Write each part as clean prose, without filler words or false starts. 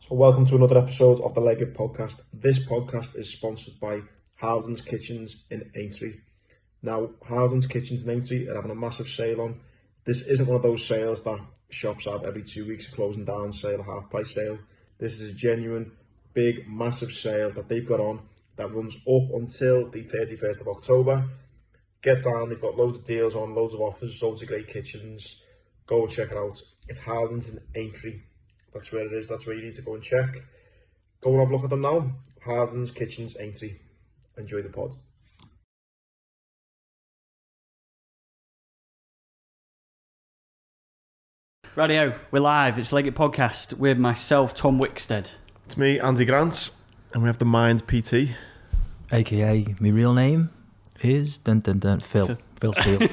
So welcome to another episode of the Legged Podcast. This podcast is sponsored by Howden's Kitchens in Aintree. Now, Howden's Kitchens in Aintree are having a massive sale on. This isn't one of those sales that shops have every 2 weeks, a closing down sale, a half price sale. This is a genuine, big, massive sale that they've got on that runs up until the 31st of October. Get down, they've got loads of deals on, loads of offers, loads of great kitchens. Go and check it out. It's Howden's in Aintree. That's where it is, that's where you need to go and check. Go and have a look at them now. Howden's Kitchens, Aintree. Enjoy the pod. Radio, we're live. It's Legged Podcast with myself, Tom Wickstead. It's me, Andy Grant, and we have the Mind PT. AKA, my real name is Phil Steele.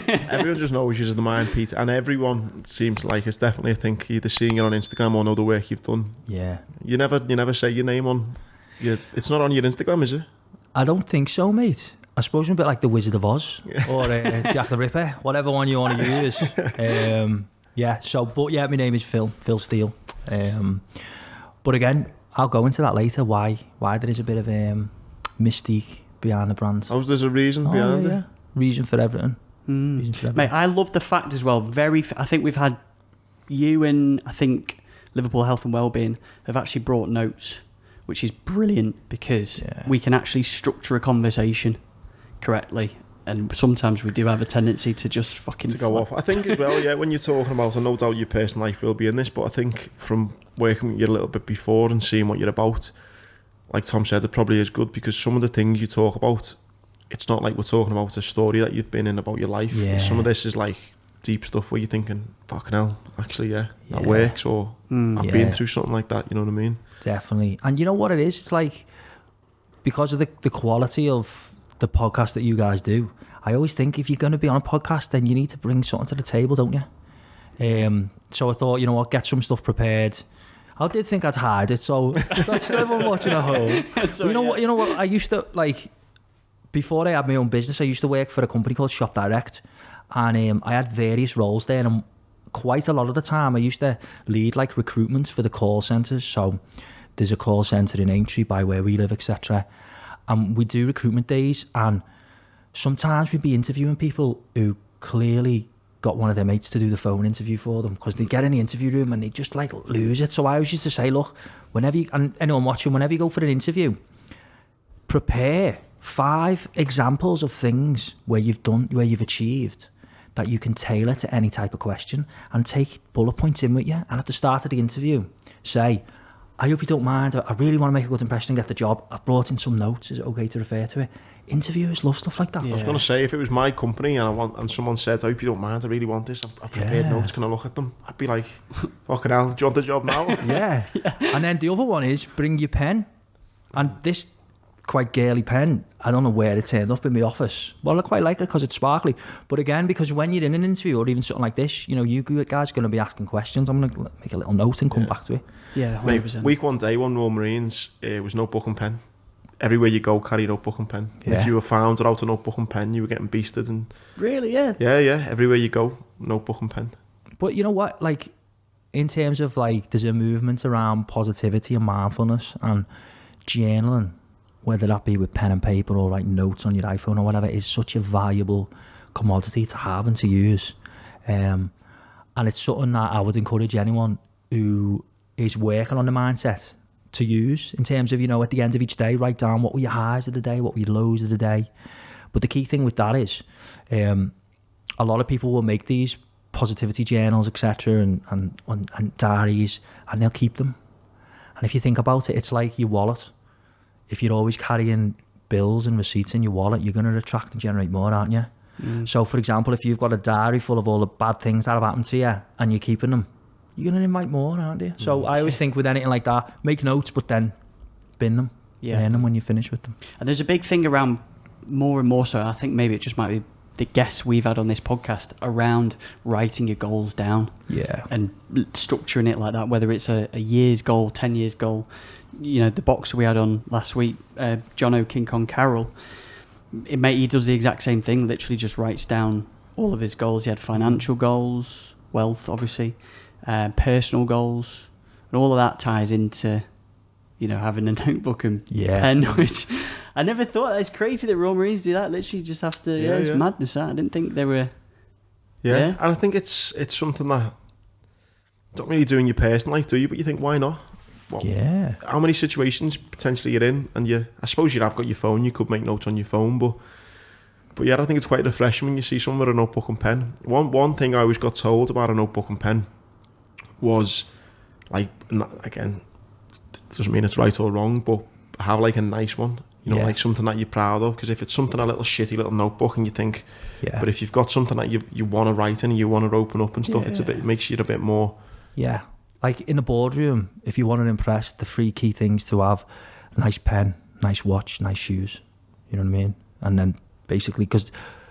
Everyone just knows you as the Mind PT, and everyone seems like it's definitely, I think, either seeing you on Instagram or know the work you've done. Yeah. You never say your name on it's not on your Instagram, is it? I don't think so, mate. I suppose I'm a bit like the Wizard of Oz or Jack the Ripper, whatever one you want to use. My name is Phil Steele. But again, I'll go into that later, why there is a bit of mystique behind the brand. Oh, there's a reason behind it? Reason for everything. Mate, I love the fact as well, I think we've had you and I think Liverpool Health and Wellbeing have actually brought notes, which is brilliant because we can actually structure a conversation correctly. And sometimes we do have a tendency to just to go off. I think as well, when you're talking about, and no doubt your personal life will be in this, but I think from working with you a little bit before and seeing what you're about, like Tom said, it probably is good because some of the things you talk about, it's not like we're talking about a story that you've been in about your life. Yeah. Some of this is like deep stuff where you're thinking, fucking hell, actually, that works, or I've been through something like that, you know what I mean? Definitely. And you know what it is? It's like, because of the quality of the podcast that you guys do, I always think if you're going to be on a podcast, then you need to bring something to the table, don't you? So I thought, you know what, get some stuff prepared. I did think I'd hide it, so that's everyone watching at home. You know what? I used to, like, before I had my own business, I used to work for a company called Shop Direct, and I had various roles there, and quite a lot of the time I used to lead like recruitment for the call centres. So there's a call centre in Aintree by where we live, etc. And we do recruitment days, and sometimes we'd be interviewing people who clearly got one of their mates to do the phone interview for them because they get in the interview room and they just like lose it. So I always used to say, look, whenever you go for an interview, prepare 5 examples of things where you've achieved that you can tailor to any type of question, and take bullet points in with you. And at the start of the interview, say, I hope you don't mind, I really want to make a good impression and get the job. I've brought in some notes, is it okay to refer to it? Interviewers love stuff like that. Yeah. I was going to say, if it was my company and someone said, I hope you don't mind, I really want this, I've prepared notes, can I look at them? I'd be like, fucking hell, do you want the job now? Yeah. And then the other one is, bring your pen. And this quite girly pen, I don't know where it turned up in my office. Well, I quite like it because it's sparkly. But again, because when you're in an interview or even something like this, you know, you guys are going to be asking questions. I'm going to make a little note and come back to it. Yeah, 100%. Mate, week 1 day, one Royal Marines, was notebook and pen. Everywhere you go, carry a notebook and pen. Yeah. If you were found without a notebook and pen, you were getting beasted. And really, yeah. Yeah. Everywhere you go, notebook and pen. But you know what? Like, in terms of like, there's a movement around positivity and mindfulness and journaling, whether that be with pen and paper or writing notes on your iPhone or whatever, is such a valuable commodity to have and to use. And it's something that I would encourage anyone who is working on the mindset to use, in terms of, you know, at the end of each day, write down what were your highs of the day, what were your lows of the day. But the key thing with that is, a lot of people will make these positivity journals, etc., and diaries, and they'll keep them. And if you think about it, it's like your wallet. If you're always carrying bills and receipts in your wallet, you're going to attract and generate more, aren't you? So, for example, if you've got a diary full of all the bad things that have happened to you and you're keeping them, you're going to invite more, aren't you? So I always think with anything like that, make notes, but then bin them, burn them when you finish with them. And there's a big thing around, more and more so, I think maybe it just might be the guests we've had on this podcast, around writing your goals down. Yeah. And structuring it like that, whether it's a year's goal, 10 years goal. You know, the boxer we had on last week, Jono King Kong Carroll, he does the exact same thing, literally just writes down all of his goals. He had financial goals, wealth, obviously, personal goals, and all of that ties into having a notebook and Yeah. pen, which I never thought. It's crazy that Royal Marines do that. Literally just have to, it's madness. I didn't think they were... Yeah, and I think it's something that don't really do in your personal life, do you? But you think, why not? Well, Yeah. how many situations potentially you're in, and I suppose you have got your phone, you could make notes on your phone, but yeah, I think it's quite refreshing when you see someone with a notebook and pen. One thing I always got told about a notebook and pen was, like, again, it doesn't mean it's right or wrong, but have like a nice one, like something that you're proud of. Because if it's something, a little shitty little notebook, and you think, but if you've got something that you want to write in and you want to open up and stuff, it makes you a bit more. Yeah, like in the boardroom, if you want to impress, the 3 key things to have: nice pen, nice watch, nice shoes. You know what I mean? And then basically, because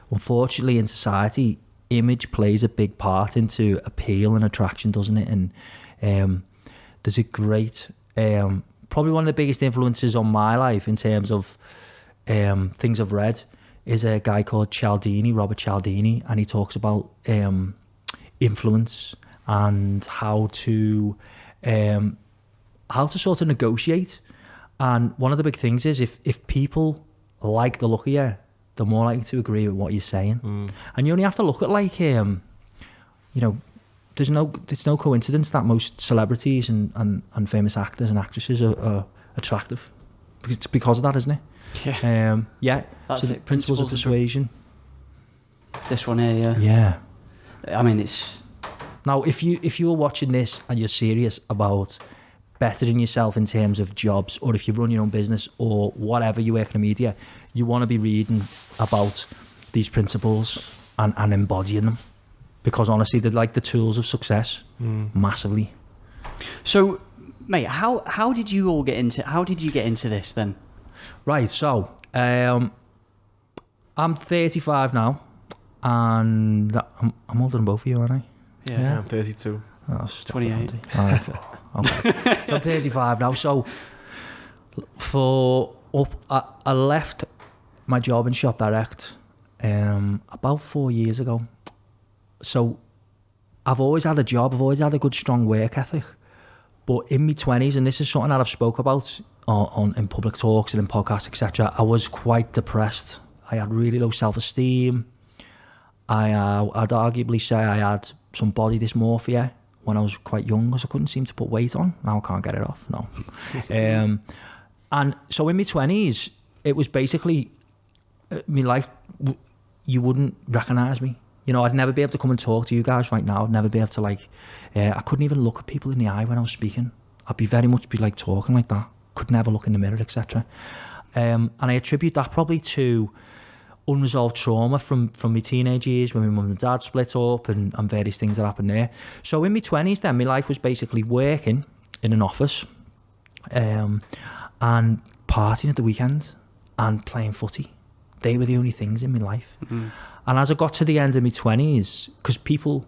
unfortunately in society, image plays a big part into appeal and attraction, doesn't it? And there's a great, probably one of the biggest influences on my life in terms of things I've read is a guy called Robert Cialdini, and he talks about influence and how to sort of negotiate. And one of the big things is if people like the look of you, they're more likely to agree with what you're saying. And you only have to look at, like, there's no coincidence that most celebrities and famous actors and actresses are attractive. It's because of that, isn't it? Yeah. That's so it. Principles of persuasion. This one here, Yeah. I mean, it's... Now, if you were watching this and you're serious about bettering yourself in terms of jobs, or if you run your own business or whatever, you work in the media, you want to be reading about these principles and embodying them, because honestly, they're like the tools of success, massively. So, mate, how did you get into this then? Right, so I'm 35 now, and I'm older than both of you, aren't I? Yeah. I'm 32. Oh, 28. Okay. So I'm 35 now. So I left my job in Shop Direct about 4 years ago. So I've always had a job. I've always had a good, strong work ethic. But in my 20s, and this is something that I've spoke about in public talks and in podcasts, etc., I was quite depressed. I had really low self-esteem. I'd arguably say I had some body dysmorphia when I was quite young, because I couldn't seem to put weight on. Now I can't get it off, no. And so in my 20s, it was basically my life. You wouldn't recognise me. I'd never be able to come and talk to you guys right now. I'd never be able to, I couldn't even look at people in the eye when I was speaking. I'd be very much like talking like that. Could never look in the mirror, etc. And I attribute that probably to unresolved trauma from my teenage years, when my mum and dad split up, and various things that happened there. So in my 20s then, my life was basically working in an office and partying at the weekends and playing footy. They were the only things in my life. And as I got to the end of my 20s, because people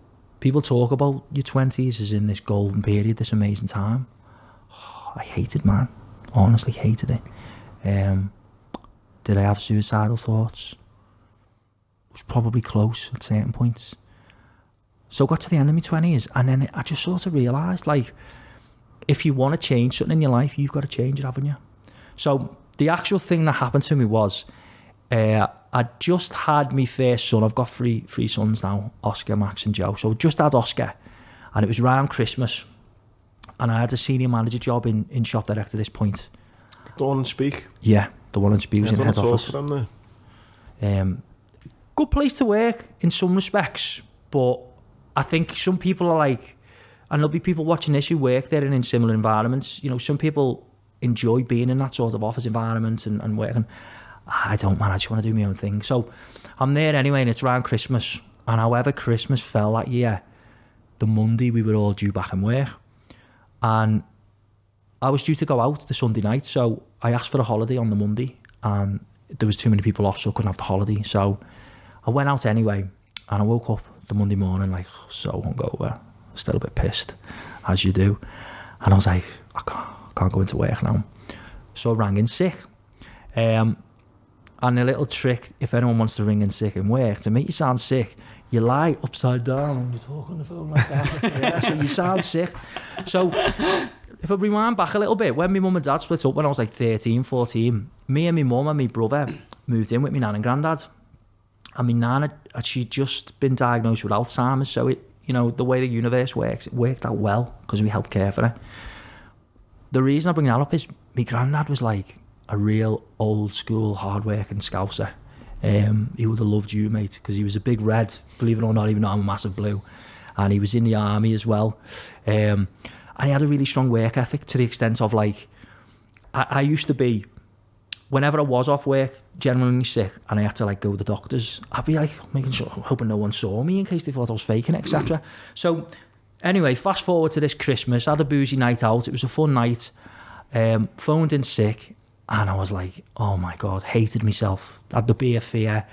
talk about your 20s as in this golden period, this amazing time, I hated, man. Honestly hated it. Did I have suicidal thoughts? Was probably close at certain points. So I got to the end of my 20s, and then I just sort of realised, if you want to change something in your life, you've got to change it, haven't you? So the actual thing that happened to me was, I just had my first son. I've got three sons now, Oscar, Max and Joe. So I just had Oscar, and it was around Christmas, and I had a senior manager job in Shop Direct at this point. The one in Speak? Yeah, the one in Speak was in head office. For them there. Good place to work in some respects, but I think some people are and there'll be people watching this who work there and in similar environments. Some people enjoy being in that sort of office environment and working. I don't, man. I just want to do my own thing. So I'm there anyway, and it's around Christmas. And however Christmas fell that year, the Monday we were all due back in work, and I was due to go out the Sunday night. So I asked for a holiday on the Monday, and there was too many people off, so I couldn't have the holiday. So I went out anyway, and I woke up the Monday morning so hungover, still a bit pissed, as you do. And I was like, I can't go into work now. So I rang in sick. And a little trick, if anyone wants to ring in sick in work, to make you sound sick, you lie upside down and you talk on the phone like that. So you sound sick. So if I rewind back a little bit, when my mum and dad split up when I was like 13, 14, me and my mum and my brother moved in with my nan and granddad. And my nan, she'd just been diagnosed with Alzheimer's, so it, you know, the way the universe works, it worked out well because we helped care for her. The reason I bring that up is my granddad was like a real old school, hard-working scouser. He would have loved you, mate, because he was a big red, believe it or not, even though I'm a massive blue. And he was in the army as well. And he had a really strong work ethic to the extent of like, I used to be, whenever I was off work, genuinely sick, and I had to like go to the doctors, I'd be like making sure, hoping no one saw me in case they thought I was faking it, etc. So anyway, fast forward to this Christmas, I had a boozy night out. It was a fun night. Phoned in sick, and I was like, oh my God, hated myself. Had the beer fear,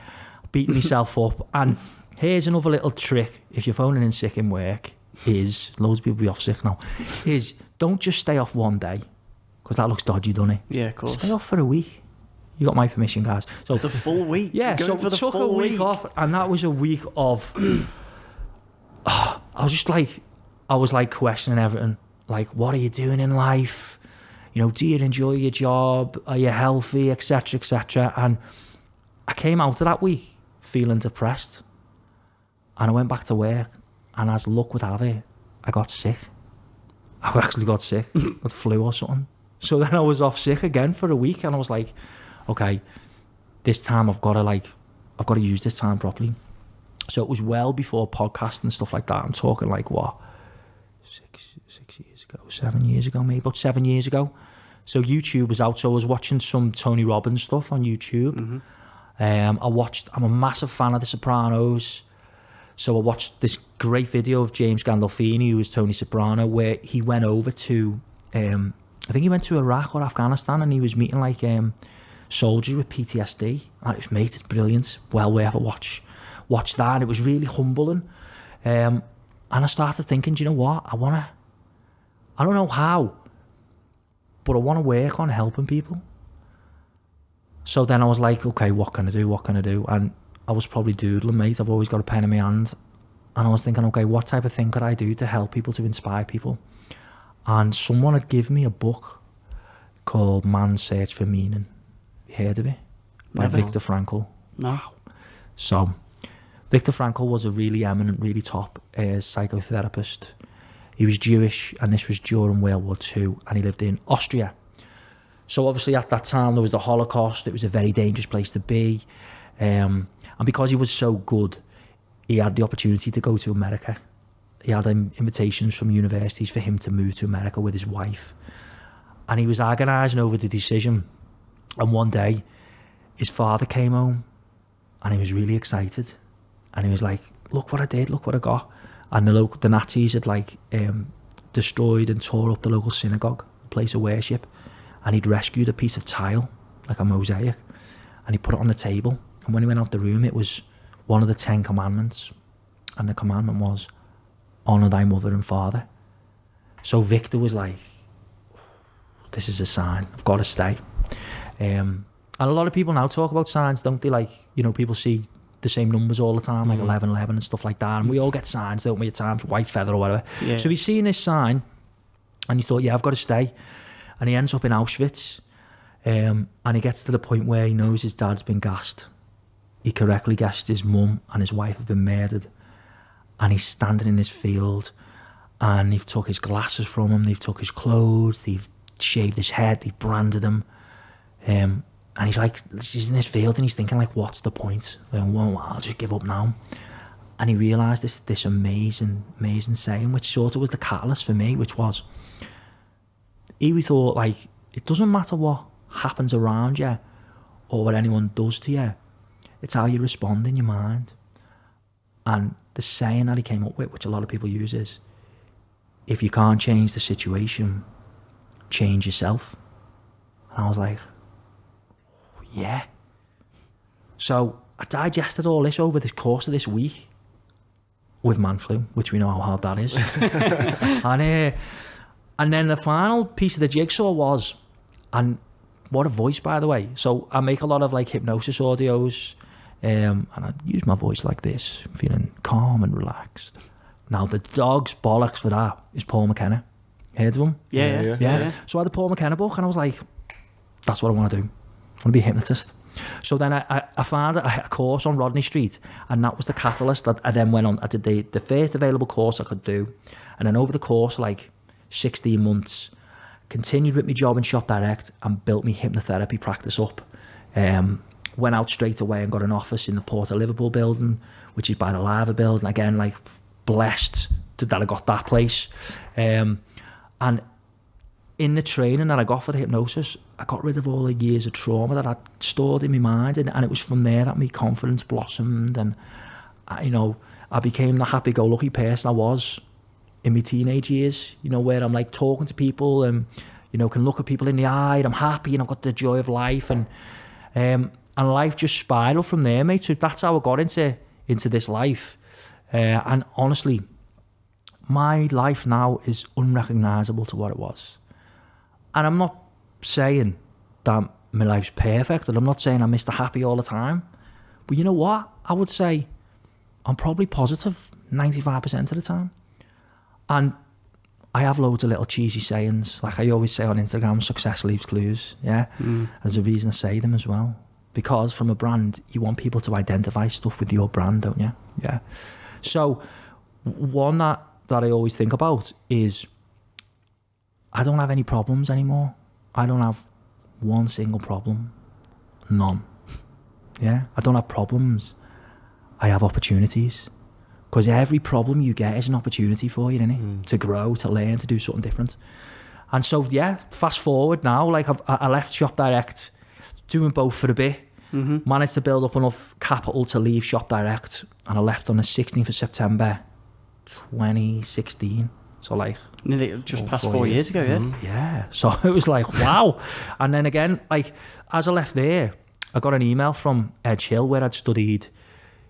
beating myself up. And here's another little trick if you're phoning in sick in work, is, loads of people be off sick now, is don't just stay off one day, because that looks dodgy, doesn't it? Yeah, of course. Stay off for a week. You got my permission, guys. So The full week? yeah, so for the took a full week off, and that was a week of, I was like questioning everything. Like, what are you doing in life? You know, do you enjoy your job? Are you healthy, etc., etc.? And I came out of that week feeling depressed, and I went back to work, and as luck would have it, I got sick. I actually got sick, got flu or something. So then I was off sick again for a week, and I was like, okay, this time I've got to use this time properly. So it was well before podcasts and stuff like that. I'm talking like, what, 7 years ago, maybe about 7 years ago. So YouTube was out, so I was watching some Tony Robbins stuff on YouTube. I'm a massive fan of The Sopranos. So I watched this great video of James Gandolfini, who was Tony Soprano, where he went over to, I think he went to Iraq or Afghanistan, and he was meeting like soldiers with PTSD. And it was, mate, it's brilliant. Well worth a watch. Watch that, and it was really humbling. And I started thinking, do you know what? I don't know how, but I want to work on helping people. So then I was like, okay, what can I do? And I was probably doodling, mate. I've always got a pen in my hand. And I was thinking, okay, what type of thing could I do to help people, to inspire people? And someone had given me a book called Man's Search for Meaning. You heard of it? By Never. Viktor Frankl. No. So Viktor Frankl was a really eminent, really top psychotherapist. He was Jewish, and this was during World War II, and he lived in Austria. So obviously at that time there was the Holocaust. It was a very dangerous place to be. And because he was so good, he had the opportunity to go to America. He had invitations from universities for him to move to America with his wife. And he was agonising over the decision. And one day, his father came home, and he was really excited. And he was like, look what I did, look what I got. And the Nazis had destroyed and tore up the local synagogue, a place of worship. And he'd rescued a piece of tile, like a mosaic, and he put it on the table. And when he went out the room, it was one of the 10 commandments. And the commandment was, honour thy mother and father. So Victor was like, this is a sign, I've got to stay. And a lot of people now talk about signs, don't they? Like, you know, people see the same numbers all the time, like 11-11 and stuff like that. And we all get signs, don't we, at times, white feather or whatever. Yeah. So he's seen this sign, and he thought, yeah, I've got to stay. And he ends up in Auschwitz, and he gets to the point where he knows his dad's been gassed. He correctly guessed his mum and his wife have been murdered. And he's standing in this field, and they've took his glasses from him, they've took his clothes, they've shaved his head, they've branded him. And he's like, he's in this field, and he's thinking, like, what's the point? Well, I'll just give up now. And he realised this amazing saying, which sort of was the catalyst for me, which was, he thought, like, it doesn't matter what happens around you or what anyone does to you. It's how you respond in your mind. And the saying that he came up with, which a lot of people use, is, if you can't change the situation, change yourself. And I was like, yeah. So I digested all this over the course of this week with man flu, which we know how hard that is. And then the final piece of the jigsaw was, and what a voice, by the way. So I make a lot of like hypnosis audios, and I use my voice like this, feeling calm and relaxed. Now the dog's bollocks for that is Paul McKenna. Heard of him? Yeah. So I had the Paul McKenna book, and I was like, that's what I want to do. I want to be a hypnotist. So then I found a course on Rodney Street, and that was the catalyst that I then went on. I did the first available course I could do, and then over the course, like 16 months, continued with my job in Shop Direct and built my hypnotherapy practice up. Went out straight away and got an office in the Port of Liverpool building, which is by the Lava building. Again, like blessed that I got that place. And in the training that I got for the hypnosis, I got rid of all the years of trauma that I'd stored in my mind, and it was from there that my confidence blossomed, and I became the happy-go-lucky person I was in my teenage years, where I'm like talking to people and, can look at people in the eye, and I'm happy and I've got the joy of life, and life just spiraled from there, mate. So that's how I got into this life. And honestly, my life now is unrecognisable to what it was. And I'm not saying that my life's perfect, and I'm not saying I'm Mr. Happy all the time. But you know what? I would say I'm probably positive 95% of the time. And I have loads of little cheesy sayings. Like I always say on Instagram, success leaves clues. Yeah. There's a reason to say them as well. Because from a brand, you want people to identify stuff with your brand, don't you? Yeah. So one that I always think about is I don't have any problems anymore. I don't have one single problem. None. Yeah. I don't have problems. I have opportunities. Because every problem you get is an opportunity for you, isn't it? To grow, to learn, to do something different. And so, yeah, fast forward now, like I left Shop Direct, doing both for a bit, managed to build up enough capital to leave Shop Direct, and I left on the 16th of September, 2016. So like... Nearly just past 4 years ago, yeah? Yeah. So it was like, wow. And then again, like, as I left there, I got an email from Edge Hill where I'd studied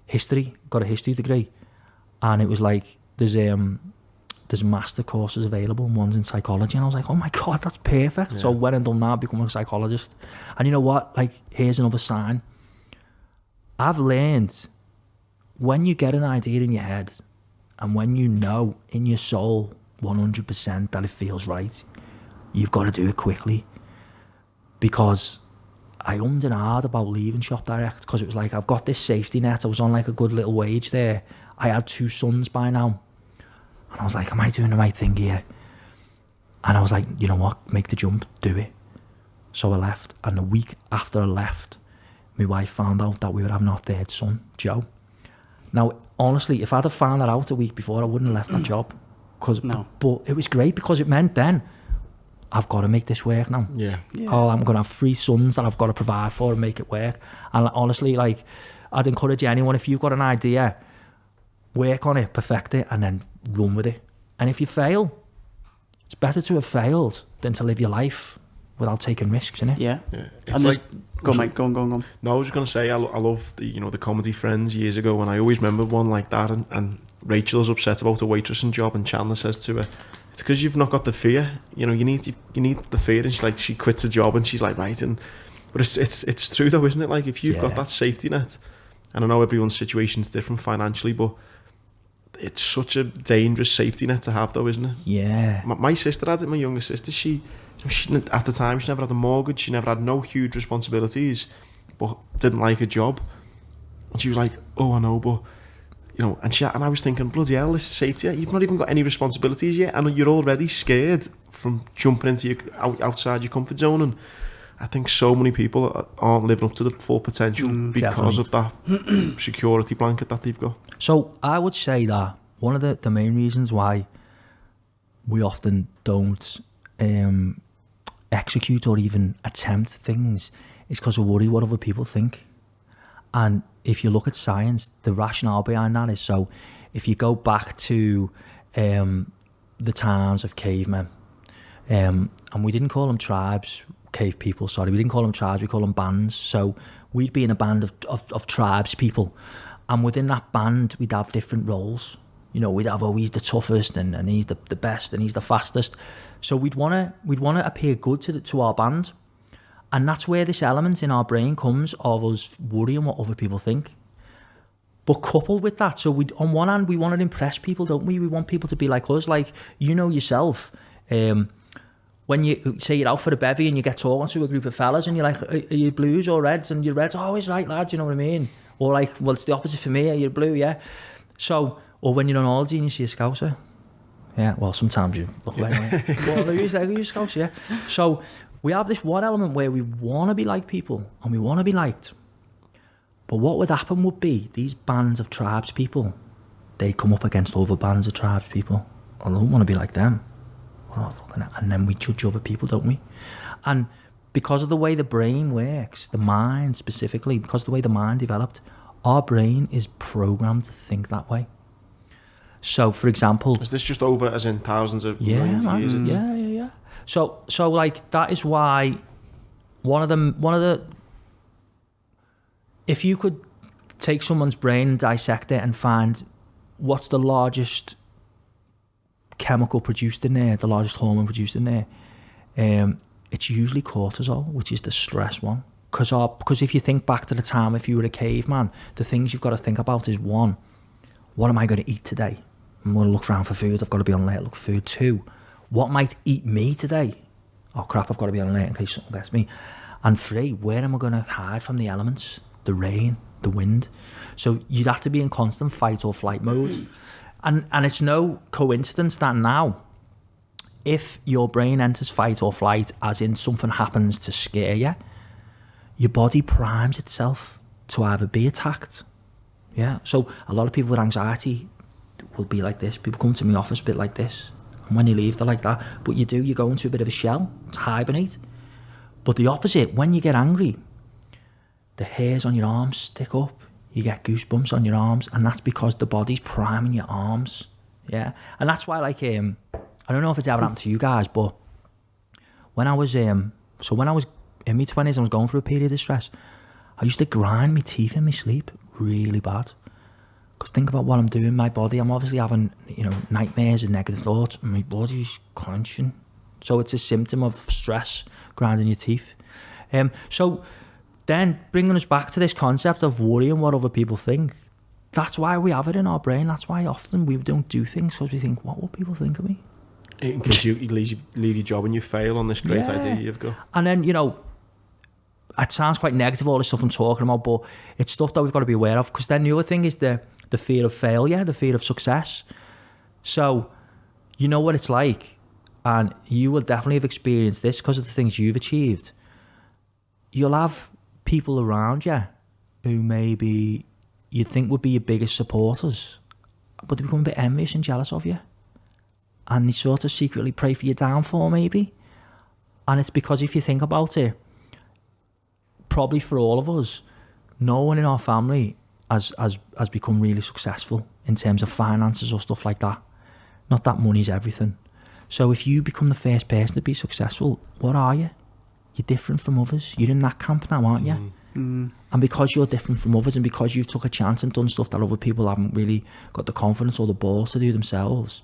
history, got a history degree. And it was like, there's master courses available, and one's in psychology. And I was like, oh my God, that's perfect. Yeah. So I went and done that, become a psychologist. And you know what? Like, here's another sign. I've learned when you get an idea in your head, and when you know in your soul 100% that it feels right, you've got to do it quickly. Because I ummed and ahed about leaving Shop Direct, because it was like, I've got this safety net. I was on like a good little wage there. I had 2 sons by now. And I was like, am I doing the right thing here? And I was like, you know what? Make the jump, do it. So I left. And a week after I left, my wife found out that we were having our 3rd son, Joe. Now, honestly, if I'd have found that out a week before, I wouldn't have left that job. But it was great, because it meant then, I've got to make this work now. Yeah. Oh, I'm going to have 3 sons that I've got to provide for and make it work. And honestly, like, I'd encourage anyone, if you've got an idea, work on it, perfect it, and then run with it. And if you fail, it's better to have failed than to live your life without taking risks, innit? Yeah. It's like... Go on, mate. Go on. No, I was just going to say, I love the comedy Friends years ago, and I always remember one like that, and Rachel's upset about a waitressing job, and Chandler says to her, it's because you've not got the fear. You need the fear. And she quits her job, and she's like, right. But it's true though, isn't it? Like, if you've got that safety net, and I know everyone's situation's different financially, but it's such a dangerous safety net to have though, isn't it? Yeah. My sister had it, my younger sister. She at the time, she never had a mortgage, she never had no huge responsibilities, but didn't like a job. And she was like, oh, I know, but and I was thinking, bloody hell, this safety, you've not even got any responsibilities yet, and you're already scared from jumping into outside your comfort zone. And I think so many people aren't living up to the full potential because of that security blanket that they've got. So I would say that one of the main reasons why we often don't execute or even attempt things is because we worry what other people think. And if you look at science, the rationale behind that is, so if you go back to the times of cavemen, and we didn't call them tribes, cave people, sorry, we didn't call them tribes, we call them bands. So we'd be in a band of tribes people, and within that band we'd have different roles. We'd have, oh, he's the toughest, and he's the best, and he's the fastest. So we'd want to appear good to our band. And that's where this element in our brain comes of us worrying what other people think. But coupled with that, so on one hand, we want to impress people, don't we? We want people to be like us. Like, yourself, When you say you're out for a bevy and you get talking to a group of fellas and you're like, are you blues or reds? And you're reds, oh, he's right, lads, you know what I mean? Or like, well, it's the opposite for me, are you blue, yeah? So, or when you're on holiday and you see a Scouser. Yeah, well, sometimes you look anyway. Well, they're usually Scouser, yeah? So, we have this one element where we want to be like people and we want to be liked. But what would happen would be these bands of tribes people, they come up against other bands of tribes people. I don't want to be like them. And then we judge other people, don't we? And because of the way the brain works, the mind specifically, because of the way the mind developed, our brain is programmed to think that way. So, for example... Is this just over as in thousands of millions of years? Yeah. So like, that is why one of the... If you could take someone's brain and dissect it and find what's the largest chemical produced in there, the largest hormone produced in there, it's usually cortisol, which is the stress one. Because if you think back to the time if you were a caveman, the things you've got to think about is, one, what am I going to eat today? I'm going to look around for food. I've got to be on alert, look for food. Two, what might eat me today? Oh crap, I've got to be on alert in case something gets me. And three, where am I going to hide from the elements? The rain, the wind. So you'd have to be in constant fight or flight mode. And it's no coincidence that now, if your brain enters fight or flight, as in something happens to scare you, your body primes itself to either be attacked. Yeah. So a lot of people with anxiety will be like this. People come to my office a bit like this. And when you leave, they're like that. But you go into a bit of a shell to hibernate. But the opposite, when you get angry, the hairs on your arms stick up. You get goosebumps on your arms, and that's because the body's priming your arms. Yeah. And that's why, like, I don't know if it's ever happened to you guys, but when I was in my 20s, I was going through a period of stress. I used to grind my teeth in my sleep really bad. Because think about what I'm doing, my body. I'm obviously having, nightmares and negative thoughts, and my body's clenching. So it's a symptom of stress, grinding your teeth. So then bringing us back to this concept of worrying what other people think. That's why we have it in our brain. That's why often we don't do things, because we think, what will people think of me? In case you leave your job and you fail on this great idea you've got. And then, it sounds quite negative, all this stuff I'm talking about, but it's stuff that we've got to be aware of. Because then the other thing is the fear of failure, the fear of success. So, you know what it's like, and you will definitely have experienced this because of the things you've achieved. You'll have people around you who maybe you'd think would be your biggest supporters, but they become a bit envious and jealous of you. And they sort of secretly pray for your downfall, maybe. And it's because if you think about it, probably for all of us, no one in our family has become really successful in terms of finances or stuff like that. Not that money's everything. So if you become the first person to be successful, what are you? You're different from others. You're in that camp now, aren't you? And because you're different from others, and because you've took a chance and done stuff that other people haven't really got the confidence or the balls to do themselves,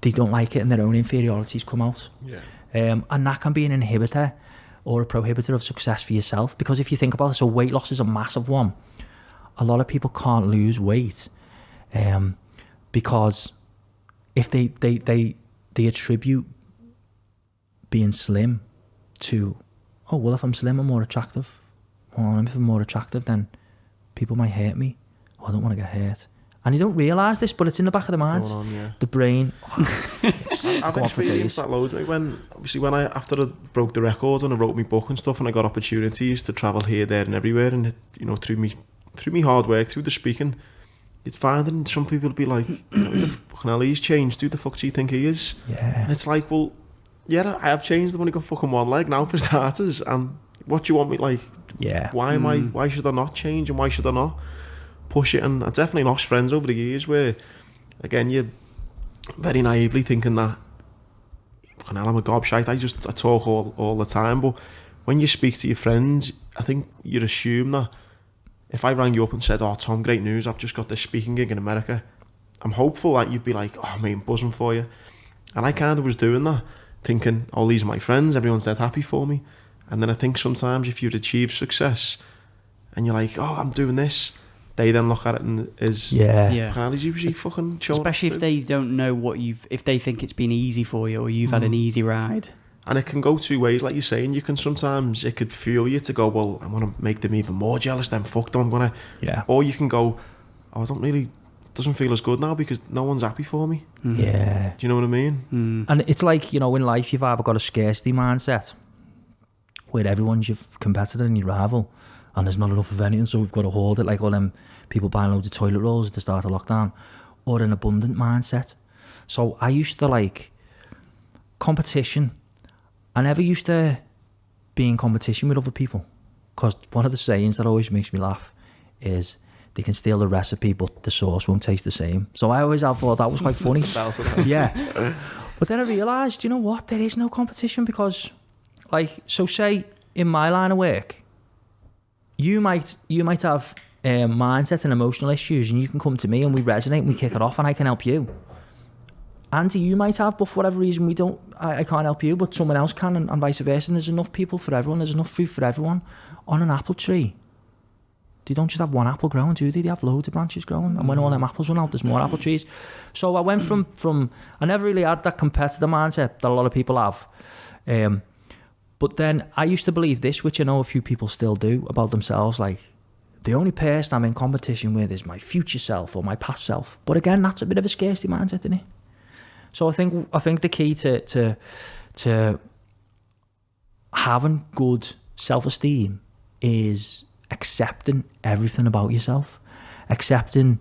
they don't like it and their own inferiorities come out. Yeah. And that can be an inhibitor or a prohibitor of success for yourself. Because if you think about it, so weight loss is a massive one. A lot of people can't lose weight because if they attribute being slim to, oh, well, if I'm slim, I'm more attractive. Or if I'm more attractive, then people might hurt me. Oh, I don't want to get hurt. And you don't realise this, but it's in the back of the mind. The brain. I've experienced that loads. When after I broke the record and I wrote my book and stuff, and I got opportunities to travel here, there, and everywhere, and through me hard work, through the speaking, you'd find that some people would be like, who the fucking hell, he's changed. Who the fuck do you think he is? Yeah. And it's like, well, yeah, I have changed. I've only got fucking one leg now for starters. And what do you want me like? Yeah. Why should I not change, and why should I not push it? And I definitely lost friends over the years where, again, you're very naively thinking that, fucking hell, I'm a gobshite. I talk all the time. But when you speak to your friends, I think you'd assume that if I rang you up and said, oh, Tom, great news, I've just got this speaking gig in America, I'm hopeful that you'd be like, oh, mate, I'm buzzing for you. And I kind of was doing that, thinking, oh, these are my friends, everyone's dead happy for me. And then I think sometimes if you'd achieved success and you're like, oh, I'm doing this, they then look at it and is, Yeah. how did you fucking show Especially if they don't know what if they think it's been easy for you or you've had an easy ride. And it can go two ways, like you're saying. You can sometimes, it could fuel you to go, well, I want to make them even more jealous, then fuck them, I'm going to... Yeah. Or you can go, oh, it doesn't feel as good now because no one's happy for me. Yeah. Do you know what I mean? And it's like, in life you've either got a scarcity mindset where everyone's your competitor and your rival and there's not enough of anything, so we've got to hoard it, like all them people buying loads of toilet rolls at the start of lockdown, or an abundant mindset. So I used to like competition. I never used to be in competition with other people, because one of the sayings that always makes me laugh is they can steal the recipe but the sauce won't taste the same. So I always have thought that was quite funny. Yeah. But then I realised, you know what, there is no competition, because like, so say in my line of work, you might have mindset and emotional issues, and you can come to me and we resonate and we kick it off and I can help you. Andy, you might have, but for whatever reason I can't help you, but someone else can, and vice versa. And there's enough people for everyone, there's enough fruit for everyone. On an apple tree, they don't just have one apple growing, do they? They have loads of branches growing, and when all them apples run out, there's more apple trees. So I went from I never really had that competitor mindset that a lot of people have. But then I used to believe this, which I know a few people still do about themselves, like, the only person I'm in competition with is my future self or my past self. But again, that's a bit of a scarcity mindset, isn't it? So I think the key to having good self-esteem is accepting everything about yourself, accepting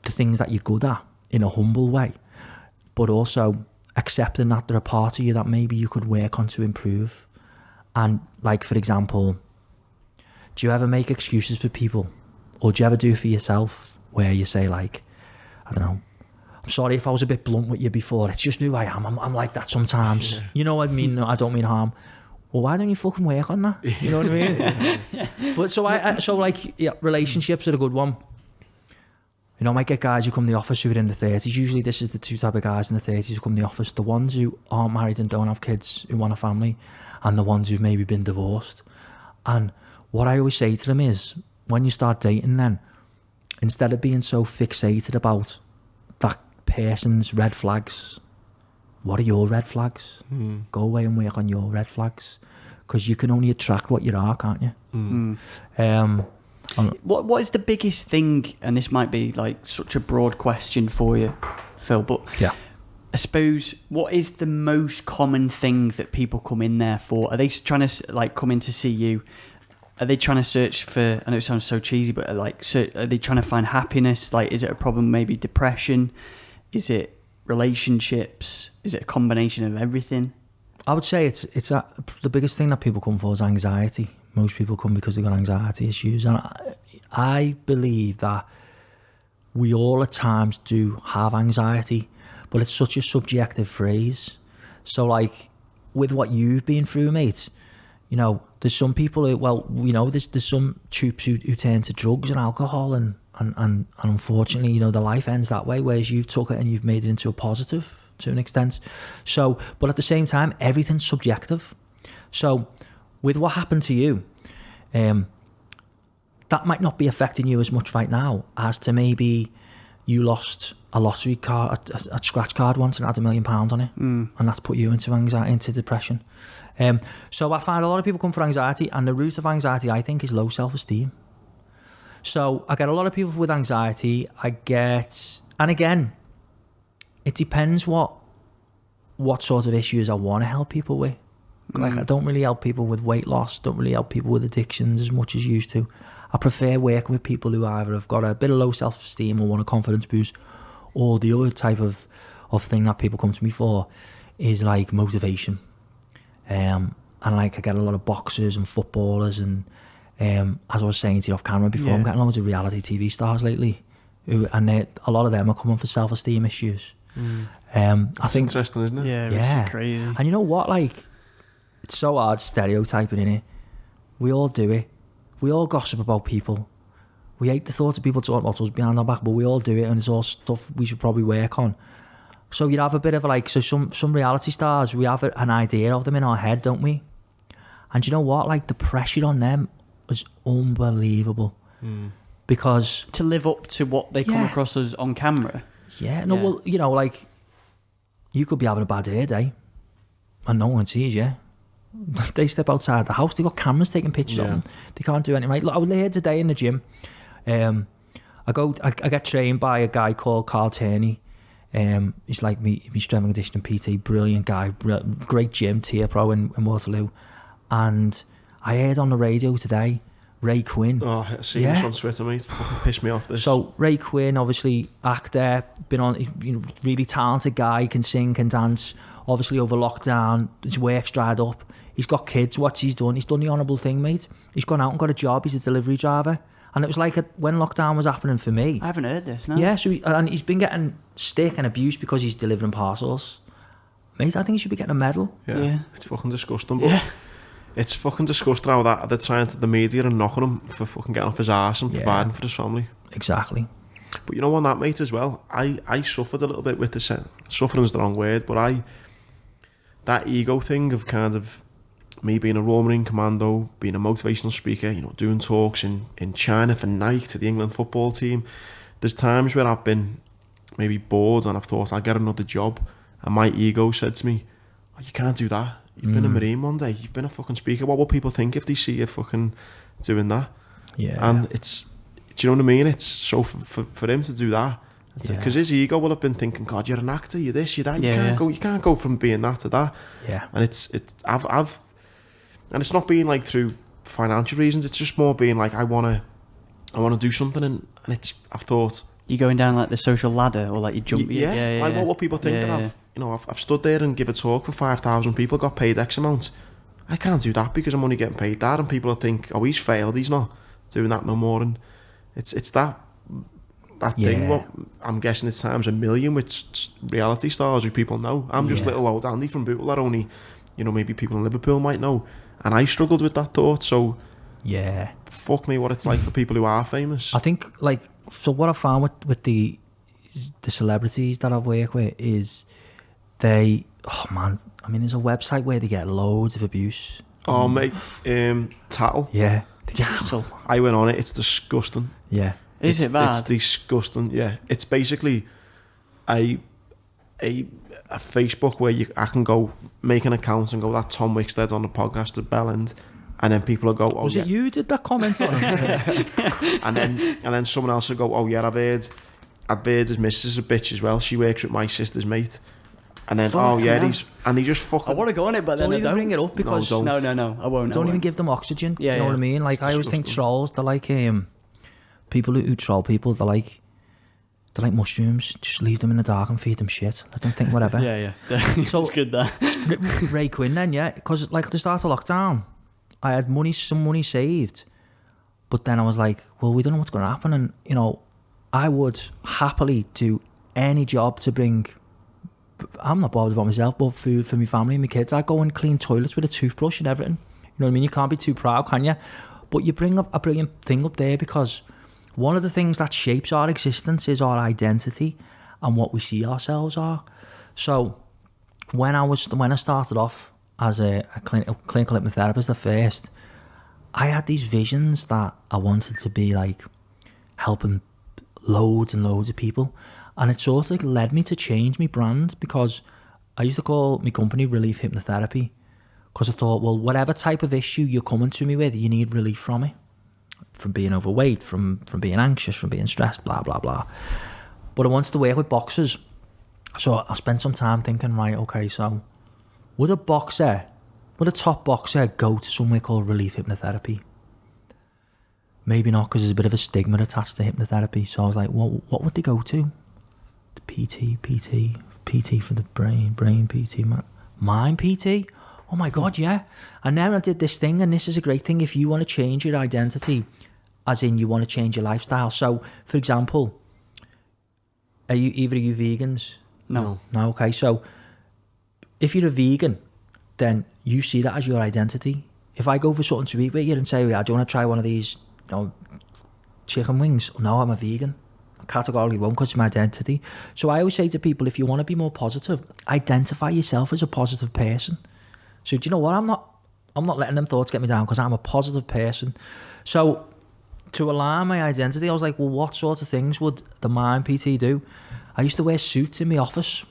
the things that you're good at in a humble way, but also accepting that there are parts of you that maybe you could work on to improve. And like, for example, do you ever make excuses for people, or do you ever do it for yourself, where you say, like, I don't know, I'm sorry if I was a bit blunt with you before, it's just who I am, I'm like that sometimes. You know what I mean? I don't mean harm. Well, why don't you fucking work on that? You know what I mean? But so relationships are a good one. I might get guys who come to the office who are in the 30s. Usually this is the two type of guys in the 30s who come to the office: the ones who aren't married and don't have kids, who want a family, and the ones who've maybe been divorced. And what I always say to them is, when you start dating, then, instead of being so fixated about that person's red flags, what are your red flags? Go away and work on your red flags, because you can only attract what you are, can't you? What is the biggest thing, and this might be like such a broad question for you, Phil, but yeah, I suppose, what is the most common thing that people come in there for? Are they trying to like come in to see you? Are they trying to search for, I know it sounds so cheesy, but like, are they trying to find happiness? Like, is it a problem, maybe depression? Is it relationships? Is it a combination of everything? I would say the biggest thing that people come for is anxiety. Most people come because they've got anxiety issues. And I believe that we all at times do have anxiety, but it's such a subjective phrase. So like, with what you've been through, mate, there's some people who, there's some troops who turn to drugs and alcohol, and unfortunately, their life ends that way, whereas you've took it and you've made it into a positive to an extent. So, but at the same time, everything's subjective. So with what happened to you, that might not be affecting you as much right now as to maybe you lost a lottery card, a scratch card once, and had £1 million on it, and that's put you into anxiety, into depression. So I find a lot of people come for anxiety, and the root of anxiety, I think, is low self-esteem. So I get a lot of people with anxiety. And again, it depends what sort of issues I want to help people with. Like, I don't really help people with weight loss, don't really help people with addictions as much as used to. I prefer working with people who either have got a bit of low self-esteem or want a confidence boost, or the other type of thing that people come to me for is like motivation. And like, I get a lot of boxers and footballers, and as I was saying to you off camera before, I'm getting loads of reality TV stars lately, and a lot of them are coming for self-esteem issues. I think interesting, isn't it? Yeah, it's crazy. And you know what, like, it's so hard stereotyping, innit? We all do it. We all gossip about people. We hate the thought of people talking about us behind our back, but we all do it, and it's all stuff we should probably work on. So you'd have a bit of some reality stars, we have an idea of them in our head, don't we? And you know what? Like, the pressure on them is unbelievable. because to live up to what they come across as on camera. Well, you know, like, you could be having a bad hair day and no one sees you. They step outside the house, they got cameras taking pictures of them. They can't do anything right. Look, I was here today in the gym. I get trained by a guy called Carl Turney. He's like me strength and conditioning PT, brilliant guy, great gym, tier pro in Waterloo. And I heard on the radio today, Ray Quinn. Oh, I see this on Twitter, mate. Fucking pissed me off, this. So Ray Quinn, obviously actor, been on, really talented guy, can sing, can dance. Obviously over lockdown, his work's dried up. He's got kids. What's he's done? He's done the honourable thing, mate. He's gone out and got a job. He's a delivery driver. And it was like when lockdown was happening for me. I haven't heard this, no. Yeah, so he's been getting stick and abuse because he's delivering parcels. Mate, I think he should be getting a medal. Yeah. It's fucking disgusting, but it's fucking disgusting how that they're trying to the media and knocking him for fucking getting off his arse and providing for his family. Exactly. But you know, on that, mate, as well, I suffered a little bit with this. Suffering's the wrong word, but that ego thing of kind of me being a Royal Marine Commando, being a motivational speaker, you know, doing talks in China for Nike to the England football team. There's times where I've been maybe bored and I've thought I'll get another job, and my ego said to me, oh, you can't do that. You've been a Marine one day, you've been a fucking speaker. What will people think if they see you fucking doing that? Yeah. And it's, do you know what I mean? It's so for him to do that, because his ego will have been thinking, God, you're an actor, you're this, you're that. You can't go from being that to that. Yeah. And and it's not being like through financial reasons. It's just more being like, I wanna do something, and I've thought, you're going down like the social ladder, or like you jump. Like what will people think that I've stood there and give a talk for 5,000 people, got paid X amount. I can't do that because I'm only getting paid that, and people will think, oh, he's failed, he's not doing that no more. And it's that thing. What I'm guessing it's times a million with reality stars who people know. I'm just little old Andy from Bootle that only, maybe people in Liverpool might know. And I struggled with that thought, so fuck me what it's like for people who are famous. I think, so what I found with the celebrities that I've worked with is there's a website where they get loads of abuse. Oh, mate, Tattle. Yeah. Tattle. I went on it, it's disgusting. Yeah. Is it bad? It's disgusting, yeah. It's basically a Facebook where I can go make an account and go, that Tom Wickstead on the podcast at Bellend, and then people will go, oh, was it you did that comment on it? and then someone else will go, oh yeah, I've heard his missus is a bitch as well, she works with my sister's mate. And then he just fucking, I want to go on it, but then don't even bring it up, because no, I won't. Don't even give them oxygen. Yeah, you know what I mean? Like, I always think trolls, they're like people who troll people, they're like mushrooms. Just leave them in the dark and feed them shit. I don't think whatever. So it's good that. Ray Quinn then, because like at the start of lockdown, I had some money saved, but then I was like, well, we don't know what's going to happen, and I would happily do any job to bring. I'm not bothered about myself, but food for my family and my kids. I go and clean toilets with a toothbrush and everything. You know what I mean? You can't be too proud, can you? But you bring up a brilliant thing up there, because one of the things that shapes our existence is our identity and what we see ourselves are. So when I started off as a clinical hypnotherapist at first, I had these visions that I wanted to be like helping loads and loads of people. And it sort of led me to change my brand, because I used to call my company Relief Hypnotherapy, because I thought, well, whatever type of issue you're coming to me with, you need relief from it. From being overweight, from being anxious, from being stressed, blah, blah, blah. But I wanted to work with boxers. So I spent some time thinking, right, okay, so would a top boxer go to somewhere called Relief Hypnotherapy? Maybe not, because there's a bit of a stigma attached to hypnotherapy. So I was like, well, what would they go to? The PT for the brain PT, mind PT? Oh my God, yeah. And then I did this thing, and this is a great thing if you want to change your identity, as in you want to change your lifestyle. So, for example, are you vegans? No. No, okay. So, if you're a vegan, then you see that as your identity. If I go for something to eat with you and say, yeah, do you want to try one of these chicken wings? No, I'm a vegan. I categorically won't, because it's my identity. So I always say to people, if you want to be more positive, identify yourself as a positive person. So do you know what? I'm not letting them thoughts get me down, because I'm a positive person. So to align my identity, I was like, well, what sort of things would the mind PT do? I used to wear suits in my office.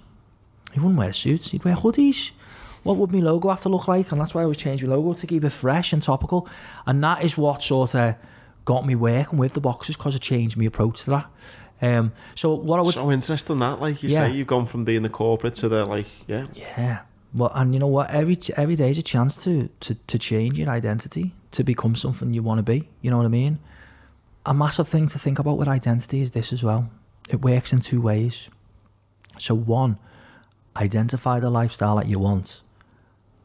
He wouldn't wear suits, he'd wear hoodies. What would my logo have to look like? And that's why I always change my logo to keep it fresh and topical. And that is what sort of got me working with the boxers, because it changed my approach to that. So what I would... So interesting that, like you say, you've gone from being the corporate to the, like, Yeah. Well, and you know what? Every day is a chance to change your identity, to become something you want to be. You know what I mean? A massive thing to think about with identity is this as well. It works in two ways. So one, identify the lifestyle that you want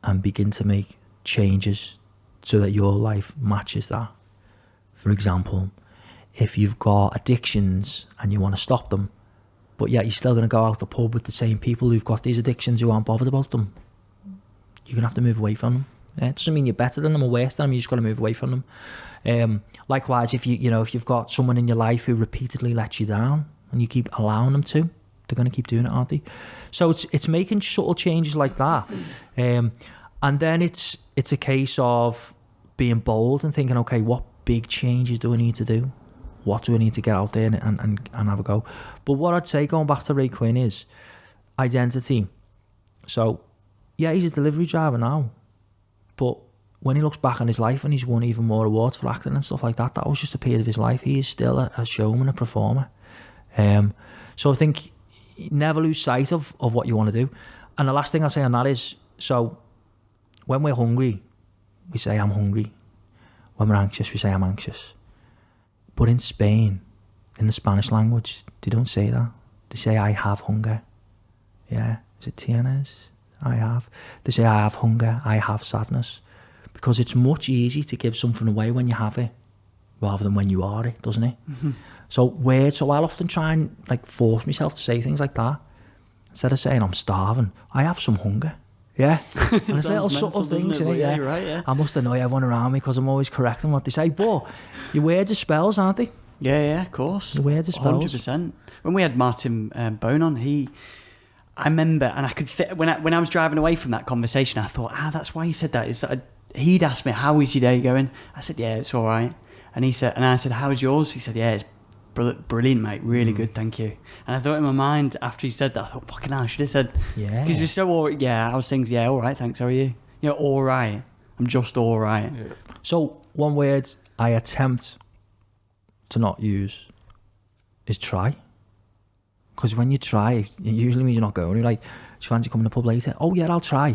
and begin to make changes so that your life matches that. For example, if you've got addictions and you want to stop them, but yet you're still going to go out the pub with the same people who've got these addictions who aren't bothered about them, you're going to have to move away from them. It doesn't mean you're better than them or worse than them, you just got to move away from them. Likewise, if you've got someone in your life who repeatedly lets you down and you keep allowing them to, they're going to keep doing it, aren't they? So it's making subtle changes like that. And then it's a case of being bold and thinking, okay, what big changes do I need to do? What do I need to get out there and have a go? But what I'd say, going back to Ray Quinn, is identity. So, yeah, he's a delivery driver now. But when he looks back on his life and he's won even more awards for acting and stuff like that, that was just a period of his life. He is still a showman, a performer. So I think never lose sight of what you want to do. And the last thing I'll say on that is, so when we're hungry, we say, I'm hungry. When we're anxious, we say, I'm anxious. But in Spain, in the Spanish language, they don't say that. They say, I have hunger. Yeah, is it tienes? I have. They say, I have hunger, I have sadness. Because it's much easier to give something away when you have it, rather than when you are it, doesn't it? Mm-hmm. So I'll often try and force myself to say things like that. Instead of saying, I'm starving, I have some hunger. Yeah, and it's little subtle things, isn't it? Yeah, you're right, yeah. I must annoy everyone around me because I'm always correcting what they say, but your words are spells, aren't they? Yeah, of course. Your words are spells. 100%. When we had Martin Bone on, I remember, and I could when I was driving away from that conversation, I thought, that's why he said that. Is that he'd asked me, how is your day going? I said, yeah, it's all right. And I said, how's yours? He said, yeah, it's brilliant, mate, really good, thank you. And I thought in my mind, after he said that, I thought, fucking hell, I should have said, yeah, because you're so, I was thinking, yeah, all right, thanks, how are you? You know, all right, I'm just all right. Yeah. So one word I attempt to not use is try. Because when you try, it usually means you're not going. You're like, do you fancy coming to the pub later? Oh yeah, I'll try.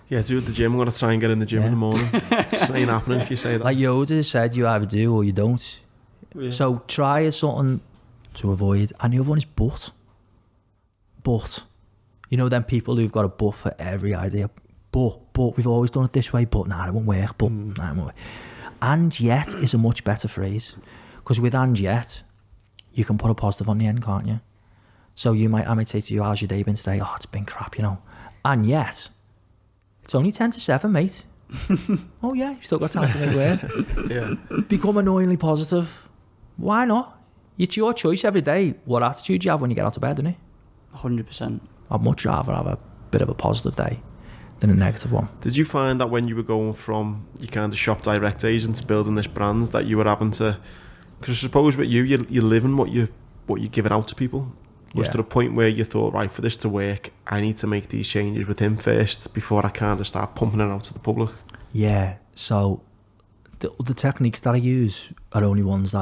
Yeah, do at the gym. I'm going to try and get in the gym in the morning. It ain't happening if you say that. Like Yoda said, you either do or you don't. Yeah. So try is something to avoid. And the other one is but. But. You know them people who've got a but for every idea. But we've always done it this way. But it won't work. But it won't work. And yet is a much better phrase. Because with and yet, you can put a positive on the end, can't you? So I might say to you, how's your day been today? Oh, it's been crap, you know. And yet, it's only 10 to 7, mate. Oh yeah, you've still got time to make work. Yeah. Become annoyingly positive. Why not? It's your choice every day what attitude you have when you get out of bed, isn't it? 100%. I'd much rather have a bit of a positive day than a negative one. Did you find that when you were going from your kind of shop direct days into building this brand, that you were having to, because I suppose with you're living what you're giving out to people? Was there a point where you thought, right, for this to work, I need to make these changes with him first before I kind of start pumping it out to the public? Yeah, so the techniques that I use are only ones that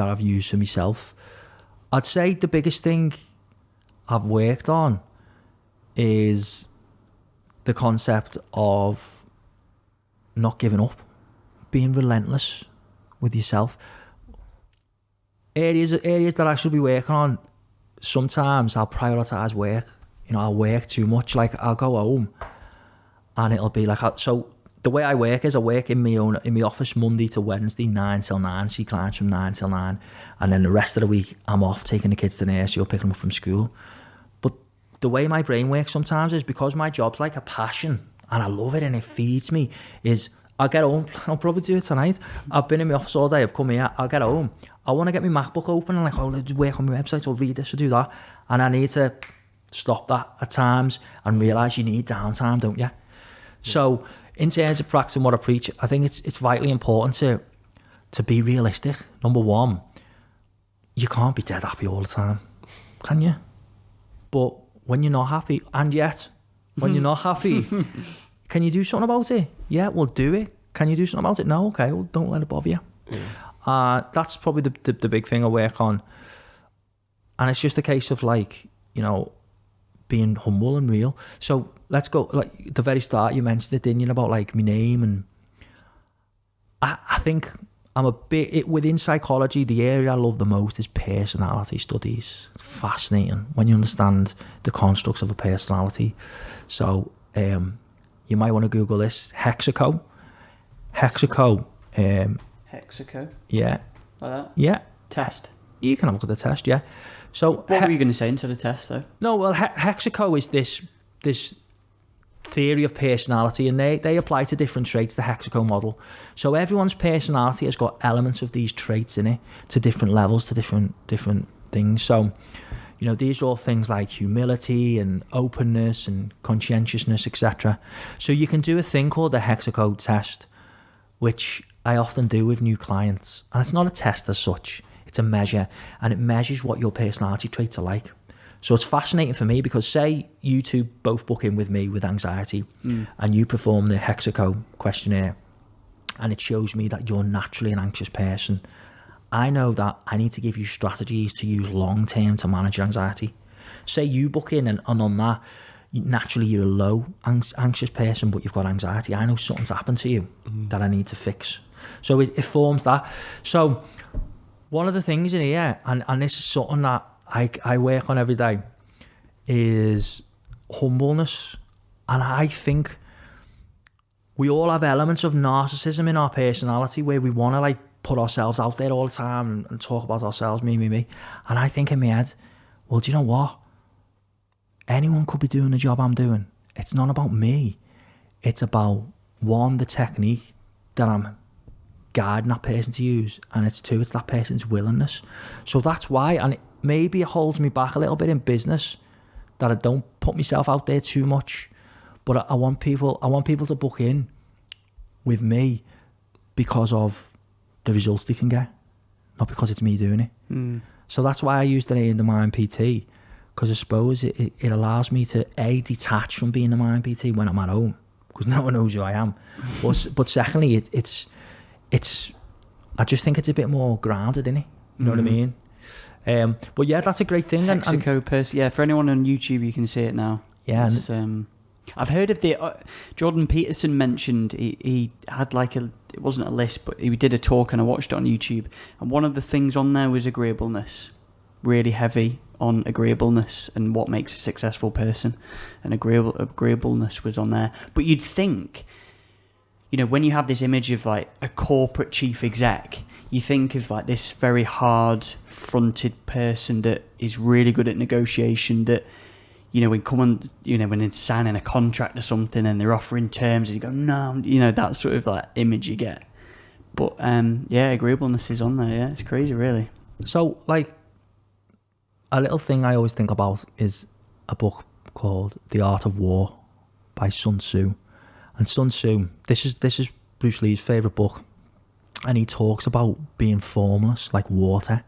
I've used for myself. I'd say the biggest thing I've worked on is the concept of not giving up, being relentless with yourself. Areas that I should be working on, sometimes I'll prioritise work. You know, I'll work too much. Like, I'll go home and it'll be like, so the way I work is I work in my office Monday to Wednesday, 9 till 9, see clients from 9 till 9. And then the rest of the week, I'm off taking the kids to nursery or picking them up from school. But the way my brain works sometimes is, because my job's like a passion and I love it and it feeds me, is I'll get home, I'll probably do it tonight. I've been in my office all day, I've come here, I'll get home. I want to get my MacBook open and let's work on my website or read this or do that. And I need to stop that at times and realise you need downtime, don't you? Yeah. So in terms of practicing what I preach, I think it's vitally important to be realistic, number one, you can't be dead happy all the time, can you? But when you're not happy, and yet, when you're not happy, can you do something about it? Yeah, well, do it. Can you do something about it? No, okay, well, don't let it bother you. Yeah. That's probably the big thing I work on. And it's just a case of like, you know, being humble and real. So let's go, like at the very start, you mentioned it, didn't you, about like my name. And I think I'm a bit, within psychology, the area I love the most is personality studies. Fascinating when you understand the constructs of a personality. So you might want to Google this, Hexaco. Hexaco. Hexaco? Yeah. Like that? Yeah. Test. You can have a look at the test, yeah. So what were you going to say instead of test, though? No, well, Hexaco is this theory of personality, and they apply to different traits, the Hexaco model. So everyone's personality has got elements of these traits in it to different levels, to different things. So, you know, these are all things like humility and openness and conscientiousness, etc. So you can do a thing called the Hexaco test, which I often do with new clients. And it's not a test as such. It's a measure, and it measures what your personality traits are like. So it's fascinating for me because say you two both book in with me with anxiety and you perform the Hexaco questionnaire and it shows me that you're naturally an anxious person. I know that I need to give you strategies to use long-term to manage your anxiety. Say you book in and on that, naturally you're a low anxious person, but you've got anxiety. I know something's happened to you that I need to fix. So it forms that. So one of the things in here, and this is something that I work on every day, is humbleness. And I think we all have elements of narcissism in our personality where we want to like put ourselves out there all the time and talk about ourselves, me. And I think in my head, well, do you know what? Anyone could be doing the job I'm doing. It's not about me. It's about, one, the technique that I'm guiding that person to use, and it's two, it's that person's willingness. So that's why, and maybe it holds me back a little bit in business, that I don't put myself out there too much. But I want people to book in with me because of the results they can get, not because it's me doing it. So that's why I use the name in the Mind PT, because I suppose it allows me to detach from being the Mind PT when I'm at home, because no one knows who I am. But secondly, it's I just think it's a bit more grounded, innit? You know what I mean? But yeah, that's a great thing. Hexaco yeah, for anyone on YouTube, you can see it now. Yeah. I've heard of the Jordan Peterson mentioned he had like it wasn't a list, but he did a talk and I watched it on YouTube. And one of the things on there was agreeableness, really heavy on agreeableness and what makes a successful person. And agreeableness was on there. But you'd think, you know, when you have this image of like a corporate chief exec, you think of like this very hard-fronted person that is really good at negotiation, that, you know, when it's signing a contract or something and they're offering terms and you go, no, you know, that sort of like image you get. But yeah, agreeableness is on there. Yeah, it's crazy, really. So like a little thing I always think about is a book called The Art of War by Sun Tzu. And Sun Tzu, this is Bruce Lee's favourite book, and he talks about being formless like water,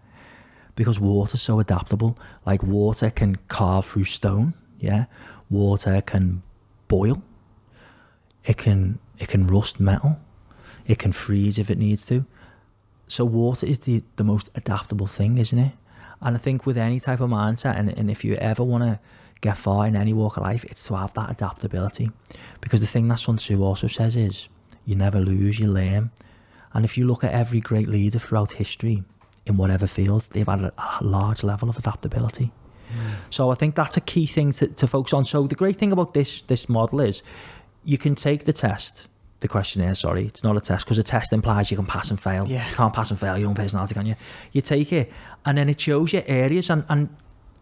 because water's so adaptable. Like water can carve through stone, yeah. Water can boil. It can rust metal. It can freeze if it needs to. So water is the most adaptable thing, isn't it? And I think with any type of mindset, and if you ever want to get far in any walk of life, it's to have that adaptability. Because the thing that Sun Tzu also says is, you never lose, you learn. And if you look at every great leader throughout history, in whatever field, they've had a large level of adaptability. So I think that's a key thing to focus on. So the great thing about this model is, you can take the test, the questionnaire, sorry, it's not a test, because a test implies you can pass and fail. Yeah. You can't pass and fail your own personality, can you? You take it, and then it shows you areas, and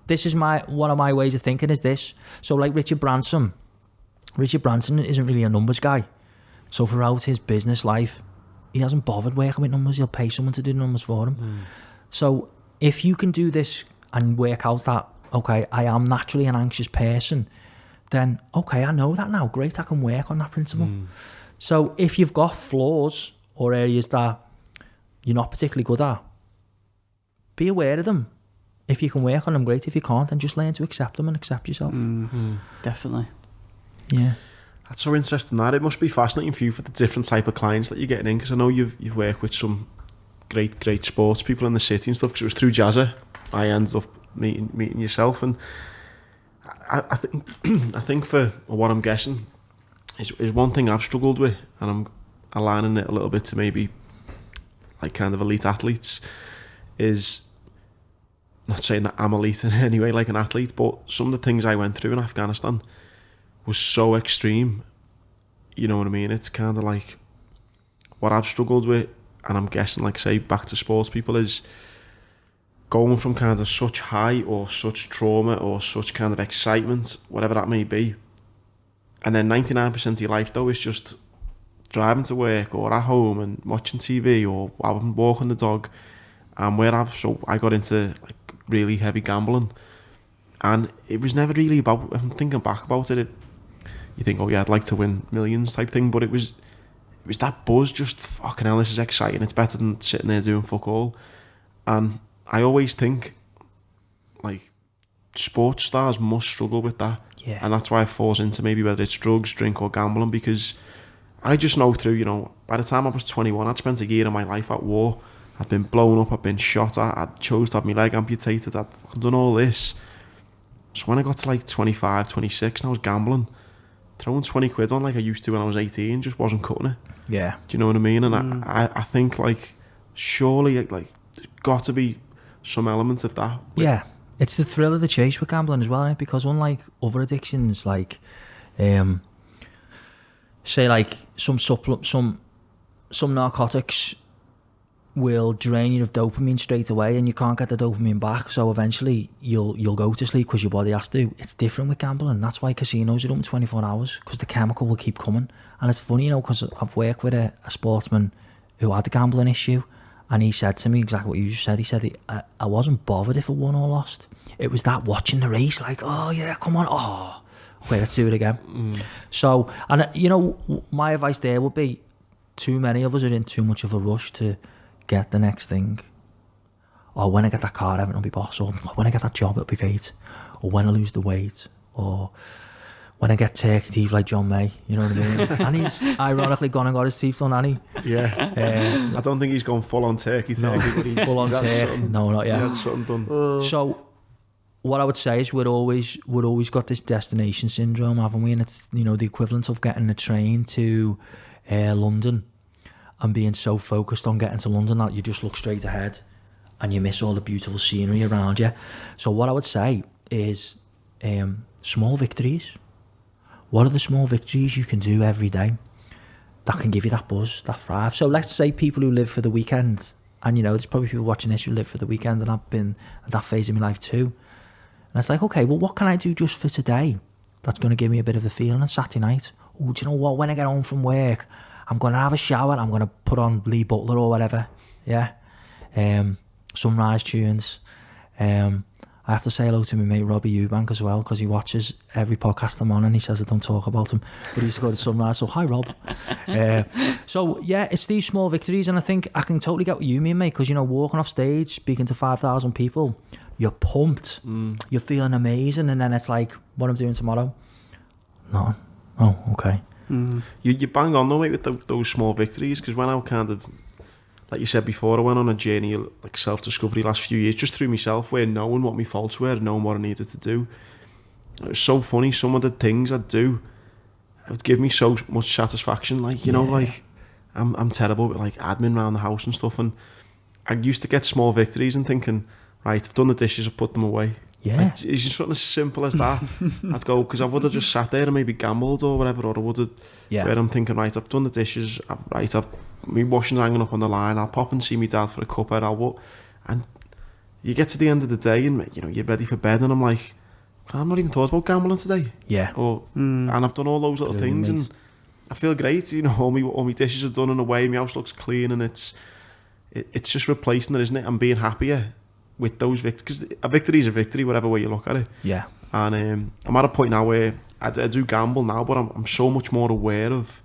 this is one of my ways of thinking is this. So like Richard Branson isn't really a numbers guy. So throughout his business life, he hasn't bothered working with numbers. He'll pay someone to do numbers for him. So if you can do this and work out that, okay, I am naturally an anxious person, then okay, I know that now. Great, I can work on that principle. So if you've got flaws or areas that you're not particularly good at, be aware of them. If you can work on them, great. If you can't, then just learn to accept them and accept yourself. Definitely. Yeah. That's so interesting. That it must be fascinating for you for the different type of clients that you're getting in, because I know you've worked with some great sports people in the city and stuff. Because it was through Jazza I ended up meeting yourself, and I think I think for what I'm guessing is one thing I've struggled with, and I'm aligning it a little bit to maybe like kind of elite athletes, is not saying that I'm elite in any way like an athlete, but some of the things I went through in Afghanistan was so extreme. You know what I mean? It's kind of like what I've struggled with, and I'm guessing, like say, back to sports people, is going from kind of such high or such trauma or such kind of excitement, whatever that may be, and then 99% of your life though is just driving to work or at home and watching TV or walking the dog. And so I got into like really heavy gambling, and it was never really about, if I'm thinking back about it, you think, oh yeah, I'd like to win millions type thing, but it was that buzz, just fucking hell, this is exciting, it's better than sitting there doing fuck all. And I always think like sports stars must struggle with that. Yeah. And that's why it falls into maybe whether it's drugs, drink or gambling, because I just know through, you know, by the time I was 21, I'd spent a year of my life at war. I'd been blown up, I'd been shot at, I'd chose to have my leg amputated, I'd done all this. So when I got to like 25, 26 and I was gambling, throwing 20 quid on like I used to when I was 18 just wasn't cutting it. Yeah. Do you know what I mean? And I think like surely like there's got to be some element of that. Yeah. It's the thrill of the chase with gambling as well, isn't it? Because unlike other addictions, like say like some narcotics will drain you of dopamine straight away, and you can't get the dopamine back, so eventually you'll go to sleep because your body has to. It's different with gambling. That's why casinos are open 24 hours, because the chemical will keep coming. And it's funny, you know, because I've worked with a sportsman who had a gambling issue, and he said to me exactly what you just said. He said, I wasn't bothered if I won or lost. It was that watching the race, like, oh yeah, come on, oh wait, let's do it again. So, and you know, my advice there would be, too many of us are in too much of a rush to get the next thing. Or when I get that car, everything will be boss. Or when I get that job, it'll be great. Or when I lose the weight. Or when I get turkey teeth like John May. You know what I mean? And he's ironically gone and got his teeth done, hasn't he? Yeah. I don't think he's gone full on turkey. No, full on turkey. No, not yet. He had something done. So what I would say is we're always got this destination syndrome, haven't we? And it's, you know, the equivalent of getting a train to London and being so focused on getting to London that you just look straight ahead and you miss all the beautiful scenery around you. So what I would say is small victories. What are the small victories you can do every day that can give you that buzz, that thrive? So let's say people who live for the weekend, and you know, there's probably people watching this who live for the weekend, and I've been at that phase of my life too. And it's like, okay, well, what can I do just for today that's going to give me a bit of a feeling on Saturday night? Oh, do you know what? When I get home from work, I'm going to have a shower. I'm going to put on Lee Butler or whatever. Yeah. Sunrise tunes. I have to say hello to my mate Robbie Eubank as well, because he watches every podcast I'm on and he says I don't talk about him, but he used to go to Sunrise. So hi, Rob. So yeah, it's these small victories, and I think I can totally get what you mean, mate, because you know, walking off stage, speaking to 5,000 people, you're pumped, you're feeling amazing, and then it's like, what I'm doing tomorrow? No. Oh, okay. You bang on though, mate, with those small victories, because when I kind of, like you said before, I went on a journey of like self-discovery last few years, just through myself, where knowing what my faults were, knowing what I needed to do. It was so funny, some of the things I'd do, it would give me so much satisfaction. Like, you know, like I'm terrible with like admin around the house and stuff, and I used to get small victories and thinking, right, I've done the dishes, I've put them away. Yeah. Like, it's just something as simple as that. I'd go, because I would have just sat there and maybe gambled or whatever, or I would have, where I'm thinking, right, I've done the dishes, I've my washing's hanging up on the line, I'll pop and see me dad for a cuppa, and you get to the end of the day and, you know, you're ready for bed, and I'm like, I've not even thought about gambling today. Yeah. Or and I've done all those little things, and I feel great, you know, all my dishes are done in a way, my house looks clean, and it's just replacing it, isn't it? I'm being happier with those victories, because a victory is a victory, whatever way you look at it. Yeah. And I'm at a point now where I do gamble now, but I'm so much more aware of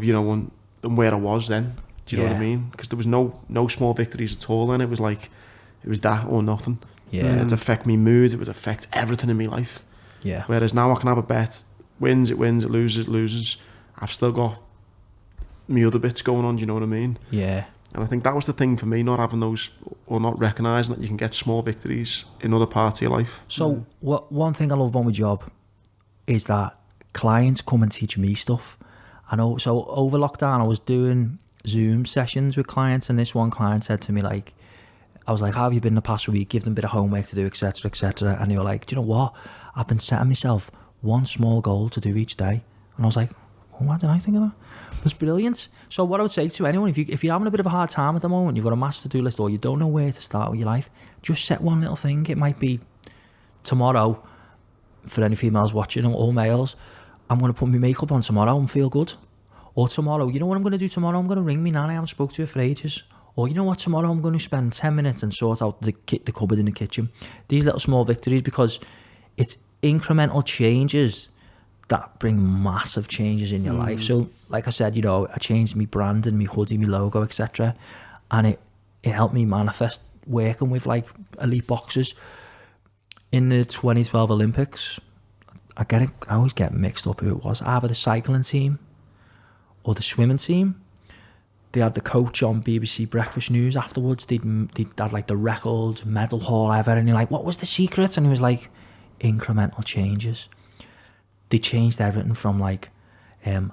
you know, than where I was then. Do you know what I mean? Because there was no small victories at all, and it was like, it was that or nothing. Yeah. It would affect me mood, it would affect everything in my life. Yeah. Whereas now I can have a bet, wins, it loses, it loses. I've still got me other bits going on, do you know what I mean? Yeah. And I think that was the thing for me, not having those, or not recognising that you can get small victories in other parts of your life. So one thing I love about my job is that clients come and teach me stuff. I know. So over lockdown, I was doing Zoom sessions with clients, and this one client said to me, like, I was like, how have you been the past week? Give them a bit of homework to do, etc., etc. And they were like, do you know what? I've been setting myself one small goal to do each day. And I was like, well, why didn't I think of that? That's brilliant. So what I would say to anyone, if you're having a bit of a hard time at the moment, you've got a massive to-do list, or you don't know where to start with your life, just set one little thing. It might be tomorrow, for any females watching, or males, I'm going to put my makeup on tomorrow and feel good. Or tomorrow, you know what I'm going to do tomorrow? I'm going to ring me nan I haven't spoke to her for ages. Or you know what, tomorrow I'm going to spend 10 minutes and sort out the cupboard in the kitchen. These little small victories, because it's incremental changes that bring massive changes in your life. So like I said, you know, I changed my brand and my hoodie, my logo, etc. And it helped me manifest working with like elite boxers. In the 2012 Olympics, I always get mixed up who it was. Either the cycling team or the swimming team. They had the coach on BBC Breakfast News afterwards. They'd had like the record medal haul ever, and you're like, what was the secret? And he was like, incremental changes. They changed everything from like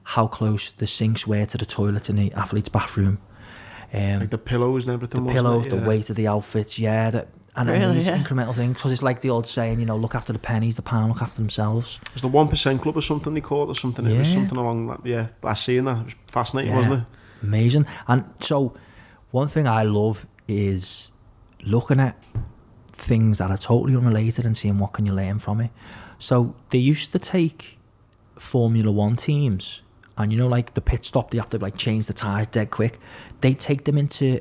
how close the sinks were to the toilet in the athlete's bathroom. Like the pillows and everything. The pillows, the weight of the outfits, and Really, these incremental things, because it's like the old saying, you know, look after the pennies, the pound look after themselves. It's the 1% club or something they call it, or something. It was something along that. Yeah, I seen that. It was fascinating, wasn't it? Amazing. And so one thing I love is looking at things that are totally unrelated and seeing what can you learn from it. So they used to take Formula One teams, and you know, like the pit stop, they have to like change the tyres dead quick. They take them into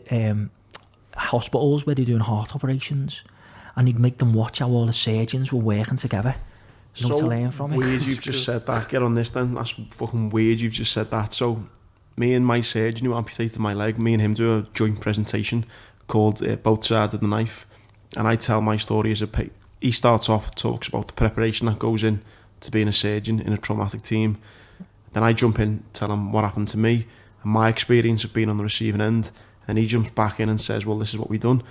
hospitals where they're doing heart operations, and he'd make them watch how all the surgeons were working together. You know, to learn from it. Weird you've just said that. Get on this then. That's fucking weird you've just said that. So me and my surgeon who amputated my leg, me and him do a joint presentation called Both Sides of the Knife, and I tell my story as he starts off, talks about the preparation that goes in to being a surgeon in a traumatic team. Then I jump in, tell him what happened to me and my experience of being on the receiving end, and he jumps back in and says, well, this is what we've done.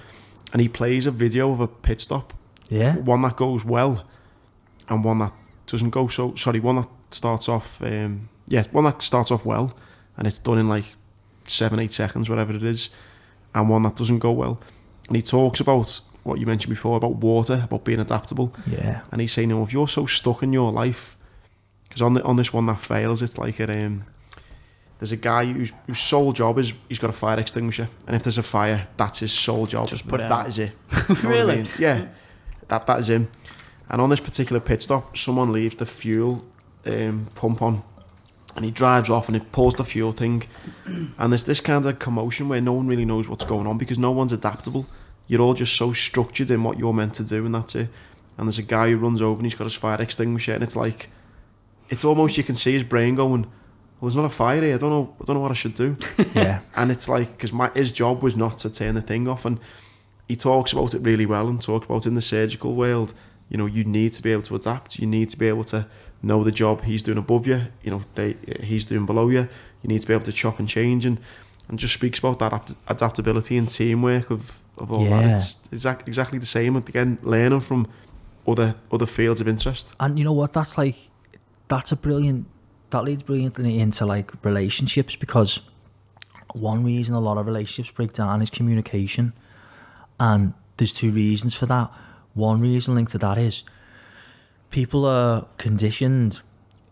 And he plays a video of a pit stop. Yeah. One that goes well and one that doesn't go so... Sorry, one that starts off... one that starts off well and it's done in like 7-8 seconds, whatever it is, and one that doesn't go well. And he talks about what you mentioned before, about water, about being adaptable. Yeah. And he's saying, if you're so stuck in your life... Because on this one that fails, it's like... there's a guy whose sole job is he's got a fire extinguisher, and if there's a fire, that's his sole job. Just put it that out. is it. You know Really? what I mean? Yeah, that is him. And on this particular pit stop, someone leaves the fuel pump on, and he drives off and it pulls the fuel thing, and there's this kind of commotion where no one really knows what's going on because no one's adaptable. You're all just so structured in what you're meant to do, and that's it. And there's a guy who runs over and he's got his fire extinguisher, and it's like, it's almost, you can see his brain going, well, there's not a fire here. I don't know what I should do. Yeah. And it's like, because his job was not to turn the thing off, and he talks about it really well, and talks about in the surgical world, you know, you need to be able to adapt. You need to be able to know the job he's doing above you. You know, he's doing below you. You need to be able to chop and change, and just speaks about that adaptability and teamwork of all that. It's exactly the same. Again, learning from other fields of interest. And you know what? That leads brilliantly into like relationships, because one reason a lot of relationships break down is communication, and there's two reasons for that. One reason linked to that is people are conditioned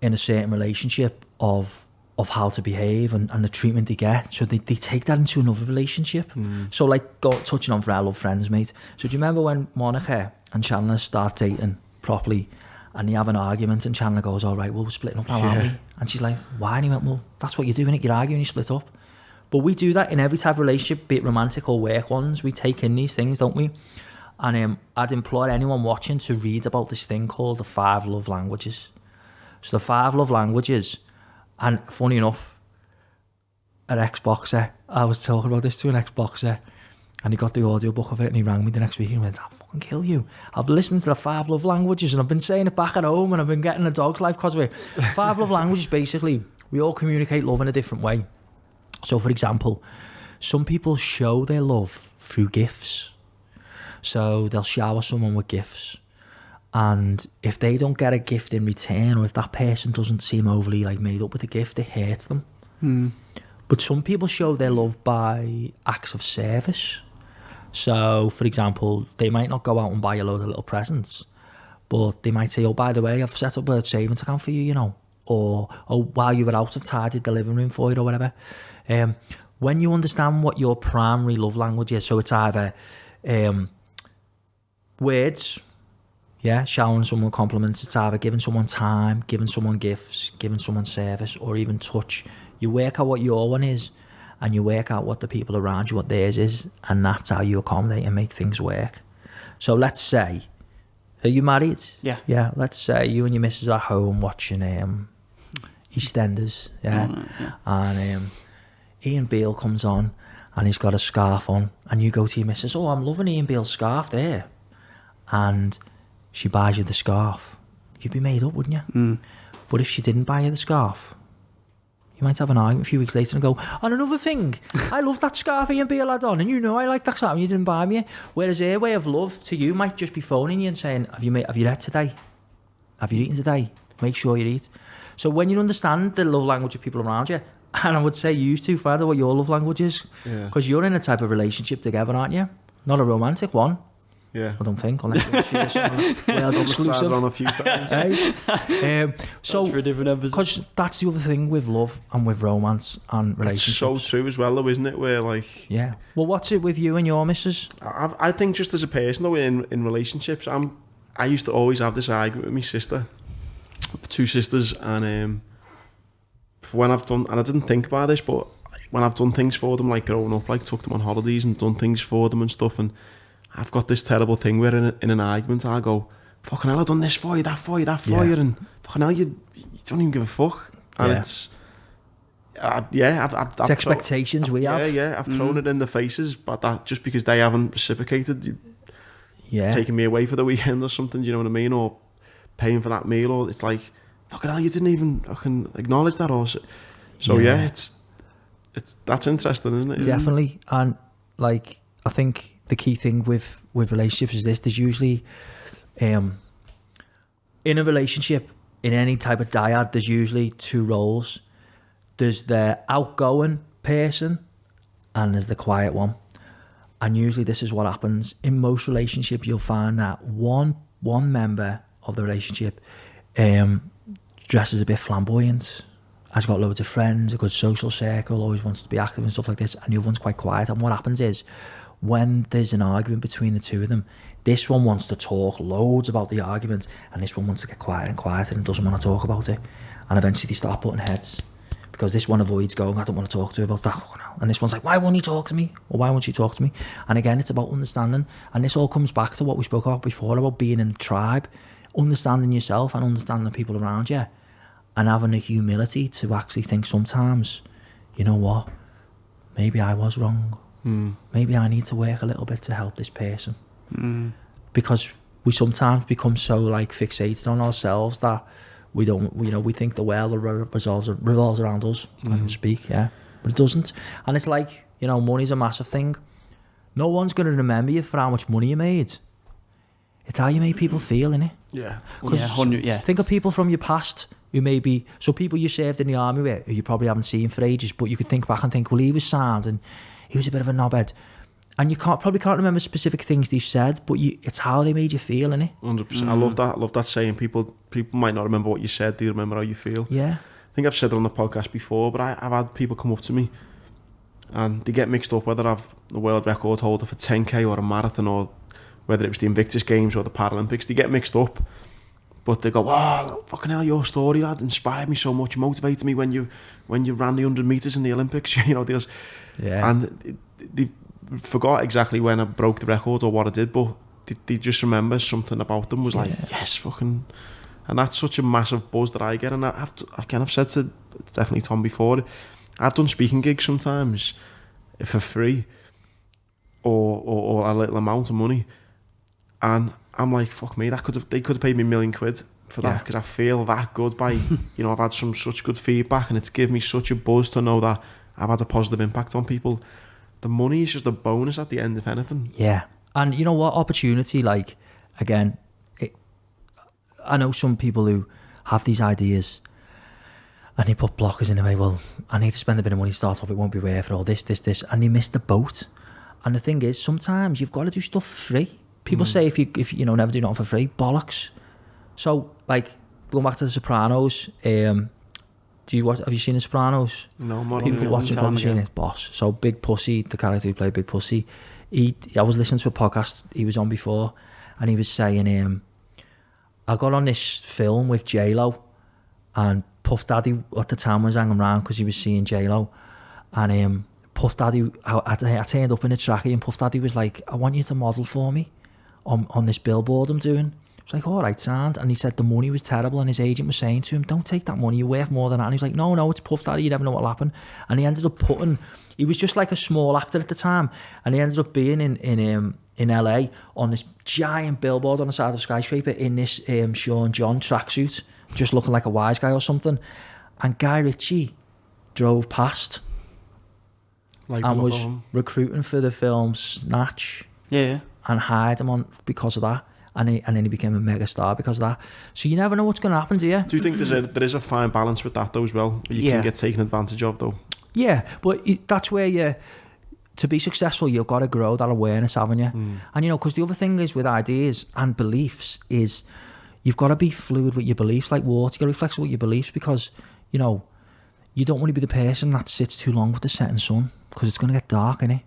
in a certain relationship of how to behave and the treatment they get, so they take that into another relationship. So like touching on I love Friends, mate. So do you remember when Monica and Chandler start dating properly, and they have an argument, and Chandler goes, all right, well, we're splitting up now, aren't we? And she's like, why? And he went, well, that's what you're doing, you're arguing, you split up. But we do that in every type of relationship, be it romantic or work ones. We take in these things, don't we? And I'd implore anyone watching to read about this thing called the 5 love languages. So the 5 love languages, and funny enough, an ex-boxer. I was talking about this to an ex-boxer, and he got the audiobook of it, and he rang me the next week and went, I'll fucking kill you. I've listened to the 5 love languages, and I've been saying it back at home, and I've been getting a dog's life because of it. 5 love languages, basically, we all communicate love in a different way. So, for example, some people show their love through gifts. So they'll shower someone with gifts. And if they don't get a gift in return, or if that person doesn't seem overly like made up with a gift, it hurts them. But some people show their love by acts of service. So, for example, they might not go out and buy a load of little presents, but they might say, oh, by the way, I've set up a savings account for you, you know. Or, oh, while you were out, I've tidied the living room for you, or whatever. When you understand what your primary love language is, so it's either words, yeah, showering someone compliments, it's either giving someone time, giving someone gifts, giving someone service, or even touch. You work out what your one is, and you work out what the people around you, what theirs is, and that's how you accommodate and make things work. So let's say, are you married? Yeah. Yeah, let's say you and your missus are at home watching EastEnders, yeah? And Ian Beale comes on, and he's got a scarf on, and you go to your missus, oh, I'm loving Ian Beale's scarf there. And she buys you the scarf. You'd be made up, wouldn't you? But if she didn't buy you the scarf, you might have an argument a few weeks later and go, and another thing, I love that scarf Ian Beale had on, and you know I like that scarf, and you didn't buy me it. Whereas her way of love to you might just be phoning you and saying, have you read today? Have you eaten today? Make sure you eat. So when you understand the love language of people around you, and I would say you two find out what your love language is, because you're in a type of relationship together, aren't you? Not a romantic one. Yeah. I don't think, unless you're share something well exclusive. On a few times. So, that's for a different episode. Because that's the other thing with love and with romance and relationships. It's so true as well, though, isn't it? Where like, yeah. Well, what's it with you and your missus? I think just as a person, though, in relationships, I used to always have this argument with my sister, 2 sisters, and when I've done, and I didn't think about this, but when I've done things for them, like growing up, like took them on holidays and done things for them and stuff, and I've got this terrible thing where in an argument I go, fucking hell, I've done this for you, that for you, that for you, and fucking hell, you don't even give a fuck. And it's, I've expectations we have. Yeah, I've thrown it in their faces, but that just because they haven't reciprocated, taking me away for the weekend or something, you know what I mean, or paying for that meal, or it's like, fucking hell, you didn't even fucking acknowledge that, or so it's that's interesting, isn't it? Definitely. And like, I think the key thing with relationships is this: there's usually in a relationship, in any type of dyad, there's usually 2 roles. There's the outgoing person and there's the quiet one. And usually this is what happens in most relationships. You'll find that one member of the relationship dresses a bit flamboyant, has got loads of friends, a good social circle, always wants to be active and stuff like this, and the other one's quite quiet. And what happens is, when there's an argument between the 2 of them, this one wants to talk loads about the argument, and this one wants to get quieter and quieter and doesn't want to talk about it. And eventually they start butting heads, because this one avoids going, I don't want to talk to you about that. And this one's like, why won't you talk to me? Or why won't you talk to me? And again, it's about understanding. And this all comes back to what we spoke about before, about being in a tribe, understanding yourself and understanding the people around you, and having the humility to actually think sometimes, you know what, maybe I was wrong. Maybe I need to work a little bit to help this person. Because we sometimes become so like fixated on ourselves that we don't, we think the world revolves around us, I can speak, but it doesn't. And it's like, money's a massive thing. No one's going to remember you for how much money you made. It's how you make people feel, innit? Yeah. 'Cause think of people from your past who maybe, so people you served in the army with, who you probably haven't seen for ages, but you could think back and think, well, he was sound and he was a bit of a knobhead. And you probably can't remember specific things they've said, but it's how they made you feel, innit? 100%. I love that saying. People might not remember what you said, they remember how you feel. Yeah. I think I've said it on the podcast before, but I've had people come up to me and they get mixed up whether I've the world record holder for 10k or a marathon, or whether it was the Invictus Games or the Paralympics. They get mixed up, but they go, "Oh, fucking hell, your story, lad, inspired me so much, motivated me when you ran the 100 metres in the Olympics." And they forgot exactly when I broke the record or what I did, but they just remember something about them was like, yes, fucking. And that's such a massive buzz that I get. And I've said to, it's definitely Tom before, I've done speaking gigs sometimes for free or a little amount of money, and I'm like, fuck me, they could have paid me £1 million for that, because I feel that good by I've had such good feedback, and it's given me such a buzz to know that I've had a positive impact on people. The money is just a bonus at the end of anything. Yeah. And you know what, opportunity, like, again, I know some people who have these ideas and they put blockers in the way. Well, I need to spend a bit of money to start up, it won't be worth it, or this, and they miss the boat. And the thing is, sometimes you've got to do stuff for free. People say if you never do nothing for free, bollocks. So, like, going back to The Sopranos, have you seen The Sopranos? No, not people watching probably seen it. Boss. So Big Pussy, the character who played Big Pussy, I was listening to a podcast he was on before, and he was saying, I got on this film with J-Lo, and Puff Daddy at the time was hanging around because he was seeing J-Lo, and Puff Daddy, I turned up in a trackie, and Puff Daddy was like, I want you to model for me on this billboard I'm doing. I was like, all right, sound. And he said the money was terrible, and his agent was saying to him, don't take that money, you're worth more than that. And he was like, no, it's Puff Daddy, you never know what'll happen. And he ended up he was just like a small actor at the time, and he ended up being in LA on this giant billboard on the side of the skyscraper in this Sean John tracksuit, just looking like a wise guy or something. And Guy Ritchie drove past and was recruiting for the film Snatch. Yeah. And hired him on because of that. And then he became a mega star because of that. So you never know what's going to happen to you. Do you think there is a fine balance with that though as well? Where you can get taken advantage of though? Yeah, but that's where to be successful, you've got to grow that awareness, haven't you? And because the other thing is with ideas and beliefs is you've got to be fluid with your beliefs, like water. You've got to be flexible with your beliefs, because, you don't want to be the person that sits too long with the setting sun, because it's going to get dark, innit?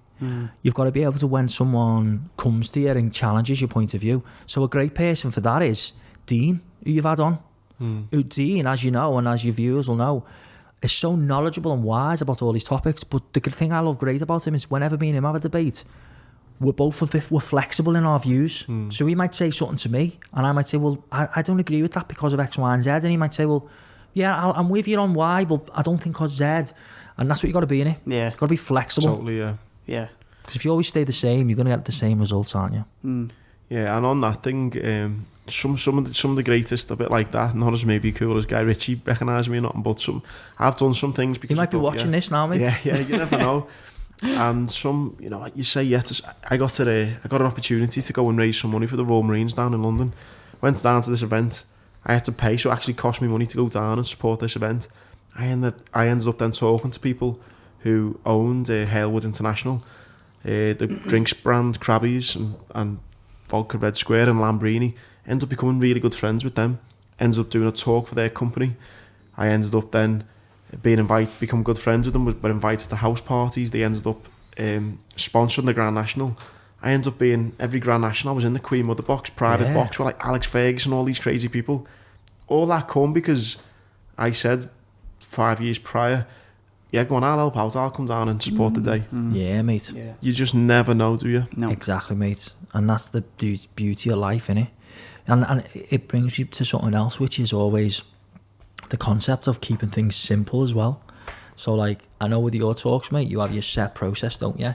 You've got to be able to, when someone comes to you and challenges your point of view. So a great person for that is Dean, who you've had on. Who Dean, as you know, and as your viewers will know, is so knowledgeable and wise about all these topics. But the thing I love great about him is whenever me and him have a debate, we're flexible in our views. So he might say something to me, and I might say, well, I don't agree with that because of X, Y, and Z. And he might say, well, yeah, I'm with you on Y, but I don't think because Z. And that's what you got to be, innit? Yeah. Got to be flexible. Totally, yeah. Yeah. Because if you always stay the same, you're going to get the same results, aren't you? Yeah, and on that thing, some of the greatest, a bit like that, not as maybe cool as Guy Ritchie recognise me or nothing, but I've done some things because he might be watching this now, mate. Yeah, you never know. And some, like you say, I got an opportunity to go and raise some money for the Royal Marines down in London. Went down to this event. I had to pay, so it actually cost me money to go down and support this event. I ended up then talking to people who owned Halewood International, the drinks brand Krabby's and Vodka Red Square and Lambrini. Ended up becoming really good friends with them. Ended up doing a talk for their company. I ended up then being invited, become good friends with them, were invited to house parties. They ended up sponsoring the Grand National. I ended up being every Grand National. I was in the Queen Mother box, private box with like Alex Ferguson, all these crazy people. All that come because I said 5 years prior, yeah, go on, I'll help out, I'll come down and support the day. Yeah, mate. Yeah. You just never know, do you? No. Exactly, mate. And that's the beauty of life, innit? And it brings you to something else, which is always the concept of keeping things simple as well. So, like, I know with your talks, mate, you have your set process, don't you?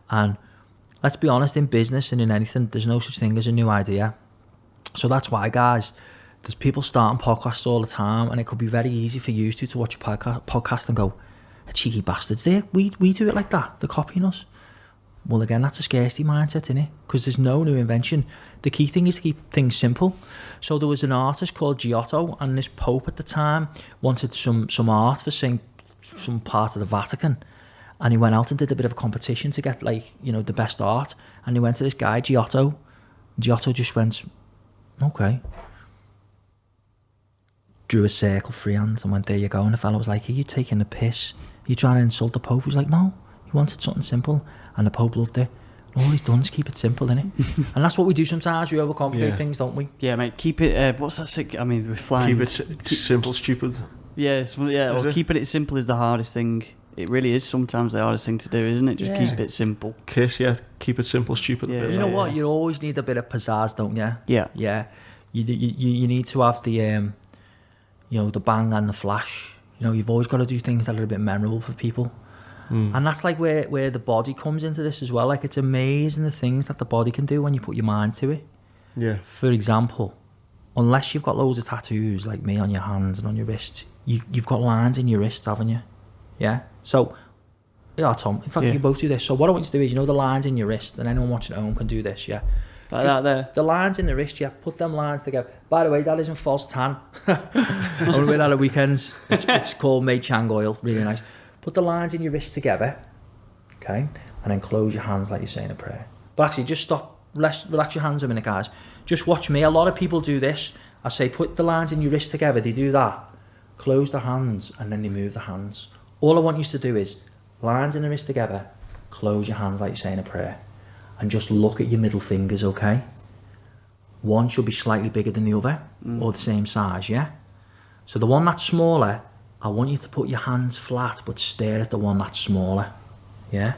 And let's be honest, in business and in anything, there's no such thing as a new idea. So that's why, guys, there's people starting podcasts all the time, and it could be very easy for you to watch a podcast and go, a cheeky bastards, we do it like that, they're copying us. Well, again, that's a scarcity mindset, isn't it? Because there's no new invention. The key thing is to keep things simple. So there was an artist called Giotto, and this Pope at the time wanted some art for some part of the Vatican. And he went out and did a bit of a competition to get, like, the best art. And he went to this guy, Giotto. Giotto just went, okay. Drew a circle freehand and went, there you go. And the fella was like, are you taking the piss? Are you trying to insult the Pope? He was like, no, he wanted something simple. And the Pope loved it. All he's done is keep it simple, innit? And that's what we do sometimes. We overcomplicate things, don't we? Yeah, mate. Keep it. What's that? I mean, we're flying. Keep it simple, stupid. Yes, well, keeping it simple is the hardest thing. It really is sometimes the hardest thing to do, isn't it? Just keep it simple. Kiss, yeah. Keep it simple, stupid. Yeah, you know what? You always need a bit of pizzazz, don't you? Yeah. Yeah. You need to have the, the bang and the flash. You know, you've always got to do things that are a bit memorable for people. And that's like where the body comes into this as well. Like, it's amazing the things that the body can do when you put your mind to it. Yeah. For example, unless you've got loads of tattoos like me on your hands and on your wrists, you've got lines in your wrists, haven't you? Yeah. So, yeah, Tom, in fact, you can both do this. So what I want you to do is, you know, the lines in your wrist, and anyone watching at home can do this, yeah? Like that there. The lines in the wrist, yeah, put them lines together. By the way, that isn't false tan. Only wear that at weekends. It's called Mei Chang oil, really nice. Put the lines in your wrist together, okay? And then close your hands like you're saying a prayer. But actually, just stop, relax your hands a minute, guys. Just watch me. A lot of people do this. I say, put the lines in your wrist together. They do that. Close the hands, and then they move the hands. All I want you to do is, lines in the wrist together, close your hands like you're saying a prayer. And just look at your middle fingers, okay? One should be slightly bigger than the other, or the same size, yeah? So the one that's smaller, I want you to put your hands flat, but stare at the one that's smaller, yeah?